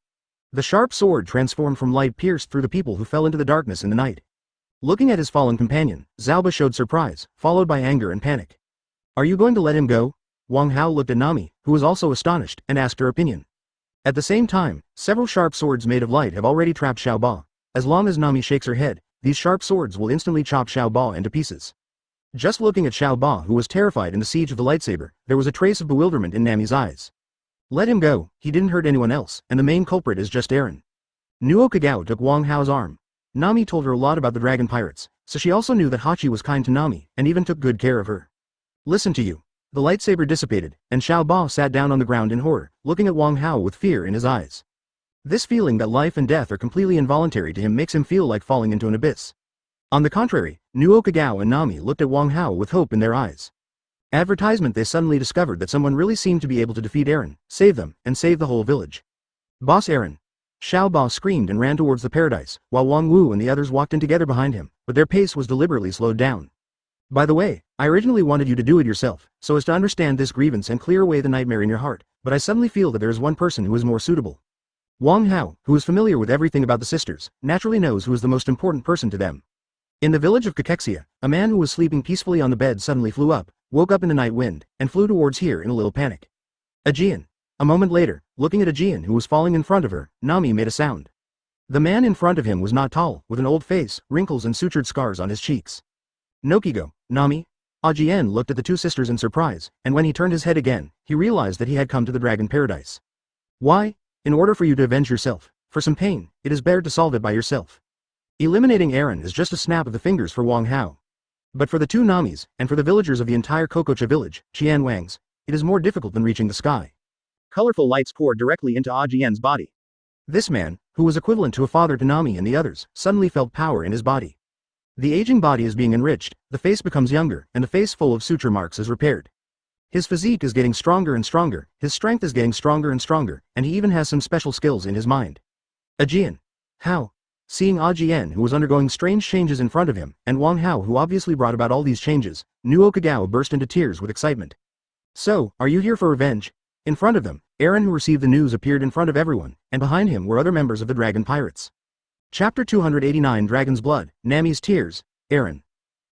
The sharp sword transformed from light pierced through the people who fell into the darkness in the night. Looking at his fallen companion, Zalba showed surprise, followed by anger and panic. Are you going to let him go? Wang Hao looked at Nami, who was also astonished, and asked her opinion. At the same time, several sharp swords made of light have already trapped Xiao Ba. As long as Nami shakes her head, these sharp swords will instantly chop Xiao Ba into pieces. Just looking at Xiao Ba, who was terrified in the siege of the lightsaber, there was a trace of bewilderment in Nami's eyes. Let him go, he didn't hurt anyone else, and the main culprit is just Aaron. Nuo Kagao took Wang Hao's arm. Nami told her a lot about the dragon pirates, so she also knew that Hachi was kind to Nami, and even took good care of her. Listen to you. The lightsaber dissipated, and Xiao Ba sat down on the ground in horror, looking at Wang Hao with fear in his eyes. This feeling that life and death are completely involuntary to him makes him feel like falling into an abyss. On the contrary, Nuo Kagao and Nami looked at Wang Hao with hope in their eyes. Advertisement. They suddenly discovered that someone really seemed to be able to defeat Aaron, save them, and save the whole village. Boss Aaron. Xiao Ba screamed and ran towards the paradise, while Wang Wu and the others walked in together behind him, but their pace was deliberately slowed down. By the way, I originally wanted you to do it yourself, so as to understand this grievance and clear away the nightmare in your heart, but I suddenly feel that there is one person who is more suitable. Wang Hao, who is familiar with everything about the sisters, naturally knows who is the most important person to them. In the village of Kakexia, a man who was sleeping peacefully on the bed suddenly flew up, woke up in the night wind, and flew towards here in a little panic. Aegean. A moment later, looking at Aegean who was falling in front of her, Nami made a sound. The man in front of him was not tall, with an old face, wrinkles and sutured scars on his cheeks. Nokigo, Nami? Aegean looked at the two sisters in surprise, and when he turned his head again, he realized that he had come to the dragon paradise. Why? In order for you to avenge yourself, for some pain, it is better to solve it by yourself. Eliminating Aaron is just a snap of the fingers for Wang Hao. But for the two Namis, and for the villagers of the entire Kokocha village, Qian Wangs, it is more difficult than reaching the sky. Colorful lights poured directly into Ajian's body. This man, who was equivalent to a father to Nami and the others, suddenly felt power in his body. The aging body is being enriched, the face becomes younger, and the face full of suture marks is repaired. His physique is getting stronger and stronger, his strength is getting stronger and stronger, and he even has some special skills in his mind. Ajian. How? Seeing Ajian, who was undergoing strange changes in front of him, and Wang Hao, who obviously brought about all these changes, Nuo Kagao burst into tears with excitement. So, are you here for revenge? In front of them, Aaron, who received the news, appeared in front of everyone, and behind him were other members of the Dragon Pirates. Chapter 289 Dragon's Blood, Nami's Tears, Aaron.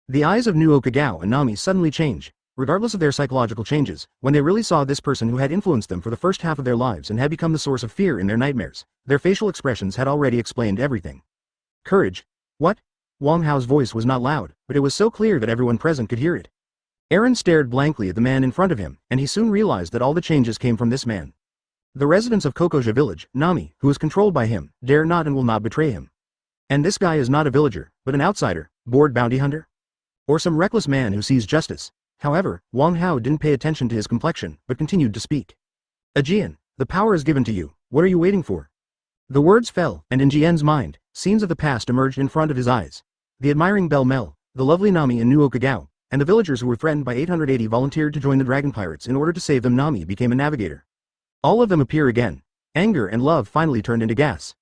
The eyes of Nuo Kagao and Nami suddenly change, regardless of their psychological changes, when they really saw this person who had influenced them for the first half of their lives and had become the source of fear in their nightmares. Their facial expressions had already explained everything. Courage? What? Wang Hao's voice was not loud, but it was so clear that everyone present could hear it. Aaron stared blankly at the man in front of him, and he soon realized that all the changes came from this man. The residents of Kokoja village, Nami, who is controlled by him, dare not and will not betray him. And this guy is not a villager, but an outsider, bored bounty hunter? Or some reckless man who sees justice. However, Wang Hao didn't pay attention to his complexion, but continued to speak. Ajian, the power is given to you, what are you waiting for? The words fell, and in Jian's mind, scenes of the past emerged in front of his eyes. The admiring Belle Mel, the lovely Nami and Nuo Kagao, and the villagers who were threatened by 880 volunteered to join the Dragon Pirates in order to save them. Nami became a navigator. All of them appear again. Anger and love finally turned into gas.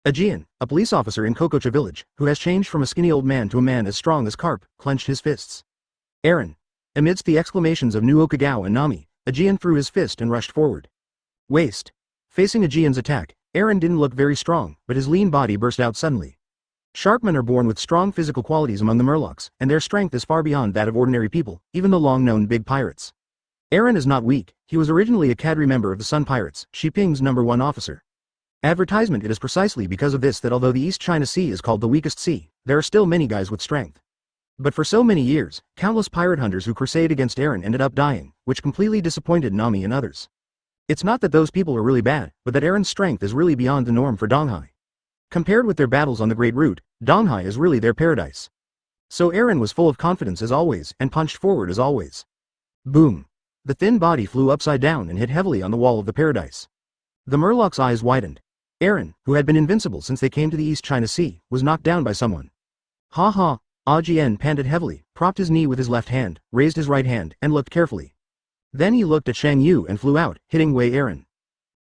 Ajian, a police officer in Kokocha village, who has changed from a skinny old man to a man as strong as carp, clenched his fists. Aaron. Amidst the exclamations of Nuo Kagao and Nami, Ajian threw his fist and rushed forward. Waste. Facing Ajian's attack, Aaron didn't look very strong, but his lean body burst out suddenly. Sharkmen are born with strong physical qualities among the Murlocs, and their strength is far beyond that of ordinary people, even the long-known big pirates. Aaron is not weak, he was originally a cadre member of the Sun Pirates, Shiping's #1 officer. Advertisement. It is precisely because of this that although the East China Sea is called the weakest sea, there are still many guys with strength. But for so many years, countless pirate hunters who crusade against Aaron ended up dying, which completely disappointed Nami and others. It's not that those people are really bad, but that Aaron's strength is really beyond the norm for Donghai. Compared with their battles on the Great Route, Donghai is really their paradise. So Aaron was full of confidence as always, and punched forward as always. Boom. The thin body flew upside down and hit heavily on the wall of the paradise. The Murloc's eyes widened. Aaron, who had been invincible since they came to the East China Sea, was knocked down by someone. Ha ha. Ajian panted heavily, propped his knee with his left hand, raised his right hand, and looked carefully. Then he looked at Shang Yu and flew out, hitting Wei Aaron.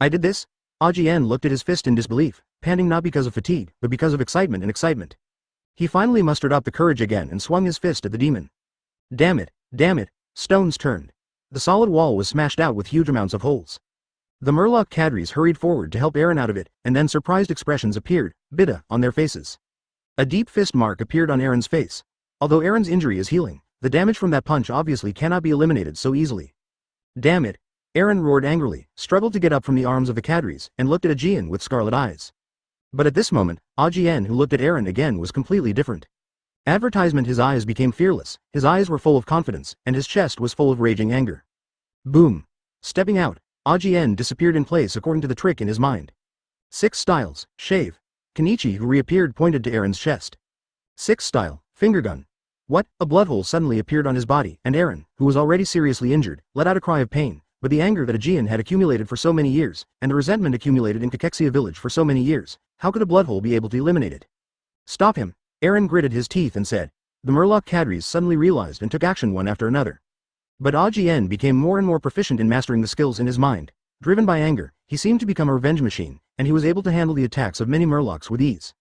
I did this? Ajian looked at his fist in disbelief, panting not because of fatigue, but because of excitement and excitement. He finally mustered up the courage again and swung his fist at the demon. Damn it, stones turned. The solid wall was smashed out with huge amounts of holes. The Murloc cadres hurried forward to help Aaron out of it, and then surprised expressions appeared, bitter, on their faces. A deep fist mark appeared on Aaron's face. Although Aaron's injury is healing, the damage from that punch obviously cannot be eliminated so easily. Damn it! Aaron roared angrily, struggled to get up from the arms of the cadres, and looked at Ajian with scarlet eyes. But at this moment, Ajian, who looked at Aaron again, was completely different. Advertisement. His eyes became fearless, his eyes were full of confidence, and his chest was full of raging anger. Boom! Stepping out, Ajian disappeared in place according to the trick in his mind. 6 styles, shave. Kenichi, who reappeared, pointed to Aaron's chest. 6 style, finger gun. What? A blood hole suddenly appeared on his body, and Aaron, who was already seriously injured, let out a cry of pain, but the anger that Ajian had accumulated for so many years, and the resentment accumulated in Kakexia village for so many years, how could a blood hole be able to eliminate it? Stop him! Aaron gritted his teeth and said. The Murloc cadres suddenly realized and took action one after another. But Ajian became more and more proficient in mastering the skills in his mind. Driven by anger, he seemed to become a revenge machine, and he was able to handle the attacks of many Murlocs with ease.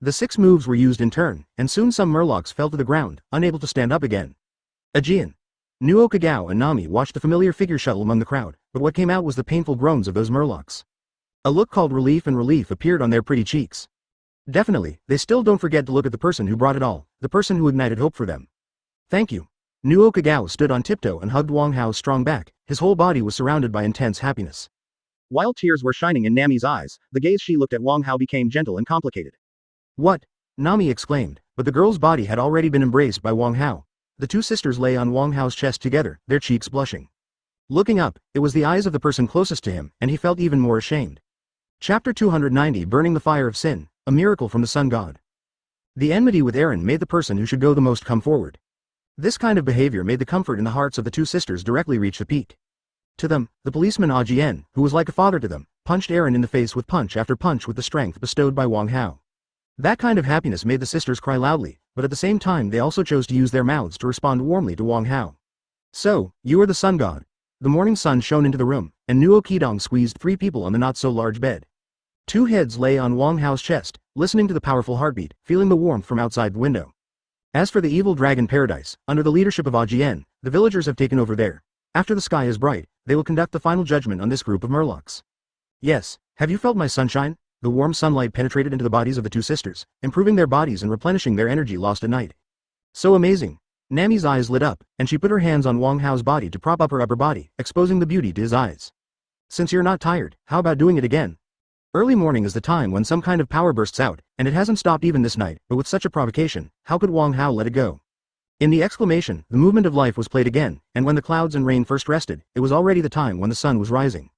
The 6 moves were used in turn, and soon some Murlocs fell to the ground, unable to stand up again. Ajian. Nuo Kagao and Nami watched the familiar figure shuttle among the crowd, but what came out was the painful groans of those Murlocs. A look called relief and relief appeared on their pretty cheeks. Definitely, they still don't forget to look at the person who brought it all, the person who ignited hope for them. Thank you. Nuo Kagao stood on tiptoe and hugged Wang Hao's strong back, his whole body was surrounded by intense happiness. While tears were shining in Nami's eyes, the gaze she looked at Wang Hao became gentle and complicated. What? Nami exclaimed, but the girl's body had already been embraced by Wang Hao. The 2 sisters lay on Wang Hao's chest together, their cheeks blushing. Looking up, it was the eyes of the person closest to him, and he felt even more ashamed. Chapter 290 Burning the Fire of Sin, a miracle from the Sun God. The enmity with Aaron made the person who should go the most come forward. This kind of behavior made the comfort in the hearts of the 2 sisters directly reach the peak. To them, the policeman Ajien, who was like a father to them, punched Aaron in the face with punch after punch with the strength bestowed by Wang Hao. That kind of happiness made the sisters cry loudly, but at the same time they also chose to use their mouths to respond warmly to Wang Hao. So, you are the sun god. The morning sun shone into the room, and Nuo Qidong squeezed 3 people on the not-so-large bed. 2 heads lay on Wang Hao's chest, listening to the powerful heartbeat, feeling the warmth from outside the window. As for the evil dragon paradise, under the leadership of Ajien, the villagers have taken over there. After the sky is bright, they will conduct the final judgment on this group of murlocs. Yes, have you felt my sunshine? The warm sunlight penetrated into the bodies of the 2 sisters, improving their bodies and replenishing their energy lost at night. So amazing. Nami's eyes lit up, and she put her hands on Wang Hao's body to prop up her upper body, exposing the beauty to his eyes. Since you're not tired, how about doing it again? Early morning is the time when some kind of power bursts out, and it hasn't stopped even this night, but with such a provocation, how could Wang Hao let it go? In the exclamation, the movement of life was played again, and when the clouds and rain first rested, it was already the time when the sun was rising.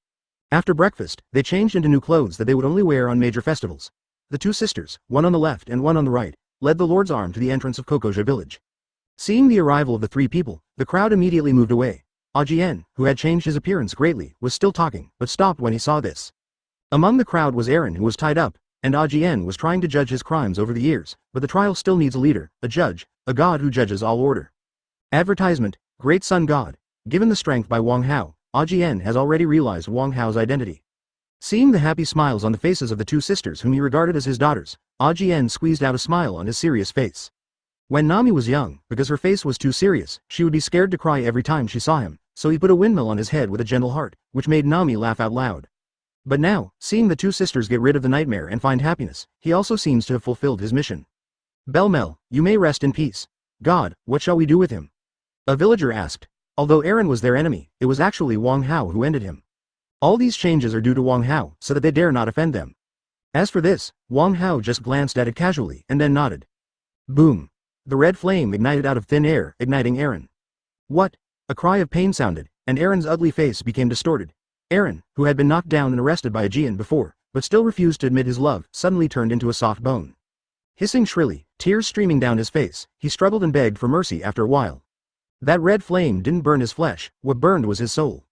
After breakfast, they changed into new clothes that they would only wear on major festivals. The 2 sisters, one on the left and one on the right, led the Lord's arm to the entrance of Kokoja village. Seeing the arrival of the 3 people, the crowd immediately moved away. Ajien, who had changed his appearance greatly, was still talking, but stopped when he saw this. Among the crowd was Aaron, who was tied up, and Ajien was trying to judge his crimes over the years, but the trial still needs a leader, a judge, a god who judges all order. Advertisement, Great Sun God. Given the strength by Wang Hao, Ajien has already realized Wang Hao's identity. Seeing the happy smiles on the faces of the 2 sisters whom he regarded as his daughters, Ajien squeezed out a smile on his serious face. When Nami was young, because her face was too serious, she would be scared to cry every time she saw him, so he put a windmill on his head with a gentle heart, which made Nami laugh out loud. But now, seeing the 2 sisters get rid of the nightmare and find happiness, he also seems to have fulfilled his mission. Belmel, you may rest in peace. God, what shall we do with him? A villager asked. Although Aaron was their enemy, it was actually Wang Hao who ended him. All these changes are due to Wang Hao, so that they dare not offend them. As for this, Wang Hao just glanced at it casually and then nodded. Boom. The red flame ignited out of thin air, igniting Aaron. What? A cry of pain sounded, and Aaron's ugly face became distorted. Aaron, who had been knocked down and arrested by Ajien before, but still refused to admit his love, suddenly turned into a soft bone. Hissing shrilly, tears streaming down his face, he struggled and begged for mercy after a while. That red flame didn't burn his flesh, what burned was his soul.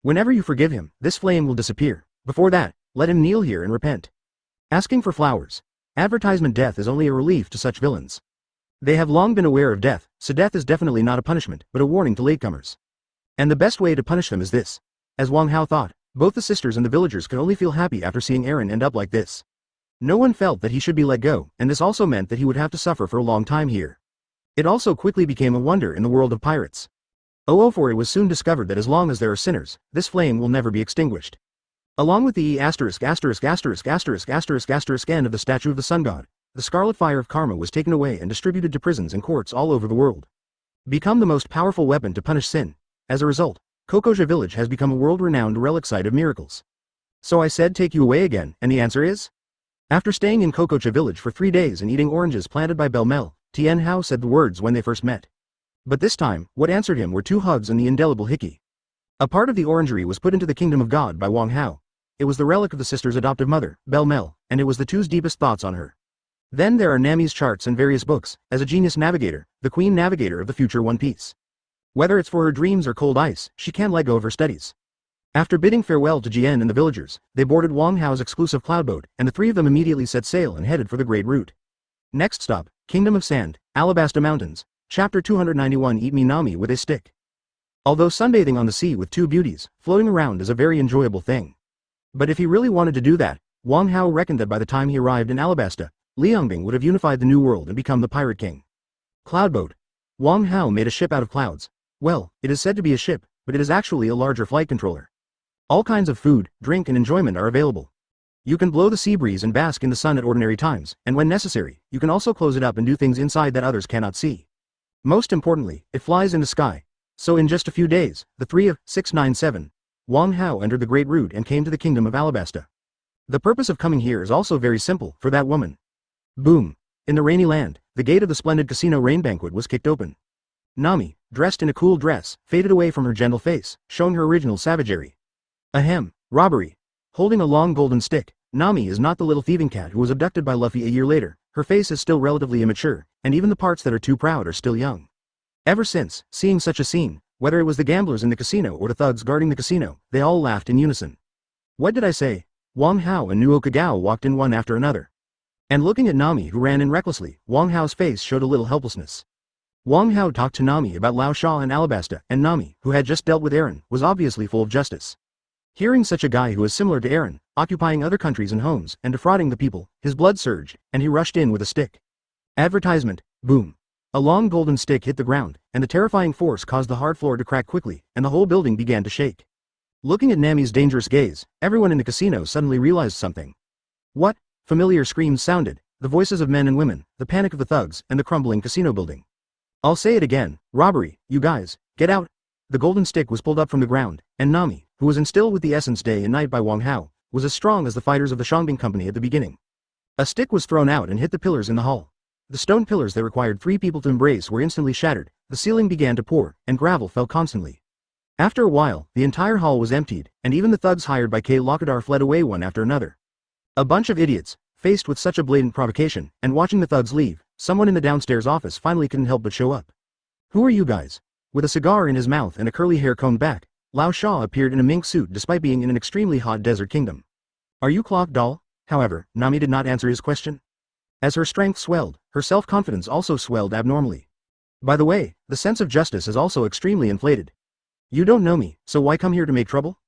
Whenever you forgive him, this flame will disappear. Before that, let him kneel here and repent. Asking for flowers. Advertisement death is only a relief to such villains. They have long been aware of death, so death is definitely not a punishment, but a warning to latecomers. And the best way to punish them is this. As Wang Hao thought, both the sisters and the villagers could only feel happy after seeing Aaron end up like this. No one felt that he should be let go, and this also meant that he would have to suffer for a long time here. It also quickly became a wonder in the world of pirates. For it was soon discovered that as long as there are sinners, this flame will never be extinguished. Along with the end of the statue of the sun god, the scarlet fire of karma was taken away and distributed to prisons and courts all over the world. Become the most powerful weapon to punish sin. As a result, Kokoja village has become a world-renowned relic site of miracles. So I said take you away again, and the answer is? After staying in Kokoja village for 3 days and eating oranges planted by Belmel, Tien Hao said the words when they first met. But this time, what answered him were 2 hugs and the indelible hickey. A part of the orangery was put into the kingdom of God by Wang Hao. It was the relic of the sister's adoptive mother, Belmel, and it was the 2's deepest thoughts on her. Then there are Nami's charts and various books, as a genius navigator, the queen navigator of the future One Piece. Whether it's for her dreams or cold ice, she can't let go of her studies. After bidding farewell to Jien and the villagers, they boarded Wang Hao's exclusive cloudboat, and the 3 of them immediately set sail and headed for the Great Route. Next stop, Kingdom of Sand, Alabasta Mountains, Chapter 291. Eat me Nami with a stick. Although sunbathing on the sea with 2 beauties, floating around is a very enjoyable thing. But if he really wanted to do that, Wang Hao reckoned that by the time he arrived in Alabasta, Liangbing would have unified the new world and become the pirate king. Cloudboat. Wang Hao made a ship out of clouds. Well, it is said to be a ship, but it is actually a larger flight controller. All kinds of food, drink and enjoyment are available. You can blow the sea breeze and bask in the sun at ordinary times, and when necessary, you can also close it up and do things inside that others cannot see. Most importantly, it flies in the sky. So in just a few days, the 3 of 697, Wang Hao entered the Great Route and came to the kingdom of Alabasta. The purpose of coming here is also very simple, for that woman. Boom. In the rainy land, the gate of the splendid casino rain banquet was kicked open. Nami, dressed in a cool dress, faded away from her gentle face, showing her original savagery. Ahem, robbery. Holding a long golden stick, Nami is not the little thieving cat who was abducted by Luffy a year later. Her face is still relatively immature, and even the parts that are too proud are still young. Ever since, seeing such a scene, Whether it was the gamblers in the casino or the thugs guarding the casino, they all laughed in unison. What did I say? Wang Hao and Nuo Kagao walked in one after another. And looking at Nami who ran in recklessly, Wang Hao's face showed a little helplessness. Wang Hao talked to Nami about Lao Sha and Alabasta, and Nami, who had just dealt with Aaron, was obviously full of justice. Hearing such a guy who was similar to Aaron, occupying other countries and homes, and defrauding the people, his blood surged, and he rushed in with a stick. Advertisement, boom. A long golden stick hit the ground, and the terrifying force caused the hard floor to crack quickly, and the whole building began to shake. Looking at Nami's dangerous gaze, everyone in the casino suddenly realized something. What? Familiar screams sounded, the voices of men and women, the panic of the thugs, and the crumbling casino building. I'll say it again, robbery, you guys, get out. The golden stick was pulled up from the ground, and Nami, who was instilled with the essence day and night by Wang Hao, was as strong as the fighters of the Shangbing Company at the beginning. A stick was thrown out and hit the pillars in the hall. The stone pillars that required 3 people to embrace were instantly shattered, the ceiling began to pour, and gravel fell constantly. After a while, the entire hall was emptied, and even the thugs hired by K. Lokadar fled away one after another. A bunch of idiots, faced with such a blatant provocation, and watching the thugs leave, someone in the downstairs office finally couldn't help but show up. Who are you guys? With a cigar in his mouth and a curly hair combed back, Lao Sha appeared in a mink suit despite being in an extremely hot desert kingdom. Are you Clock Doll? However, Nami did not answer his question. As her strength swelled, her self-confidence also swelled abnormally. By the way, the sense of justice is also extremely inflated. You don't know me, so why come here to make trouble?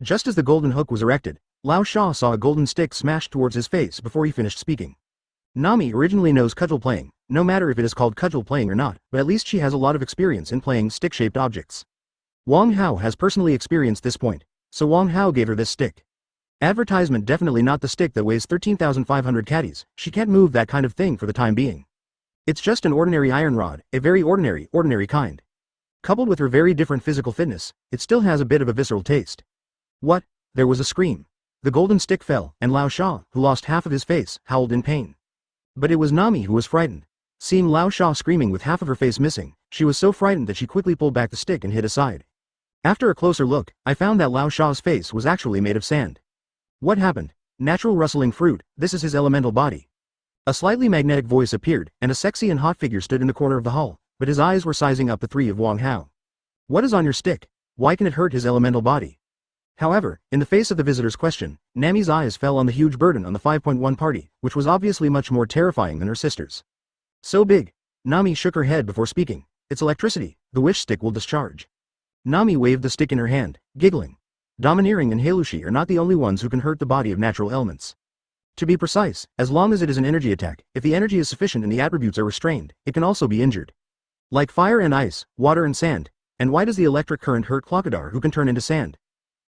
Just as the golden hook was erected, Lao Sha saw a golden stick smashed towards his face before he finished speaking. Nami originally knows cudgel playing, no matter if it is called cudgel playing or not, but at least she has a lot of experience in playing stick-shaped objects. Wang Hao has personally experienced this point, so Wang Hao gave her this stick. Advertisement, definitely not the stick that weighs 13,500 caddies, she can't move that kind of thing for the time being. It's just an ordinary iron rod, a very ordinary kind. Coupled with her very different physical fitness, it still has a bit of a visceral taste. What? There was a scream. The golden stick fell, and Lao Sha, who lost half of his face, howled in pain. But it was Nami who was frightened. Seeing Lao Sha screaming with half of her face missing, she was so frightened that she quickly pulled back the stick and hid aside. After a closer look, I found that Lao Sha's face was actually made of sand. What happened? Natural rustling fruit, this is his elemental body. A slightly magnetic voice appeared, and a sexy and hot figure stood in the corner of the hall, but his eyes were sizing up the 3 of Wang Hao. What is on your stick? Why can it hurt his elemental body? However, in the face of the visitor's question, Nami's eyes fell on the huge burden on the 5.1 party, which was obviously much more terrifying than her sister's. So big. Nami shook her head before speaking. It's electricity, the wish stick will discharge. Nami waved the stick in her hand, giggling. Domineering and Halushi are not the only ones who can hurt the body of natural elements. To be precise, as long as it is an energy attack, if the energy is sufficient and the attributes are restrained, it can also be injured. Like fire and ice, water and sand. And why does the electric current hurt Clockadar who can turn into sand?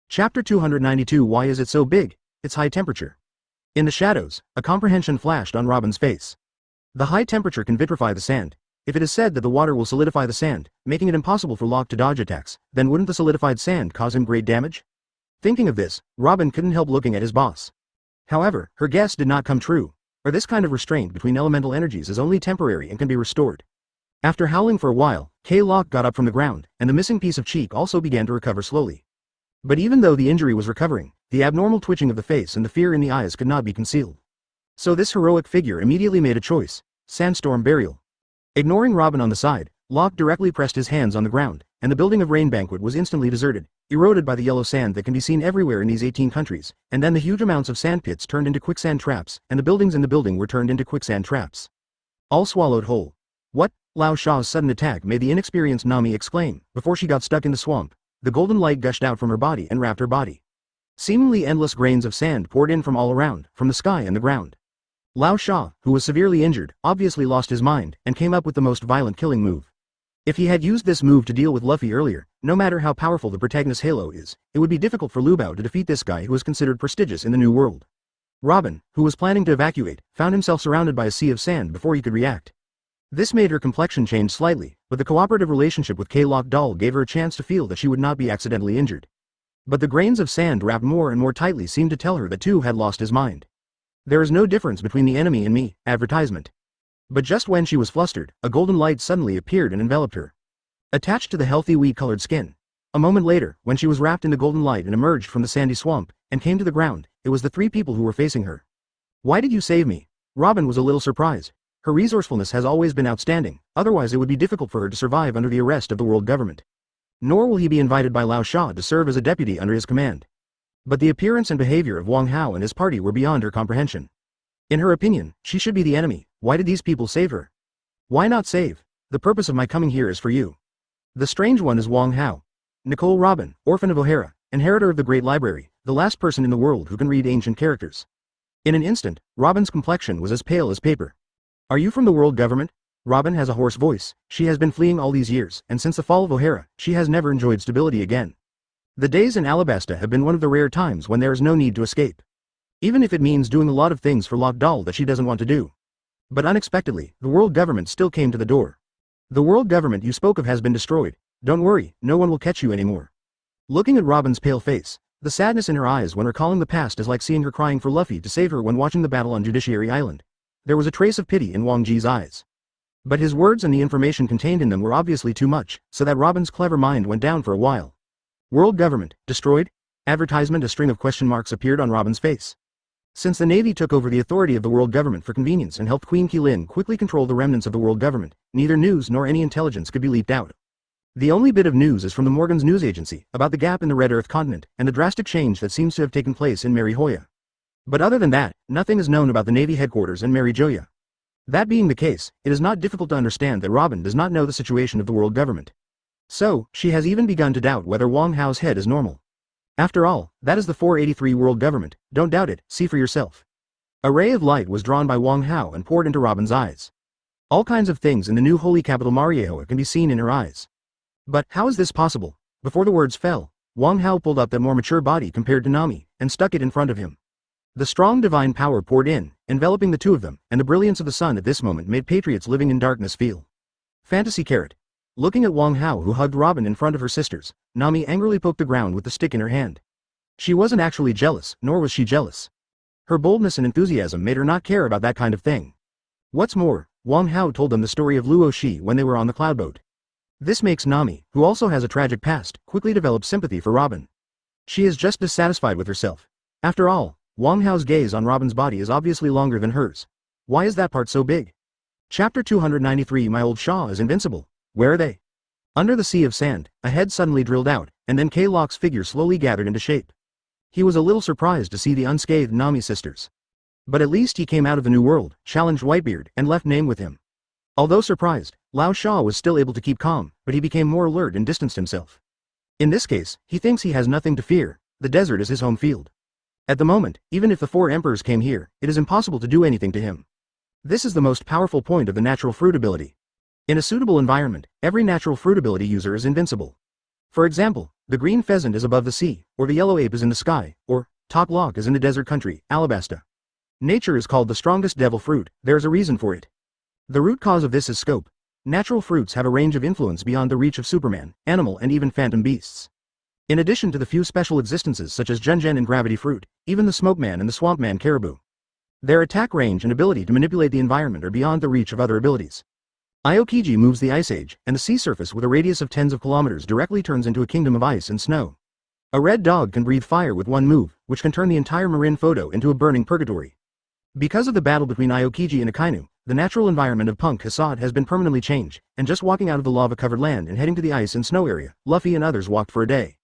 Chapter 292. Why is it so big? It's high temperature. In the shadows, a comprehension flashed on Robin's face. The high temperature can vitrify the sand. If it is said that the water will solidify the sand, making it impossible for Locke to dodge attacks, then wouldn't the solidified sand cause him great damage? Thinking of this, Robin couldn't help looking at his boss. However, her guess did not come true, or this kind of restraint between elemental energies is only temporary and can be restored. After howling for a while, K-Locke got up from the ground, and the missing piece of cheek also began to recover slowly. But even though the injury was recovering, the abnormal twitching of the face and the fear in the eyes could not be concealed. So this heroic figure immediately made a choice: sandstorm burial. Ignoring Robin on the side, Locke directly pressed his hands on the ground, and the building of Rain Banquet was instantly deserted, eroded by the yellow sand that can be seen everywhere in these 18 countries, and then the huge amounts of sand pits turned into quicksand traps, and the buildings in the building were turned into quicksand traps. All swallowed whole. What? Lao Sha's sudden attack made the inexperienced Nami exclaim. Before she got stuck in the swamp, the golden light gushed out from her body and wrapped her body. Seemingly endless grains of sand poured in from all around, from the sky and the ground. Lao Sha, who was severely injured, obviously lost his mind, and came up with the most violent killing move. If he had used this move to deal with Luffy earlier, no matter how powerful the protagonist's halo is, it would be difficult for Lu Bao to defeat this guy who was considered prestigious in the New World. Robin, who was planning to evacuate, found himself surrounded by a sea of sand before he could react. This made her complexion change slightly, but the cooperative relationship with K-Locke Doll gave her a chance to feel that she would not be accidentally injured. But the grains of sand wrapped more and more tightly seemed to tell her that Tu had lost his mind. There is no difference between the enemy and me, advertisement. But just when she was flustered, a golden light suddenly appeared and enveloped her. Attached to the healthy wheat-colored skin. A moment later, when she was wrapped in the golden light and emerged from the sandy swamp, and came to the ground, it was the 3 people who were facing her. Why did you save me? Robin was a little surprised. Her resourcefulness has always been outstanding, otherwise it would be difficult for her to survive under the arrest of the world government. Nor will he be invited by Lao Sha to serve as a deputy under his command. But the appearance and behavior of Wang Hao and his party were beyond her comprehension. In her opinion, she should be the enemy. Why did these people save her? Why not save? The purpose of my coming here is for you. The strange one is Wang Hao. Nicole Robin, orphan of O'Hara, inheritor of the Great Library, the last person in the world who can read ancient characters. In an instant, Robin's complexion was as pale as paper. Are you from the world government? Robin has a hoarse voice. She has been fleeing all these years, and since the fall of O'Hara, she has never enjoyed stability again. The days in Alabasta have been one of the rare times when there is no need to escape. Even if it means doing a lot of things for Lok Dal that she doesn't want to do. But unexpectedly, the world government still came to the door. The world government you spoke of has been destroyed. Don't worry, no one will catch you anymore. Looking at Robin's pale face, the sadness in her eyes when recalling the past is like seeing her crying for Luffy to save her when watching the battle on Judiciary Island. There was a trace of pity in Wang Ji's eyes. But his words and the information contained in them were obviously too much, so that Robin's clever mind went down for a while. World government, destroyed? Advertisement. A string of question marks appeared on Robin's face. Since the Navy took over the authority of the world government for convenience and helped Queen Qilin quickly control the remnants of the world government, neither news nor any intelligence could be leaked out. The only bit of news is from the Morgan's news agency, about the gap in the Red Earth continent, and the drastic change that seems to have taken place in Marihoya. But other than that, nothing is known about the Navy headquarters in Marijoya. That being the case, it is not difficult to understand that Robin does not know the situation of the world government. So, she has even begun to doubt whether Wang Hao's head is normal. After all, that is the 483 world government, don't doubt it, see for yourself. A ray of light was drawn by Wang Hao and poured into Robin's eyes. All kinds of things in the new holy capital Marijoa can be seen in her eyes. But, how is this possible? Before the words fell, Wang Hao pulled up the more mature body compared to Nami, and stuck it in front of him. The strong divine power poured in, enveloping the two of them, and the brilliance of the sun at this moment made patriots living in darkness feel. Fantasy carrot. Looking at Wang Hao who hugged Robin in front of her sisters, Nami angrily poked the ground with the stick in her hand. She wasn't actually jealous, nor was she jealous. Her boldness and enthusiasm made her not care about that kind of thing. What's more, Wang Hao told them the story of Luo Shi when they were on the cloudboat. This makes Nami, who also has a tragic past, quickly develop sympathy for Robin. She is just dissatisfied with herself. After all, Wang Hao's gaze on Robin's body is obviously longer than hers. Why is that part so big? Chapter 293. My old Shaw is invincible. Where are they? Under the sea of sand, a head suddenly drilled out, and then K-Lock's figure slowly gathered into shape. He was a little surprised to see the unscathed Nami sisters. But at least he came out of the new world, challenged Whitebeard, and left Name with him. Although surprised, Lao Sha was still able to keep calm, but he became more alert and distanced himself. In this case, he thinks he has nothing to fear. The desert is his home field. At the moment, even if the 4 emperors came here, it is impossible to do anything to him. This is the most powerful point of the natural fruit ability. In a suitable environment, every natural fruit ability user is invincible. For example, the green pheasant is above the sea, or the yellow ape is in the sky, or Tok Lok is in the desert country, Alabasta. Nature is called the strongest devil fruit. There is a reason for it. The root cause of this is scope. Natural fruits have a range of influence beyond the reach of Superman, animal and even phantom beasts. In addition to the few special existences such as Junjen and Gravity Fruit, even the Smokeman and the Swampman Caribou. Their attack range and ability to manipulate the environment are beyond the reach of other abilities. Aokiji moves the ice age, and the sea surface with a radius of tens of kilometers directly turns into a kingdom of ice and snow. A red dog can breathe fire with one move, which can turn the entire Marin Photo into a burning purgatory. Because of the battle between Aokiji and Akainu, the natural environment of Punk Hassad has been permanently changed, and just walking out of the lava-covered land and heading to the ice and snow area, Luffy and others walked for a day.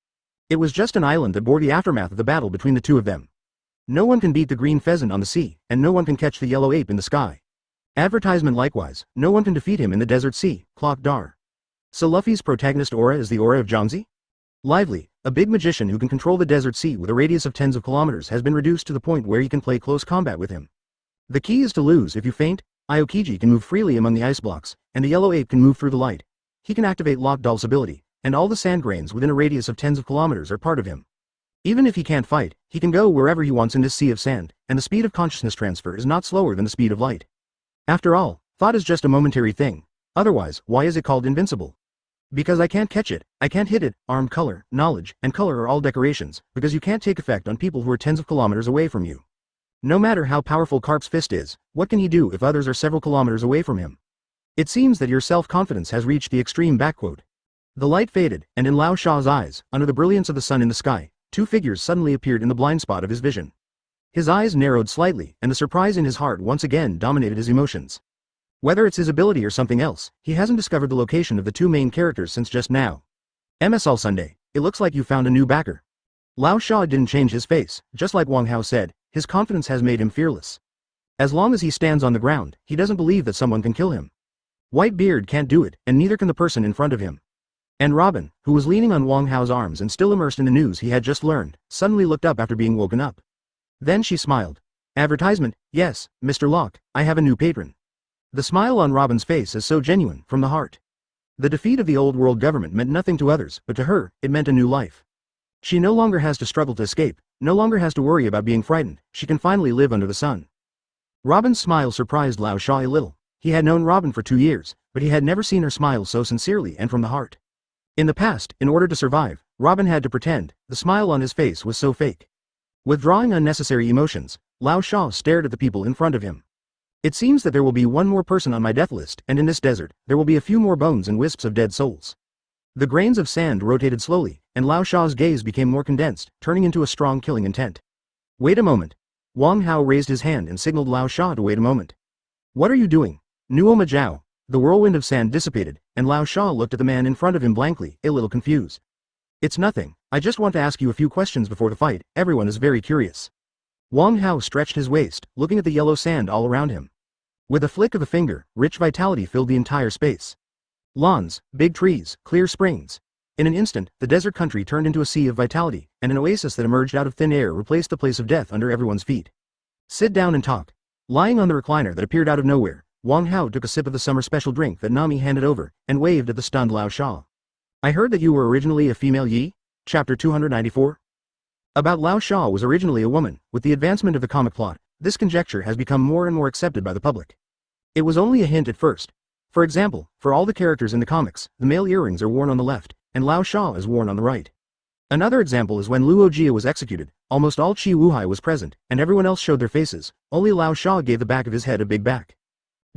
It was just an island that bore the aftermath of the battle between the two of them. No one can beat the green pheasant on the sea, and no one can catch the yellow ape in the sky. Advertisement likewise, no one can defeat him in the desert sea, Clock Dar. So Luffy's protagonist aura is the aura of Jiangzi? Lively, a big magician who can control the desert sea with a radius of tens of kilometers has been reduced to the point where he can play close combat with him. The key is to lose if you faint. Aokiji can move freely among the ice blocks, and the yellow ape can move through the light. He can activate Lock Dal's ability, and all the sand grains within a radius of tens of kilometers are part of him. Even if he can't fight, he can go wherever he wants in this sea of sand, and the speed of consciousness transfer is not slower than the speed of light. After all, thought is just a momentary thing. Otherwise, why is it called invincible? Because I can't catch it, I can't hit it. Arm color, knowledge, and color are all decorations, because you can't take effect on people who are tens of kilometers away from you. No matter how powerful Carp's fist is, what can he do if others are several kilometers away from him? It seems that your self-confidence has reached the extreme. The light faded, and in Lao Sha's eyes, under the brilliance of the sun in the sky, 2 figures suddenly appeared in the blind spot of his vision. His eyes narrowed slightly, and the surprise in his heart once again dominated his emotions. Whether it's his ability or something else, he hasn't discovered the location of the 2 main characters since just now. MS all Sunday, it looks like you found a new backer. Lao Sha didn't change his face, just like Wang Hao said, his confidence has made him fearless. As long as he stands on the ground, he doesn't believe that someone can kill him. White Beard can't do it, and neither can the person in front of him. And Robin, who was leaning on Wang Hao's arms and still immersed in the news he had just learned, suddenly looked up after being woken up. Then she smiled. Advertisement, yes, Mr. Locke, I have a new patron. The smile on Robin's face is so genuine, from the heart. The defeat of the old world government meant nothing to others, but to her, it meant a new life. She no longer has to struggle to escape, no longer has to worry about being frightened, she can finally live under the sun. Robin's smile surprised Lao Sha a little. He had known Robin for 2 years, but he had never seen her smile so sincerely and from the heart. In the past, in order to survive, Robin had to pretend, the smile on his face was so fake. Withdrawing unnecessary emotions, Lao Sha stared at the people in front of him. It seems that there will be one more person on my death list, and in this desert, there will be a few more bones and wisps of dead souls. The grains of sand rotated slowly, and Lao Sha's gaze became more condensed, turning into a strong killing intent. Wait a moment. Wang Hao raised his hand and signaled Lao Sha to wait a moment. What are you doing? Nuo Majao. The whirlwind of sand dissipated, and Lao Sha looked at the man in front of him blankly, a little confused. It's nothing, I just want to ask you a few questions before the fight, everyone is very curious. Wang Hao stretched his waist, looking at the yellow sand all around him. With a flick of the finger, rich vitality filled the entire space. Lawns, big trees, clear springs. In an instant, the desert country turned into a sea of vitality, and an oasis that emerged out of thin air replaced the place of death under everyone's feet. Sit down and talk. Lying on the recliner that appeared out of nowhere, Wang Hao took a sip of the summer special drink that Nami handed over, and waved at the stunned Lao Sha. I heard that you were originally a female Yi? Chapter 294? About Lao Sha was originally a woman. With the advancement of the comic plot, this conjecture has become more and more accepted by the public. It was only a hint at first. For example, for all the characters in the comics, the male earrings are worn on the left, and Lao Sha is worn on the right. Another example is when Luo Jia was executed, almost all Qi Wuhai was present, and everyone else showed their faces, only Lao Sha gave the back of his head a big back.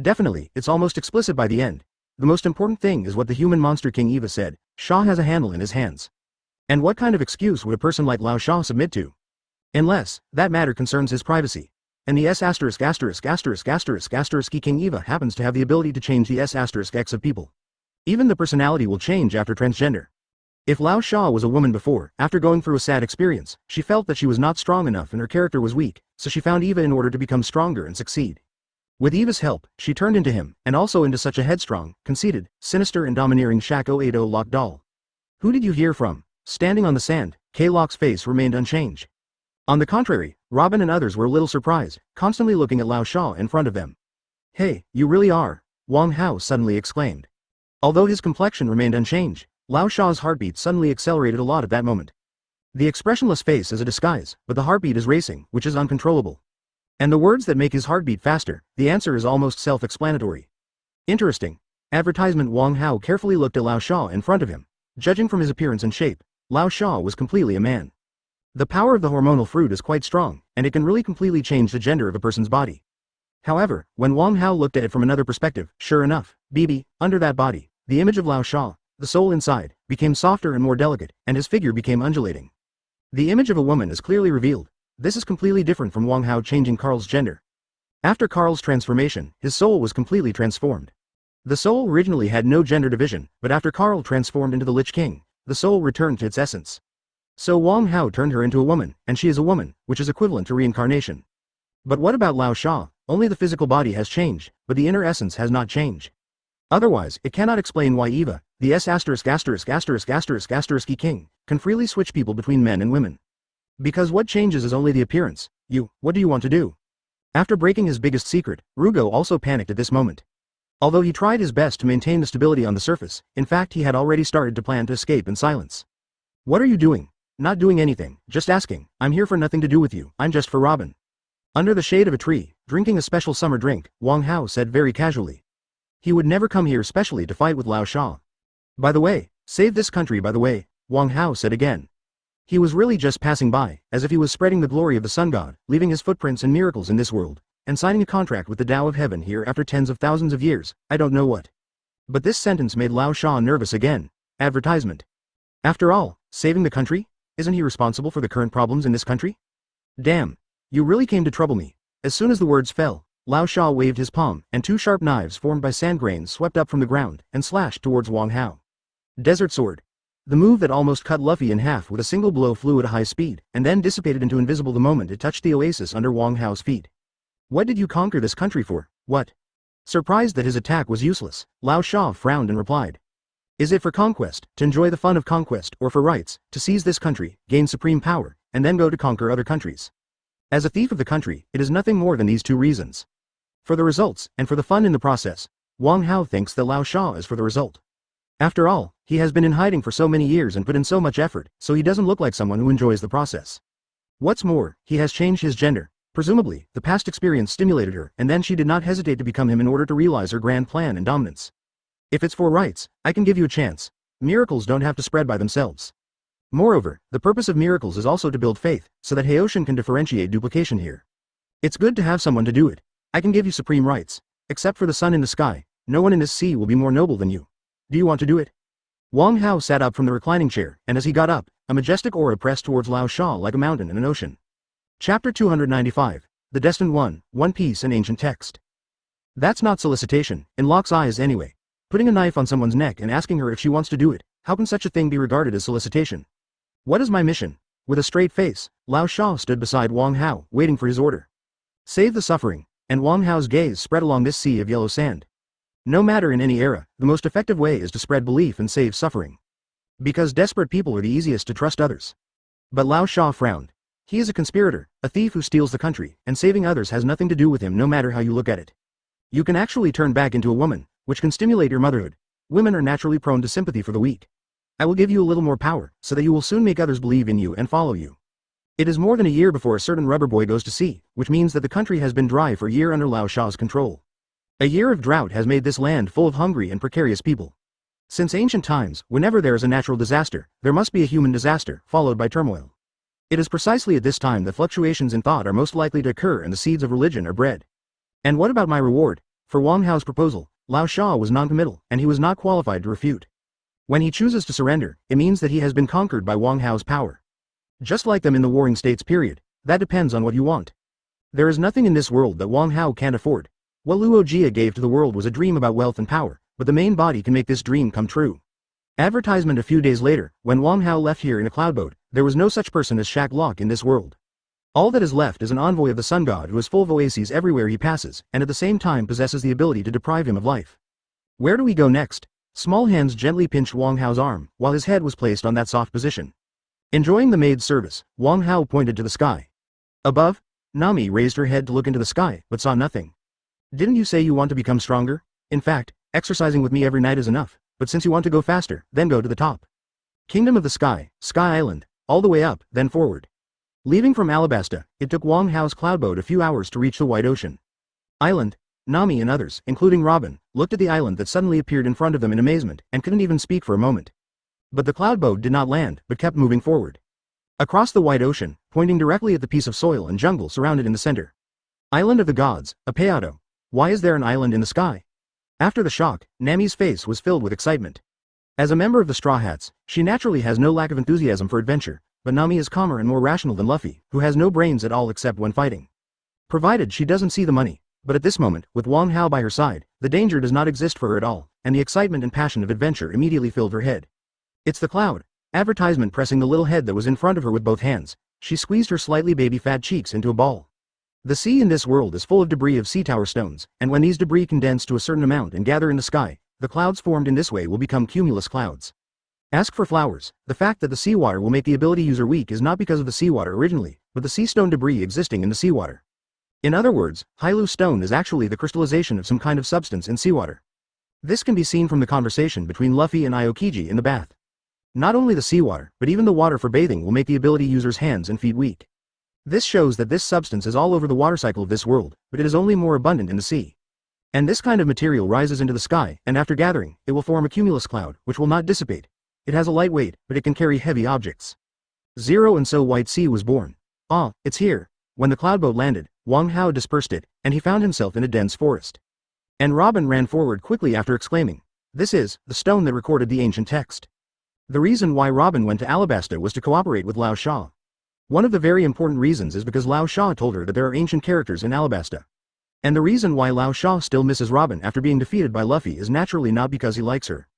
Definitely, it's almost explicit by the end. The most important thing is what the human monster King Eva said, Sha has a handle in his hands. And what kind of excuse would a person like Lao Sha submit to? Unless, that matter concerns his privacy. And the S******** King Eva happens to have the ability to change the S***X of people. Even the personality will change after transgender. If Lao Sha was a woman before, after going through a sad experience, she felt that she was not strong enough and her character was weak, so she found Eva in order to become stronger and succeed. With Eva's help, she turned into him, and also into such a headstrong, conceited, sinister and domineering Shako 80 Lock doll. Who did you hear from? Standing on the sand, K-Lock's face remained unchanged. On the contrary, Robin and others were a little surprised, constantly looking at Lao Sha in front of them. Hey, you really are, Wang Hao suddenly exclaimed. Although his complexion remained unchanged, Lao Sha's heartbeat suddenly accelerated a lot at that moment. The expressionless face is a disguise, but the heartbeat is racing, which is uncontrollable. And the words that make his heartbeat faster, the answer is almost self-explanatory. Interesting. Advertisement. Wang Hao carefully looked at Lao Sha in front of him. Judging from his appearance and shape, Lao Sha was completely a man. The power of the hormonal fruit is quite strong, and it can really completely change the gender of a person's body. However, when Wang Hao looked at it from another perspective, sure enough, under that body, the image of Lao Sha, the soul inside, became softer and more delicate, and his figure became undulating. The image of a woman is clearly revealed. This is completely different from Wang Hao changing Carl's gender. After Carl's transformation, his soul was completely transformed. The soul originally had no gender division, but after Carl transformed into the Lich King, the soul returned to its essence. So Wang Hao turned her into a woman, and she is a woman, which is equivalent to reincarnation. But what about Lao Sha? Only the physical body has changed, but the inner essence has not changed. Otherwise, it cannot explain why Eva, the S********* king, can freely switch people between men and women. Because what changes is only the appearance. What do you want to do? After breaking his biggest secret, Rugo also panicked at this moment. Although he tried his best to maintain the stability on the surface, in fact he had already started to plan to escape in silence. What are you doing? Not doing anything, just asking. I'm here for nothing to do with you, I'm just for Robin. Under the shade of a tree, drinking a special summer drink, Wang Hao said very casually. He would never come here specially to fight with Lao Sha. By the way, save this country by the way, Wang Hao said again. He was really just passing by, as if he was spreading the glory of the sun god, leaving his footprints and miracles in this world, and signing a contract with the Tao of Heaven here after tens of thousands of years, I don't know what. But this sentence made Lao Sha nervous again. Advertisement. After all, saving the country? Isn't he responsible for the current problems in this country? Damn. You really came to trouble me. As soon as the words fell, Lao Sha waved his palm, and two sharp knives formed by sand grains swept up from the ground, and slashed towards Wang Hao. Desert sword. The move that almost cut Luffy in half with a single blow flew at a high speed, and then dissipated into invisible the moment it touched the oasis under Wang Hao's feet. What did you conquer this country for? What? Surprised that his attack was useless, Lao Sha frowned and replied. Is it for conquest, to enjoy the fun of conquest, or for rights, to seize this country, gain supreme power, and then go to conquer other countries? As a thief of the country, it is nothing more than these two reasons. For the results, and for the fun in the process, Wang Hao thinks that Lao Sha is for the result. After all, he has been in hiding for so many years and put in so much effort, so he doesn't look like someone who enjoys the process. What's more, he has changed his gender. Presumably, the past experience stimulated her, and then she did not hesitate to become him in order to realize her grand plan and dominance. If it's for rights, I can give you a chance. Miracles don't have to spread by themselves. Moreover, the purpose of miracles is also to build faith, so that Haoshin can differentiate duplication here. It's good to have someone to do it. I can give you supreme rights. Except for the sun in the sky, no one in this sea will be more noble than you. Do you want to do it? Wang Hao sat up from the reclining chair, and as he got up, a majestic aura pressed towards Lao Sha like a mountain and an ocean. Chapter 295. The Destined One, One Piece and Ancient Text. That's not solicitation, in Locke's eyes anyway. Putting a knife on someone's neck and asking her if she wants to do it, how can such a thing be regarded as solicitation? What is my mission? With a straight face, Lao Sha stood beside Wang Hao, waiting for his order. Save the suffering, and Wang Hao's gaze spread along this sea of yellow sand. No matter in any era, the most effective way is to spread belief and save suffering. Because desperate people are the easiest to trust others. But Lao Sha frowned. He is a conspirator, a thief who steals the country, and saving others has nothing to do with him no matter how you look at it. You can actually turn back into a woman, which can stimulate your motherhood. Women are naturally prone to sympathy for the weak. I will give you a little more power, so that you will soon make others believe in you and follow you. It is more than a year before a certain rubber boy goes to sea, which means that the country has been dry for a year under Lao Sha's control. A year of drought has made this land full of hungry and precarious people. Since ancient times, whenever there is a natural disaster, there must be a human disaster, followed by turmoil. It is precisely at this time that fluctuations in thought are most likely to occur and the seeds of religion are bred. And what about my reward? For Wang Hao's proposal, Lao Sha was non-committal, and he was not qualified to refute. When he chooses to surrender, it means that he has been conquered by Wang Hao's power. Just like them in the Warring States period, that depends on what you want. There is nothing in this world that Wang Hao can't afford. What Luo Jia gave to the world was a dream about wealth and power, but the main body can make this dream come true. Advertisement a few days later, when Wang Hao left here in a cloudboat, there was no such person as Shaq Locke in this world. All that is left is an envoy of the sun god who is full of oases everywhere he passes, and at the same time possesses the ability to deprive him of life. Where do we go next? Small hands gently pinched Wang Hao's arm, while his head was placed on that soft position. Enjoying the maid's service, Wang Hao pointed to the sky. Above, Nami raised her head to look into the sky, but saw nothing. Didn't you say you want to become stronger? In fact, exercising with me every night is enough, but since you want to go faster, then go to the top. Kingdom of the Sky, Sky Island, all the way up, then forward. Leaving from Alabasta, it took Wang Hao's cloudboat a few hours to reach the wide ocean. Island, Nami and others, including Robin, looked at the island that suddenly appeared in front of them in amazement, and couldn't even speak for a moment. But the cloudboat did not land, but kept moving forward. Across the wide ocean, pointing directly at the piece of soil and jungle surrounded in the center. Island of the Gods, Apeado. Why is there an island in the sky? After the shock, Nami's face was filled with excitement. As a member of the Straw Hats, she naturally has no lack of enthusiasm for adventure, but Nami is calmer and more rational than Luffy, who has no brains at all except when fighting. Provided she doesn't see the money. But at this moment, with Wang Hao by her side, the danger does not exist for her at all, and the excitement and passion of adventure immediately filled her head. It's the cloud. Advertisement pressing the little head that was in front of her with both hands, she squeezed her slightly baby-fat cheeks into a ball. The sea in this world is full of debris of sea tower stones, and when these debris condense to a certain amount and gather in the sky, the clouds formed in this way will become cumulus clouds. Ask for flowers. The fact that the seawater will make the ability user weak is not because of the seawater originally, but the sea stone debris existing in the seawater. In other words, Hailu stone is actually the crystallization of some kind of substance in seawater. This can be seen from the conversation between Luffy and Aokiji in the bath. Not only the seawater, but even the water for bathing will make the ability user's hands and feet weak. This shows that this substance is all over the water cycle of this world, but it is only more abundant in the sea. And this kind of material rises into the sky, and after gathering, it will form a cumulus cloud, which will not dissipate. It has a light weight, but it can carry heavy objects. Zero and so White Sea was born. Ah, it's here. When the cloudboat landed, Wang Hao dispersed it, and he found himself in a dense forest. And Robin ran forward quickly after exclaiming, "This is the stone that recorded the ancient text." The reason why Robin went to Alabasta was to cooperate with Lao Sha. One of the very important reasons is because Lao Sha told her that there are ancient characters in Alabasta. And the reason why Lao Sha still misses Robin after being defeated by Luffy is naturally not because he likes her.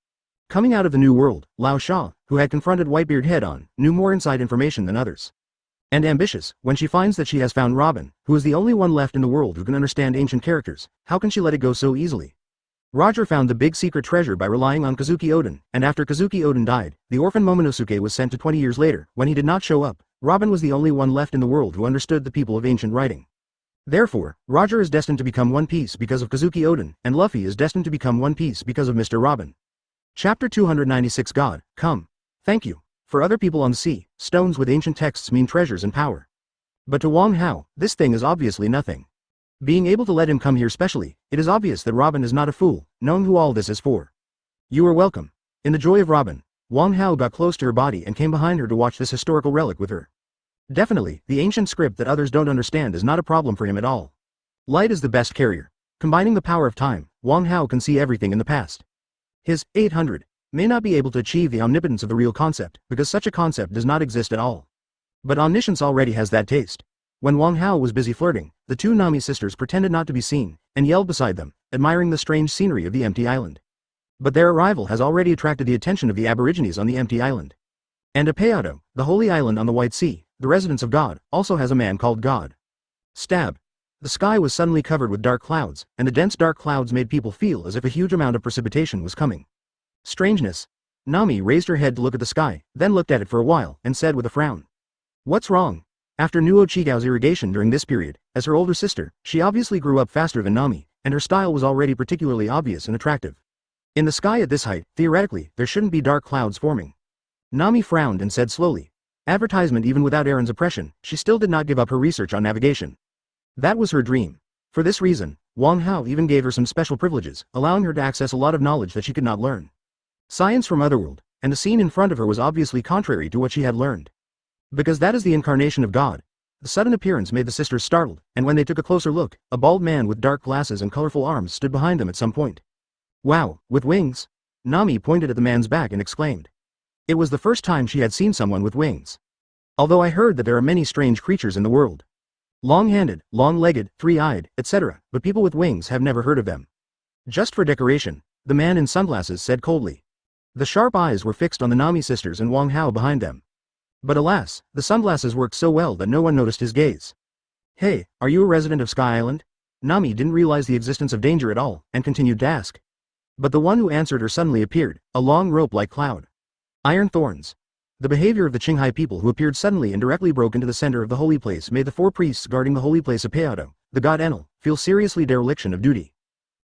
Coming out of the New World, Lao Sha, who had confronted Whitebeard head-on, knew more inside information than others. And ambitious, when she finds that she has found Robin, who is the only one left in the world who can understand ancient characters, how can she let it go so easily? Roger found the big secret treasure by relying on Kazuki Oden, and after Kazuki Oden died, the orphan Momonosuke was sent to 20 years later. When he did not show up, Robin was the only one left in the world who understood the people of ancient writing. Therefore, Roger is destined to become One Piece because of Kazuki Oden, and Luffy is destined to become One Piece because of Mr. Robin. Chapter 296 God, come. Thank you. For other people on the sea, stones with ancient texts mean treasures and power. But to Wang Hao, this thing is obviously nothing. Being able to let him come here specially, it is obvious that Robin is not a fool, knowing who all this is for. You are welcome. In the joy of Robin, Wang Hao got close to her body and came behind her to watch this historical relic with her. Definitely, the ancient script that others don't understand is not a problem for him at all. Light is the best carrier. Combining the power of time, Wang Hao can see everything in the past. His 800 may not be able to achieve the omnipotence of the real concept, because such a concept does not exist at all. But omniscience already has that taste. When Wang Hao was busy flirting, the two Nami sisters pretended not to be seen, and yelled beside them, admiring the strange scenery of the empty island. But their arrival has already attracted the attention of the aborigines on the empty island. And Apeado, the holy island on the White Sea, the residence of God, also has a man called God. Stab. The sky was suddenly covered with dark clouds, and the dense dark clouds made people feel as if a huge amount of precipitation was coming. Strangeness. Nami raised her head to look at the sky, then looked at it for a while, and said with a frown. What's wrong? After Nuo Chigao's irrigation during this period, as her older sister, she obviously grew up faster than Nami, and her style was already particularly obvious and attractive. In the sky at this height, theoretically, there shouldn't be dark clouds forming. Nami frowned and said slowly. Advertisement. Even without Aaron's oppression, she still did not give up her research on navigation. That was her dream. For this reason, Wang Hao even gave her some special privileges, allowing her to access a lot of knowledge that she could not learn. Science from Otherworld, and the scene in front of her was obviously contrary to what she had learned. Because that is the incarnation of God. The sudden appearance made the sisters startled, and when they took a closer look, a bald man with dark glasses and colorful arms stood behind them at some point. Wow, with wings? Nami pointed at the man's back and exclaimed. It was the first time she had seen someone with wings. Although I heard that there are many strange creatures in the world. Long-handed, long-legged, three-eyed, etc., but people with wings have never heard of them. Just for decoration, the man in sunglasses said coldly. The sharp eyes were fixed on the Nami sisters and Wang Hao behind them. But alas, the sunglasses worked so well that no one noticed his gaze. Hey, are you a resident of Sky Island? Nami didn't realize the existence of danger at all, and continued to ask. But the one who answered her suddenly appeared, a long rope-like cloud. Iron thorns. The behavior of the Qinghai people who appeared suddenly and directly broke into the center of the holy place made the four priests guarding the holy place of Peado, the god Enel, feel seriously dereliction of duty.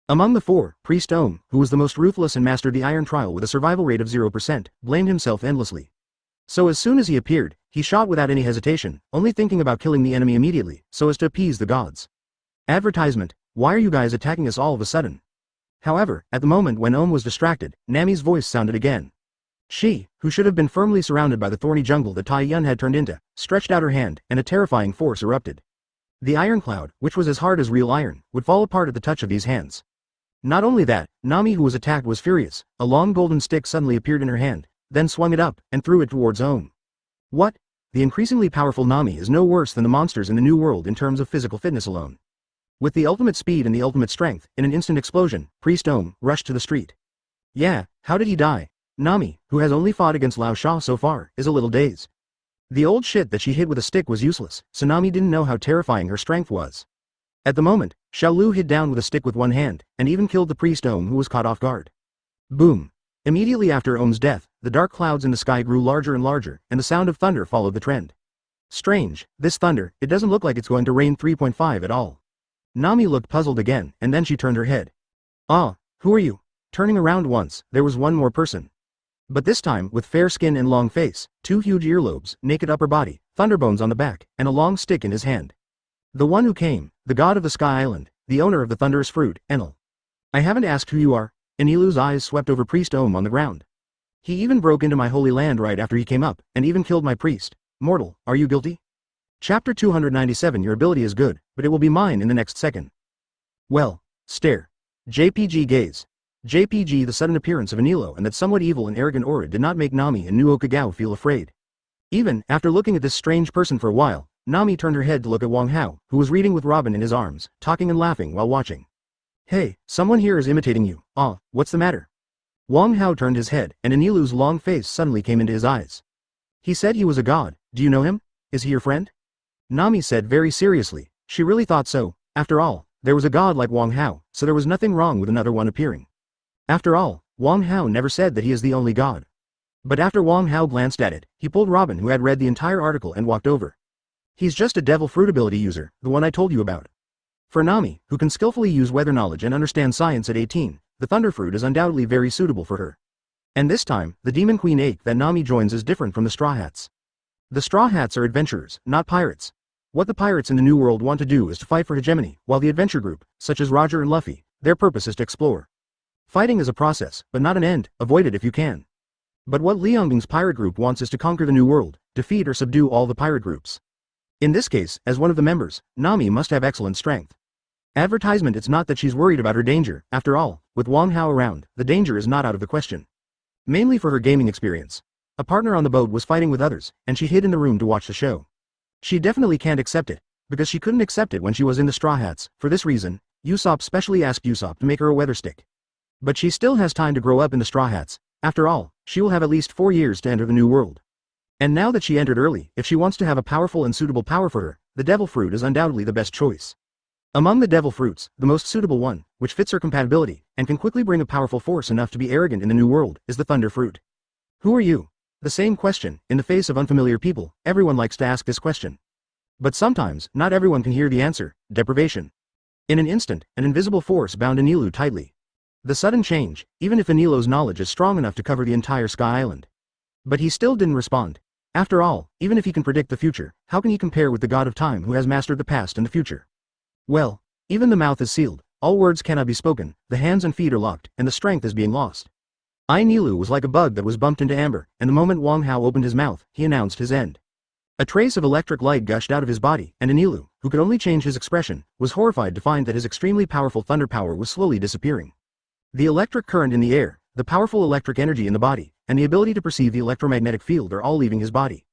Among the four, Priest Ohm, who was the most ruthless and mastered the iron trial with a survival rate of 0%, blamed himself endlessly. So as soon as he appeared, he shot without any hesitation, only thinking about killing the enemy immediately, so as to appease the gods. Advertisement, why are you guys attacking us all of a sudden? However, at the moment when Ohm was distracted, Nami's voice sounded again. She, who should have been firmly surrounded by the thorny jungle that Tai Yun had turned into, stretched out her hand, and a terrifying force erupted. The iron cloud, which was as hard as real iron, would fall apart at the touch of these hands. Not only that, Nami who was attacked was furious. A long golden stick suddenly appeared in her hand, then swung it up, and threw it towards Ohm. What? The increasingly powerful Nami is no worse than the monsters in the New World in terms of physical fitness alone. With the ultimate speed and the ultimate strength, in an instant explosion, Priest Ohm rushed to the street. Yeah, how did he die? Nami, who has only fought against Lao Sha so far, is a little dazed. The old shit that she hid with a stick was useless, so Nami didn't know how terrifying her strength was. At the moment, Xiao Lu hid down with a stick with one hand, and even killed the priest Ohm who was caught off guard. Boom. Immediately after Ohm's death, the dark clouds in the sky grew larger and larger, and the sound of thunder followed the trend. Strange, this thunder, it doesn't look like it's going to rain 3.5 at all. Nami looked puzzled again, and then she turned her head. Ah, who are you? Turning around once, there was one more person. But this time, with fair skin and long face, two huge earlobes, naked upper body, thunderbones on the back, and a long stick in his hand. The one who came, the god of the Sky Island, the owner of the thunderous fruit, Enel. I haven't asked who you are. Enilu's eyes swept over Priest Ohm on the ground. He even broke into my holy land right after he came up, and even killed my priest. Mortal, are you guilty? Chapter 297. Your ability is good, but it will be mine in the next second. Well, stare. JPG gaze. JPG. The sudden appearance of Enilo and that somewhat evil and arrogant aura did not make Nami and Nuo Kagao feel afraid. Even after looking at this strange person for a while, Nami turned her head to look at Wang Hao, who was reading with Robin in his arms, talking and laughing while watching. Hey, someone here is imitating you. Ah, what's the matter? Wang Hao turned his head, and Anilu's long face suddenly came into his eyes. He said he was a god. Do you know him? Is he your friend? Nami said very seriously. She really thought so. After all, there was a god like Wang Hao, so there was nothing wrong with another one appearing. After all, Wang Hao never said that he is the only god. But after Wang Hao glanced at it, he pulled Robin, who had read the entire article, and walked over. He's just a devil fruit ability user, the one I told you about. For Nami, who can skillfully use weather knowledge and understand science at 18, the thunder fruit is undoubtedly very suitable for her. And this time, the demon queen ache that Nami joins is different from the Straw Hats. The Straw Hats are adventurers, not pirates. What the pirates in the New World want to do is to fight for hegemony, while the adventure group, such as Roger and Luffy, their purpose is to explore. Fighting is a process, but not an end. Avoid it if you can. But what Liangbing's pirate group wants is to conquer the New World, defeat or subdue all the pirate groups. In this case, as one of the members, Nami must have excellent strength. Advertisement. It's not that she's worried about her danger. After all, with Wang Hao around, the danger is not out of the question. Mainly for her gaming experience. A partner on the boat was fighting with others, and she hid in the room to watch the show. She definitely can't accept it, because she couldn't accept it when she was in the Straw Hats. For this reason, Usopp specially asked Usopp to make her a weather stick. But she still has time to grow up in the Straw Hats. After all, she will have at least 4 years to enter the New World. And now that she entered early, if she wants to have a powerful and suitable power for her, the devil fruit is undoubtedly the best choice. Among the devil fruits, the most suitable one, which fits her compatibility, and can quickly bring a powerful force enough to be arrogant in the New World, is the thunder fruit. Who are you? The same question. In the face of unfamiliar people, everyone likes to ask this question. But sometimes, not everyone can hear the answer. Deprivation. In an instant, an invisible force bound Anilu tightly. The sudden change, even if Anilo's knowledge is strong enough to cover the entire Sky Island. But he still didn't respond. After all, even if he can predict the future, how can he compare with the god of time who has mastered the past and the future? Well, even the mouth is sealed, all words cannot be spoken, the hands and feet are locked, and the strength is being lost. Nilu was like a bug that was bumped into amber, and the moment Wang Hao opened his mouth, he announced his end. A trace of electric light gushed out of his body, and Anilu, who could only change his expression, was horrified to find that his extremely powerful thunder power was slowly disappearing. The electric current in the air, the powerful electric energy in the body, and the ability to perceive the electromagnetic field are all leaving his body.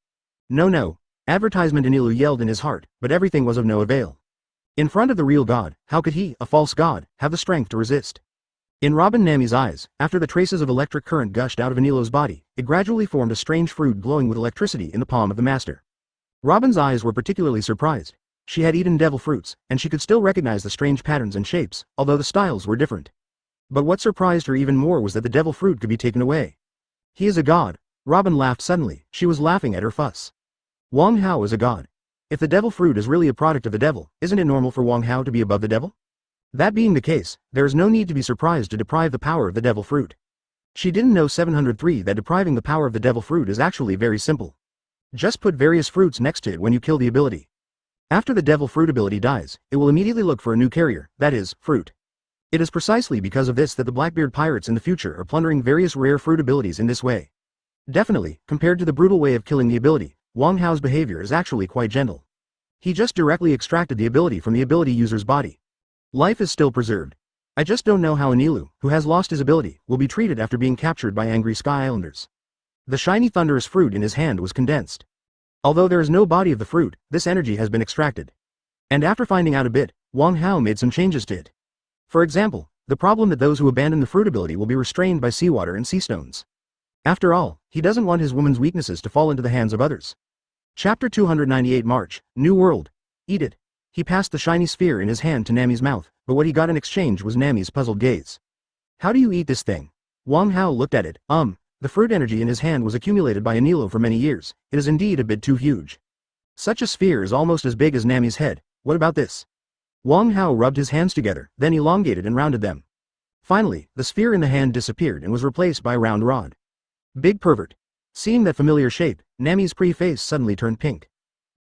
No. Advertisement. Anilu yelled in his heart, but everything was of no avail. In front of the real god, how could he, a false god, have the strength to resist? In Robin Nami's eyes, after the traces of electric current gushed out of Anilo's body, it gradually formed a strange fruit glowing with electricity in the palm of the master. Robin's eyes were particularly surprised. She had eaten devil fruits, and she could still recognize the strange patterns and shapes, although the styles were different. But what surprised her even more was that the devil fruit could be taken away. He is a god. Robin laughed suddenly. She was laughing at her fuss. Wang Hao is a god. If the devil fruit is really a product of the devil, isn't it normal for Wang Hao to be above the devil? That being the case, there is no need to be surprised to deprive the power of the devil fruit. She didn't know 703 that depriving the power of the devil fruit is actually very simple. Just put various fruits next to it when you kill the ability. After the devil fruit ability dies, it will immediately look for a new carrier, that is, fruit. It is precisely because of this that the Blackbeard pirates in the future are plundering various rare fruit abilities in this way. Definitely, compared to the brutal way of killing the ability, Wang Hao's behavior is actually quite gentle. He just directly extracted the ability from the ability user's body. Life is still preserved. I just don't know how Anilu, who has lost his ability, will be treated after being captured by angry Sky Islanders. The shiny thunderous fruit in his hand was condensed. Although there is no body of the fruit, this energy has been extracted. And after finding out a bit, Wang Hao made some changes to it. For example, the problem that those who abandon the fruit ability will be restrained by seawater and sea stones. After all, he doesn't want his woman's weaknesses to fall into the hands of others. Chapter 298 March, New World. Eat it. He passed the shiny sphere in his hand to Nami's mouth, but what he got in exchange was Nami's puzzled gaze. How do you eat this thing? Wang Hao looked at it. The fruit energy in his hand was accumulated by Anilo for many years. It is indeed a bit too huge. Such a sphere is almost as big as Nami's head. What about this? Wang Hao rubbed his hands together, then elongated and rounded them. Finally, the sphere in the hand disappeared and was replaced by a round rod. Big pervert. Seeing that familiar shape, Nami's pretty face suddenly turned pink.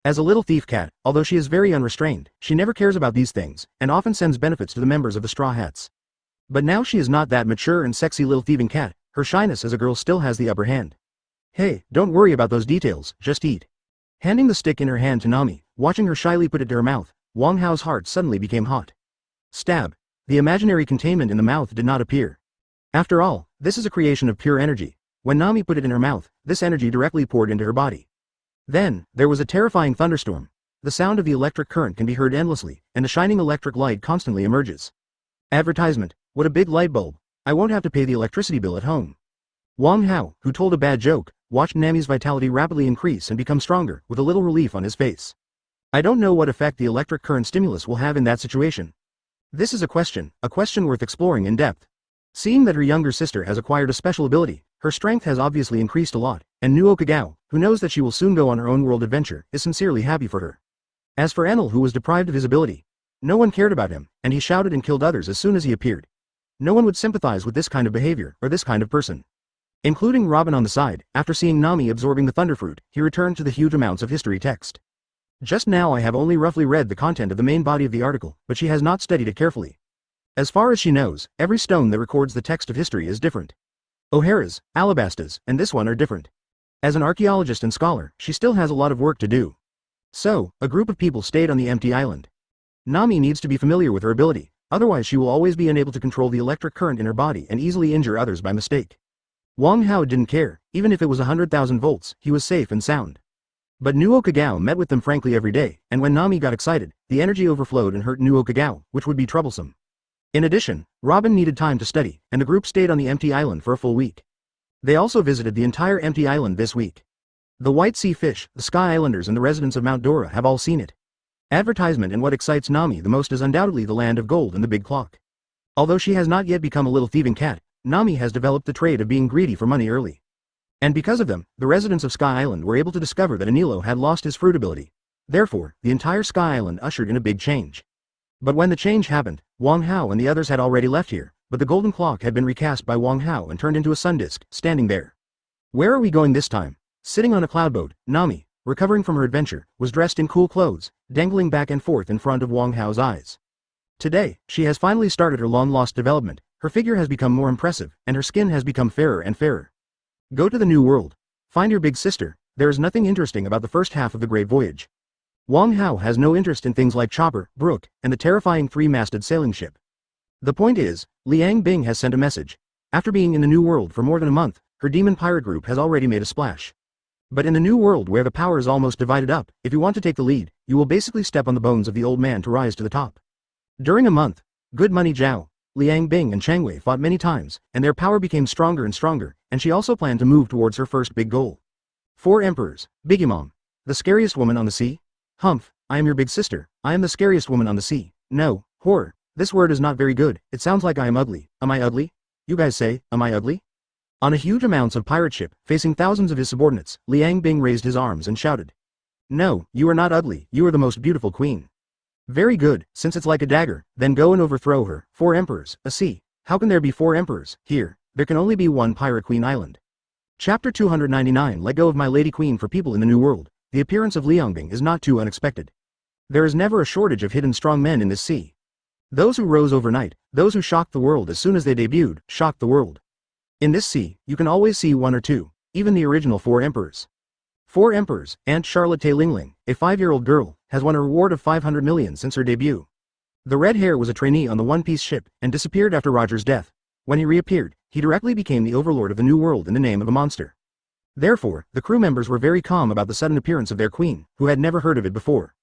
As a little thief cat, although she is very unrestrained, she never cares about these things, and often sends benefits to the members of the Straw Hats. But now she is not that mature and sexy little thieving cat, her shyness as a girl still has the upper hand. Hey, don't worry about those details, just eat. Handing the stick in her hand to Nami, watching her shyly put it to her mouth, Wang Hao's heart suddenly became hot. Stab. The imaginary containment in the mouth did not appear. After all, this is a creation of pure energy. When Nami put it in her mouth, this energy directly poured into her body. Then, there was a terrifying thunderstorm. The sound of the electric current can be heard endlessly, and a shining electric light constantly emerges. Advertisement. What a big light bulb. I won't have to pay the electricity bill at home. Wang Hao, who told a bad joke, watched Nami's vitality rapidly increase and become stronger, with a little relief on his face. I don't know what effect the electric current stimulus will have in that situation. This is a question worth exploring in depth. Seeing that her younger sister has acquired a special ability, her strength has obviously increased a lot, and Nuo Kagao, who knows that she will soon go on her own world adventure, is sincerely happy for her. As for Enel, who was deprived of his ability, no one cared about him, and he shouted and killed others as soon as he appeared. No one would sympathize with this kind of behavior, or this kind of person. Including Robin on the side, after seeing Nami absorbing the Thunderfruit, he returned to the huge amounts of history text. Just now I have only roughly read the content of the main body of the article, but she has not studied it carefully. As far as she knows, every stone that records the text of history is different. O'Hara's, Alabastas, and this one are different. As an archaeologist and scholar, she still has a lot of work to do. So, a group of people stayed on the empty island. Nami needs to be familiar with her ability, otherwise she will always be unable to control the electric current in her body and easily injure others by mistake. Wang Hao didn't care, even if it was 100,000 volts, he was safe and sound. But Nuo Kagao met with them frankly every day, and when Nami got excited, the energy overflowed and hurt Nuo Kagao, which would be troublesome. In addition, Robin needed time to study, and the group stayed on the empty island for a full week. They also visited the entire empty island this week. The White Sea Fish, the Sky Islanders and the residents of Mount Dora have all seen it. Advertisement and what excites Nami the most is undoubtedly the land of gold and the big clock. Although she has not yet become a little thieving cat, Nami has developed the trait of being greedy for money early. And because of them, the residents of Sky Island were able to discover that Anilo had lost his fruit ability. Therefore, the entire Sky Island ushered in a big change. But when the change happened, Wang Hao and the others had already left here, but the golden clock had been recast by Wang Hao and turned into a sun disk, standing there. Where are we going this time? Sitting on a cloudboat, Nami, recovering from her adventure, was dressed in cool clothes, dangling back and forth in front of Wang Hao's eyes. Today, she has finally started her long-lost development, her figure has become more impressive, and her skin has become fairer and fairer. Go to the New World. Find your big sister, there is nothing interesting about the first half of the Great Voyage. Wang Hao has no interest in things like Chopper, Brook, and the terrifying three-masted sailing ship. The point is, Liang Bing has sent a message. After being in the New World for more than a month, her demon pirate group has already made a splash. But in the New World where the power is almost divided up, if you want to take the lead, you will basically step on the bones of the old man to rise to the top. During a month, Good Money Zhao, Liang Bing and Chang Wei fought many times, and their power became stronger and stronger, and she also planned to move towards her first big goal. 4 Emperors, Biggie Mom. The scariest woman on the sea? Humph, I am your big sister, I am the scariest woman on the sea. No, horror, this word is not very good, it sounds like I am ugly. Am I ugly? You guys say, am I ugly? On a huge amounts of pirate ship, facing thousands of his subordinates, Liang Bing raised his arms and shouted. No, you are not ugly, you are the most beautiful queen. Very good, since it's like a dagger, then go and overthrow her. 4 Emperors, a sea. How can there be 4 emperors? Here, there can only be one Pirate Queen Island. Chapter 299 Let go of my lady queen for people in the New World. The appearance of Liangbing is not too unexpected. There is never a shortage of hidden strong men in this sea. Those who rose overnight, those who shocked the world as soon as they debuted, shocked the world. In this sea, you can always see 1 or 2, even the original 4 emperors. 4 emperors, Aunt Charlotte Lingling, a 5-year-old girl, has won a reward of 500 million since her debut. The red hair was a trainee on the One Piece ship and disappeared after Roger's death. When he reappeared, he directly became the overlord of the New World in the name of a monster. Therefore, the crew members were very calm about the sudden appearance of their queen, who had never heard of it before.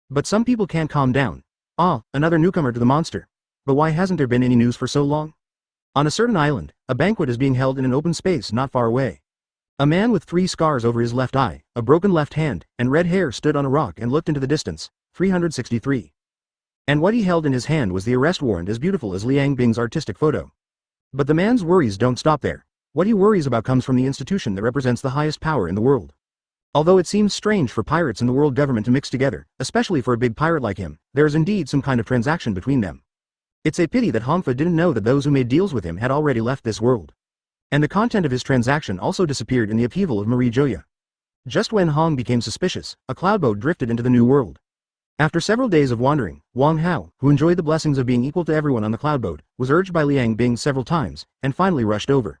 But some people can't calm down. Ah, another newcomer to the monster. But why hasn't there been any news for so long? On a certain island, a banquet is being held in an open space not far away. A man with 3 scars over his left eye, a broken left hand, and red hair stood on a rock and looked into the distance. 363. And what he held in his hand was the arrest warrant as beautiful as Liang Bing's artistic photo. But the man's worries don't stop there. What he worries about comes from the institution that represents the highest power in the world. Although it seems strange for pirates and the world government to mix together, especially for a big pirate like him, there is indeed some kind of transaction between them. It's a pity that Hongfa didn't know that those who made deals with him had already left this world. And the content of his transaction also disappeared in the upheaval of Marie Joya. Just when Hong became suspicious, a cloudboat drifted into the New World. After several days of wandering, Wang Hao, who enjoyed the blessings of being equal to everyone on the cloudboat, was urged by Liang Bing several times, and finally rushed over.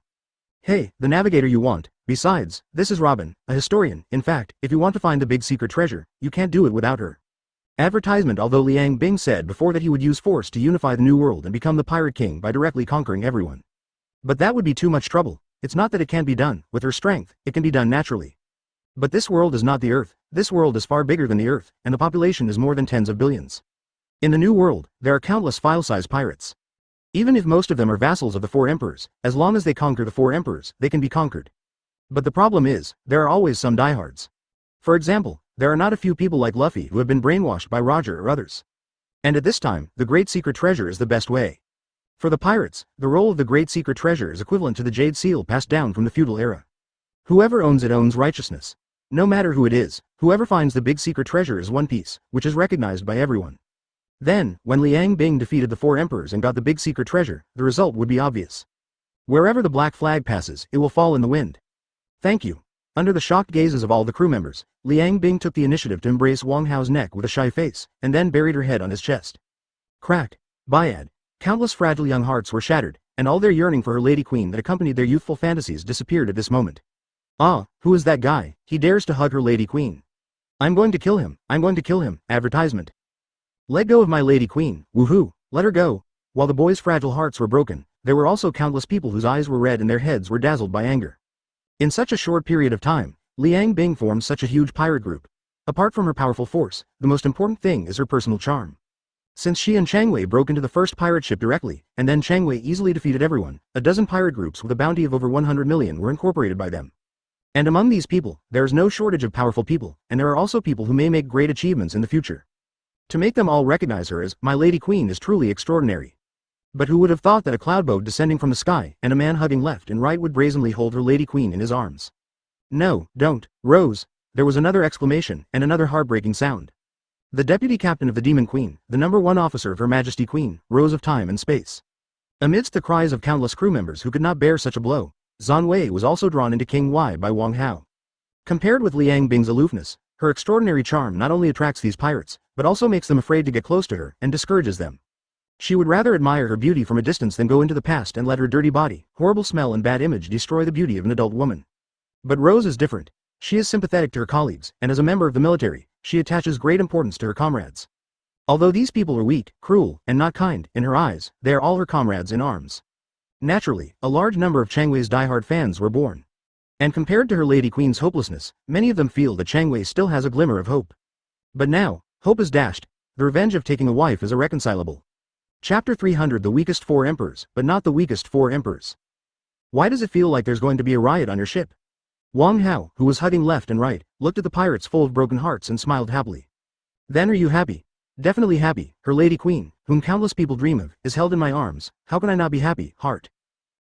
Hey, the navigator you want. Besides, this is Robin, a historian. In fact, if you want to find the big secret treasure, you can't do it without her. Advertisement. Although Liang Bing said before that he would use force to unify the New World and become the Pirate King by directly conquering everyone. But that would be too much trouble. It's not that it can't be done. With her strength, it can be done naturally. But this world is not the Earth. This world is far bigger than the Earth, and the population is more than tens of billions. In the New World, there are countless file-size pirates. Even if most of them are vassals of the four emperors, as long as they conquer the four emperors, they can be conquered. But the problem is, there are always some diehards. For example, there are not a few people like Luffy who have been brainwashed by Roger or others. And at this time, the Great Secret Treasure is the best way. For the pirates, the role of the Great Secret Treasure is equivalent to the Jade Seal passed down from the feudal era. Whoever owns it owns righteousness. No matter who it is, whoever finds the big secret treasure is One Piece, which is recognized by everyone. Then, when Liang Bing defeated the four emperors and got the big secret treasure, the result would be obvious. Wherever the black flag passes, it will fall in the wind. Thank you. Under the shocked gazes of all the crew members, Liang Bing took the initiative to embrace Wang Hao's neck with a shy face, and then buried her head on his chest. Crack. Biad. Countless fragile young hearts were shattered, and all their yearning for her lady queen that accompanied their youthful fantasies disappeared at this moment. Ah, who is that guy? He dares to hug her lady queen. I'm going to kill him, I'm going to kill him, advertisement. Let go of my lady queen, woohoo, let her go. While the boys' fragile hearts were broken, there were also countless people whose eyes were red and their heads were dazzled by anger. In such a short period of time, Liang Bing formed such a huge pirate group. Apart from her powerful force, the most important thing is her personal charm. Since she and Chang Wei broke into the first pirate ship directly, and then Chang Wei easily defeated everyone, a dozen pirate groups with a bounty of over 100 million were incorporated by them. And among these people, there is no shortage of powerful people, and there are also people who may make great achievements in the future. To make them all recognize her as my lady queen is truly extraordinary. But who would have thought that a cloud boat descending from the sky and a man hugging left and right would brazenly hold her lady queen in his arms? No, don't, Rose. There was another exclamation and another heartbreaking sound. The deputy captain of the Demon Queen, the #1 officer of Her Majesty Queen, Rose of Time and Space. Amidst the cries of countless crew members who could not bear such a blow, Zhang Wei was also drawn into King Wei by Wang Hao. Compared with Liang Bing's aloofness, her extraordinary charm not only attracts these pirates, but also makes them afraid to get close to her and discourages them. She would rather admire her beauty from a distance than go into the past and let her dirty body, horrible smell and bad image destroy the beauty of an adult woman. But Rose is different. She is sympathetic to her colleagues, and as a member of the military, she attaches great importance to her comrades. Although these people are weak, cruel, and not kind, in her eyes, they are all her comrades in arms. Naturally, a large number of Chang Wei's diehard fans were born. And compared to her lady queen's hopelessness, many of them feel that Chang Wei still has a glimmer of hope. But now, hope is dashed. The revenge of taking a wife is irreconcilable. Chapter 300 The Weakest Four Emperors, but not the weakest four emperors. Why does it feel like there's going to be a riot on your ship? Wang Hao, who was hugging left and right, looked at the pirates full of broken hearts and smiled happily. Then are you happy? Definitely happy. Her lady queen, whom countless people dream of, is held in my arms. How can I not be happy, heart?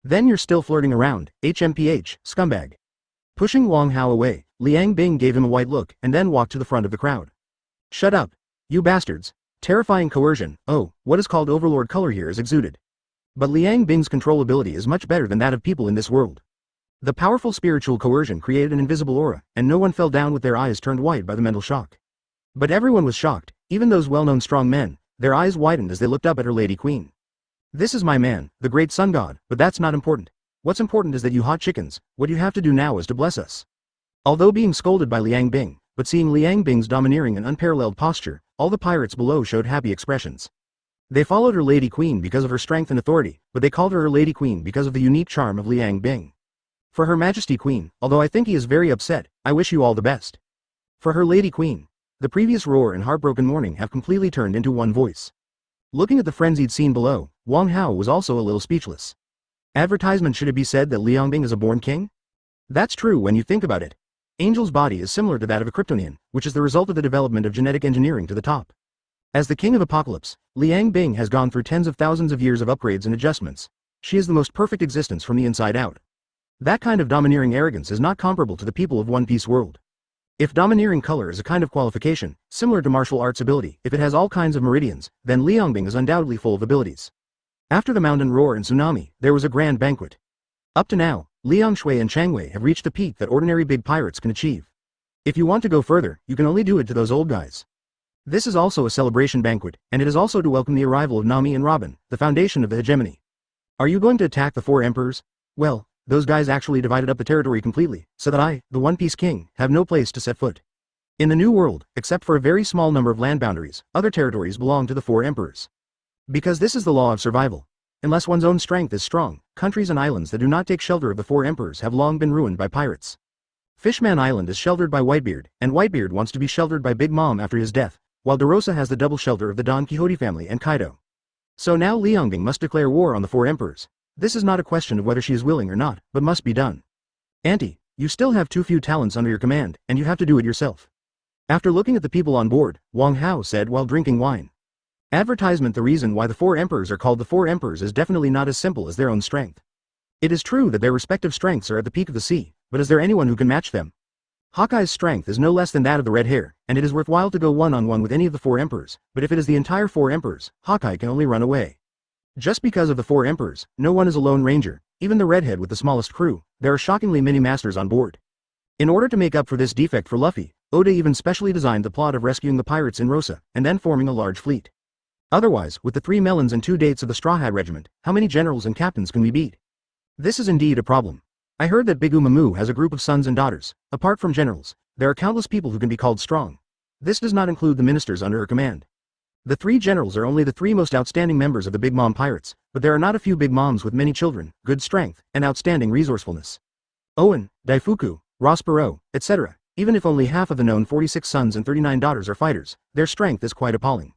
Then you're still flirting around, HMPH, scumbag. Pushing Wang Hao away, Liang Bing gave him a white look and then walked to the front of the crowd. Shut up. You bastards. Terrifying coercion. Oh, what is called overlord color here is exuded. But Liang Bing's controllability is much better than that of people in this world. The powerful spiritual coercion created an invisible aura, and no one fell down with their eyes turned white by the mental shock. But everyone was shocked, even those well-known strong men, their eyes widened as they looked up at her lady queen. This is my man, the great sun god, but that's not important. What's important is that you hot chickens, what you have to do now is to bless us. Although being scolded by Liang Bing, but seeing Liang Bing's domineering and unparalleled posture, all the pirates below showed happy expressions. They followed her lady queen because of her strength and authority, but they called her lady queen because of the unique charm of Liang Bing. For Her Majesty Queen, although I think he is very upset, I wish you all the best. For her lady queen. The previous roar and heartbroken mourning have completely turned into one voice. Looking at the frenzied scene below, Wang Hao was also a little speechless. Advertisement. Should it be said that Liang Bing is a born king? That's true when you think about it. Angel's body is similar to that of a Kryptonian, which is the result of the development of genetic engineering to the top. As the king of Apocalypse, Liang Bing has gone through tens of thousands of years of upgrades and adjustments. She is the most perfect existence from the inside out. That kind of domineering arrogance is not comparable to the people of One Piece world. If domineering color is a kind of qualification, similar to martial arts ability, if it has all kinds of meridians, then Liang Bing is undoubtedly full of abilities. After the mountain roar and tsunami, there was a grand banquet. Up to now, Liang Shui and Chang Wei have reached the peak that ordinary big pirates can achieve. If you want to go further, you can only do it to those old guys. This is also a celebration banquet, and it is also to welcome the arrival of Nami and Robin, the foundation of the hegemony. Are you going to attack the four emperors? Well, those guys actually divided up the territory completely, so that I, the One Piece King, have no place to set foot. In the New World, except for a very small number of land boundaries, other territories belong to the four emperors. Because this is the law of survival. Unless one's own strength is strong, countries and islands that do not take shelter of the four emperors have long been ruined by pirates. Fishman Island is sheltered by Whitebeard, and Whitebeard wants to be sheltered by Big Mom after his death, while DeRosa has the double shelter of the Don Quixote family and Kaido. So now Liangbing must declare war on the four emperors. This is not a question of whether she is willing or not, but must be done. Auntie, you still have too few talents under your command, and you have to do it yourself. After looking at the people on board, Wang Hao said while drinking wine. Advertisement. The reason why the four emperors are called the four emperors is definitely not as simple as their own strength. It is true that their respective strengths are at the peak of the sea, but is there anyone who can match them? Hawkeye's strength is no less than that of the red hair, and it is worthwhile to go one-on-one with any of the four emperors, but if it is the entire four emperors, Hawkeye can only run away. Just because of the four emperors, no one is a lone ranger, even the redhead with the smallest crew. There are shockingly many masters on board. In order to make up for this defect for Luffy, Oda even specially designed the plot of rescuing the pirates in Rosa, and then forming a large fleet. Otherwise, with the 3 melons and 2 dates of the Straw Hat Regiment, how many generals and captains can we beat? This is indeed a problem. I heard that Big Umamu has a group of sons and daughters. Apart from generals, there are countless people who can be called strong. This does not include the ministers under her command. The 3 generals are only the 3 most outstanding members of the Big Mom Pirates, but there are not a few Big Moms with many children, good strength, and outstanding resourcefulness. Owen, Daifuku, Ross Perot, etc. Even if only half of the known 46 sons and 39 daughters are fighters, their strength is quite appalling.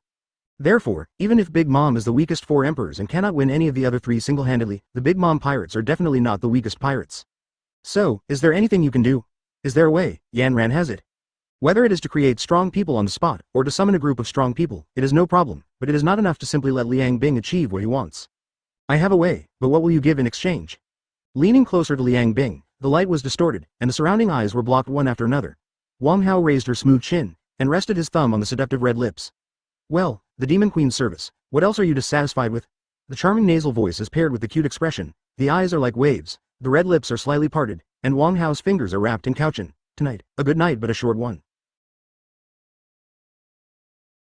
Therefore, even if Big Mom is the weakest 4 emperors and cannot win any of the other 3 single-handedly, the Big Mom Pirates are definitely not the weakest pirates. So, is there anything you can do? Is there a way? Yan Ran has it. Whether it is to create strong people on the spot, or to summon a group of strong people, it is no problem, but it is not enough to simply let Liang Bing achieve what he wants. I have a way, but what will you give in exchange? Leaning closer to Liang Bing, the light was distorted, and the surrounding eyes were blocked one after another. Wang Hao raised her smooth chin, and rested his thumb on the seductive red lips. Well, the Demon Queen's service. What else are you dissatisfied with? The charming nasal voice is paired with the cute expression. The eyes are like waves, the red lips are slightly parted, and Wang Hao's fingers are wrapped in Cauchin. Tonight, a good night but a short one.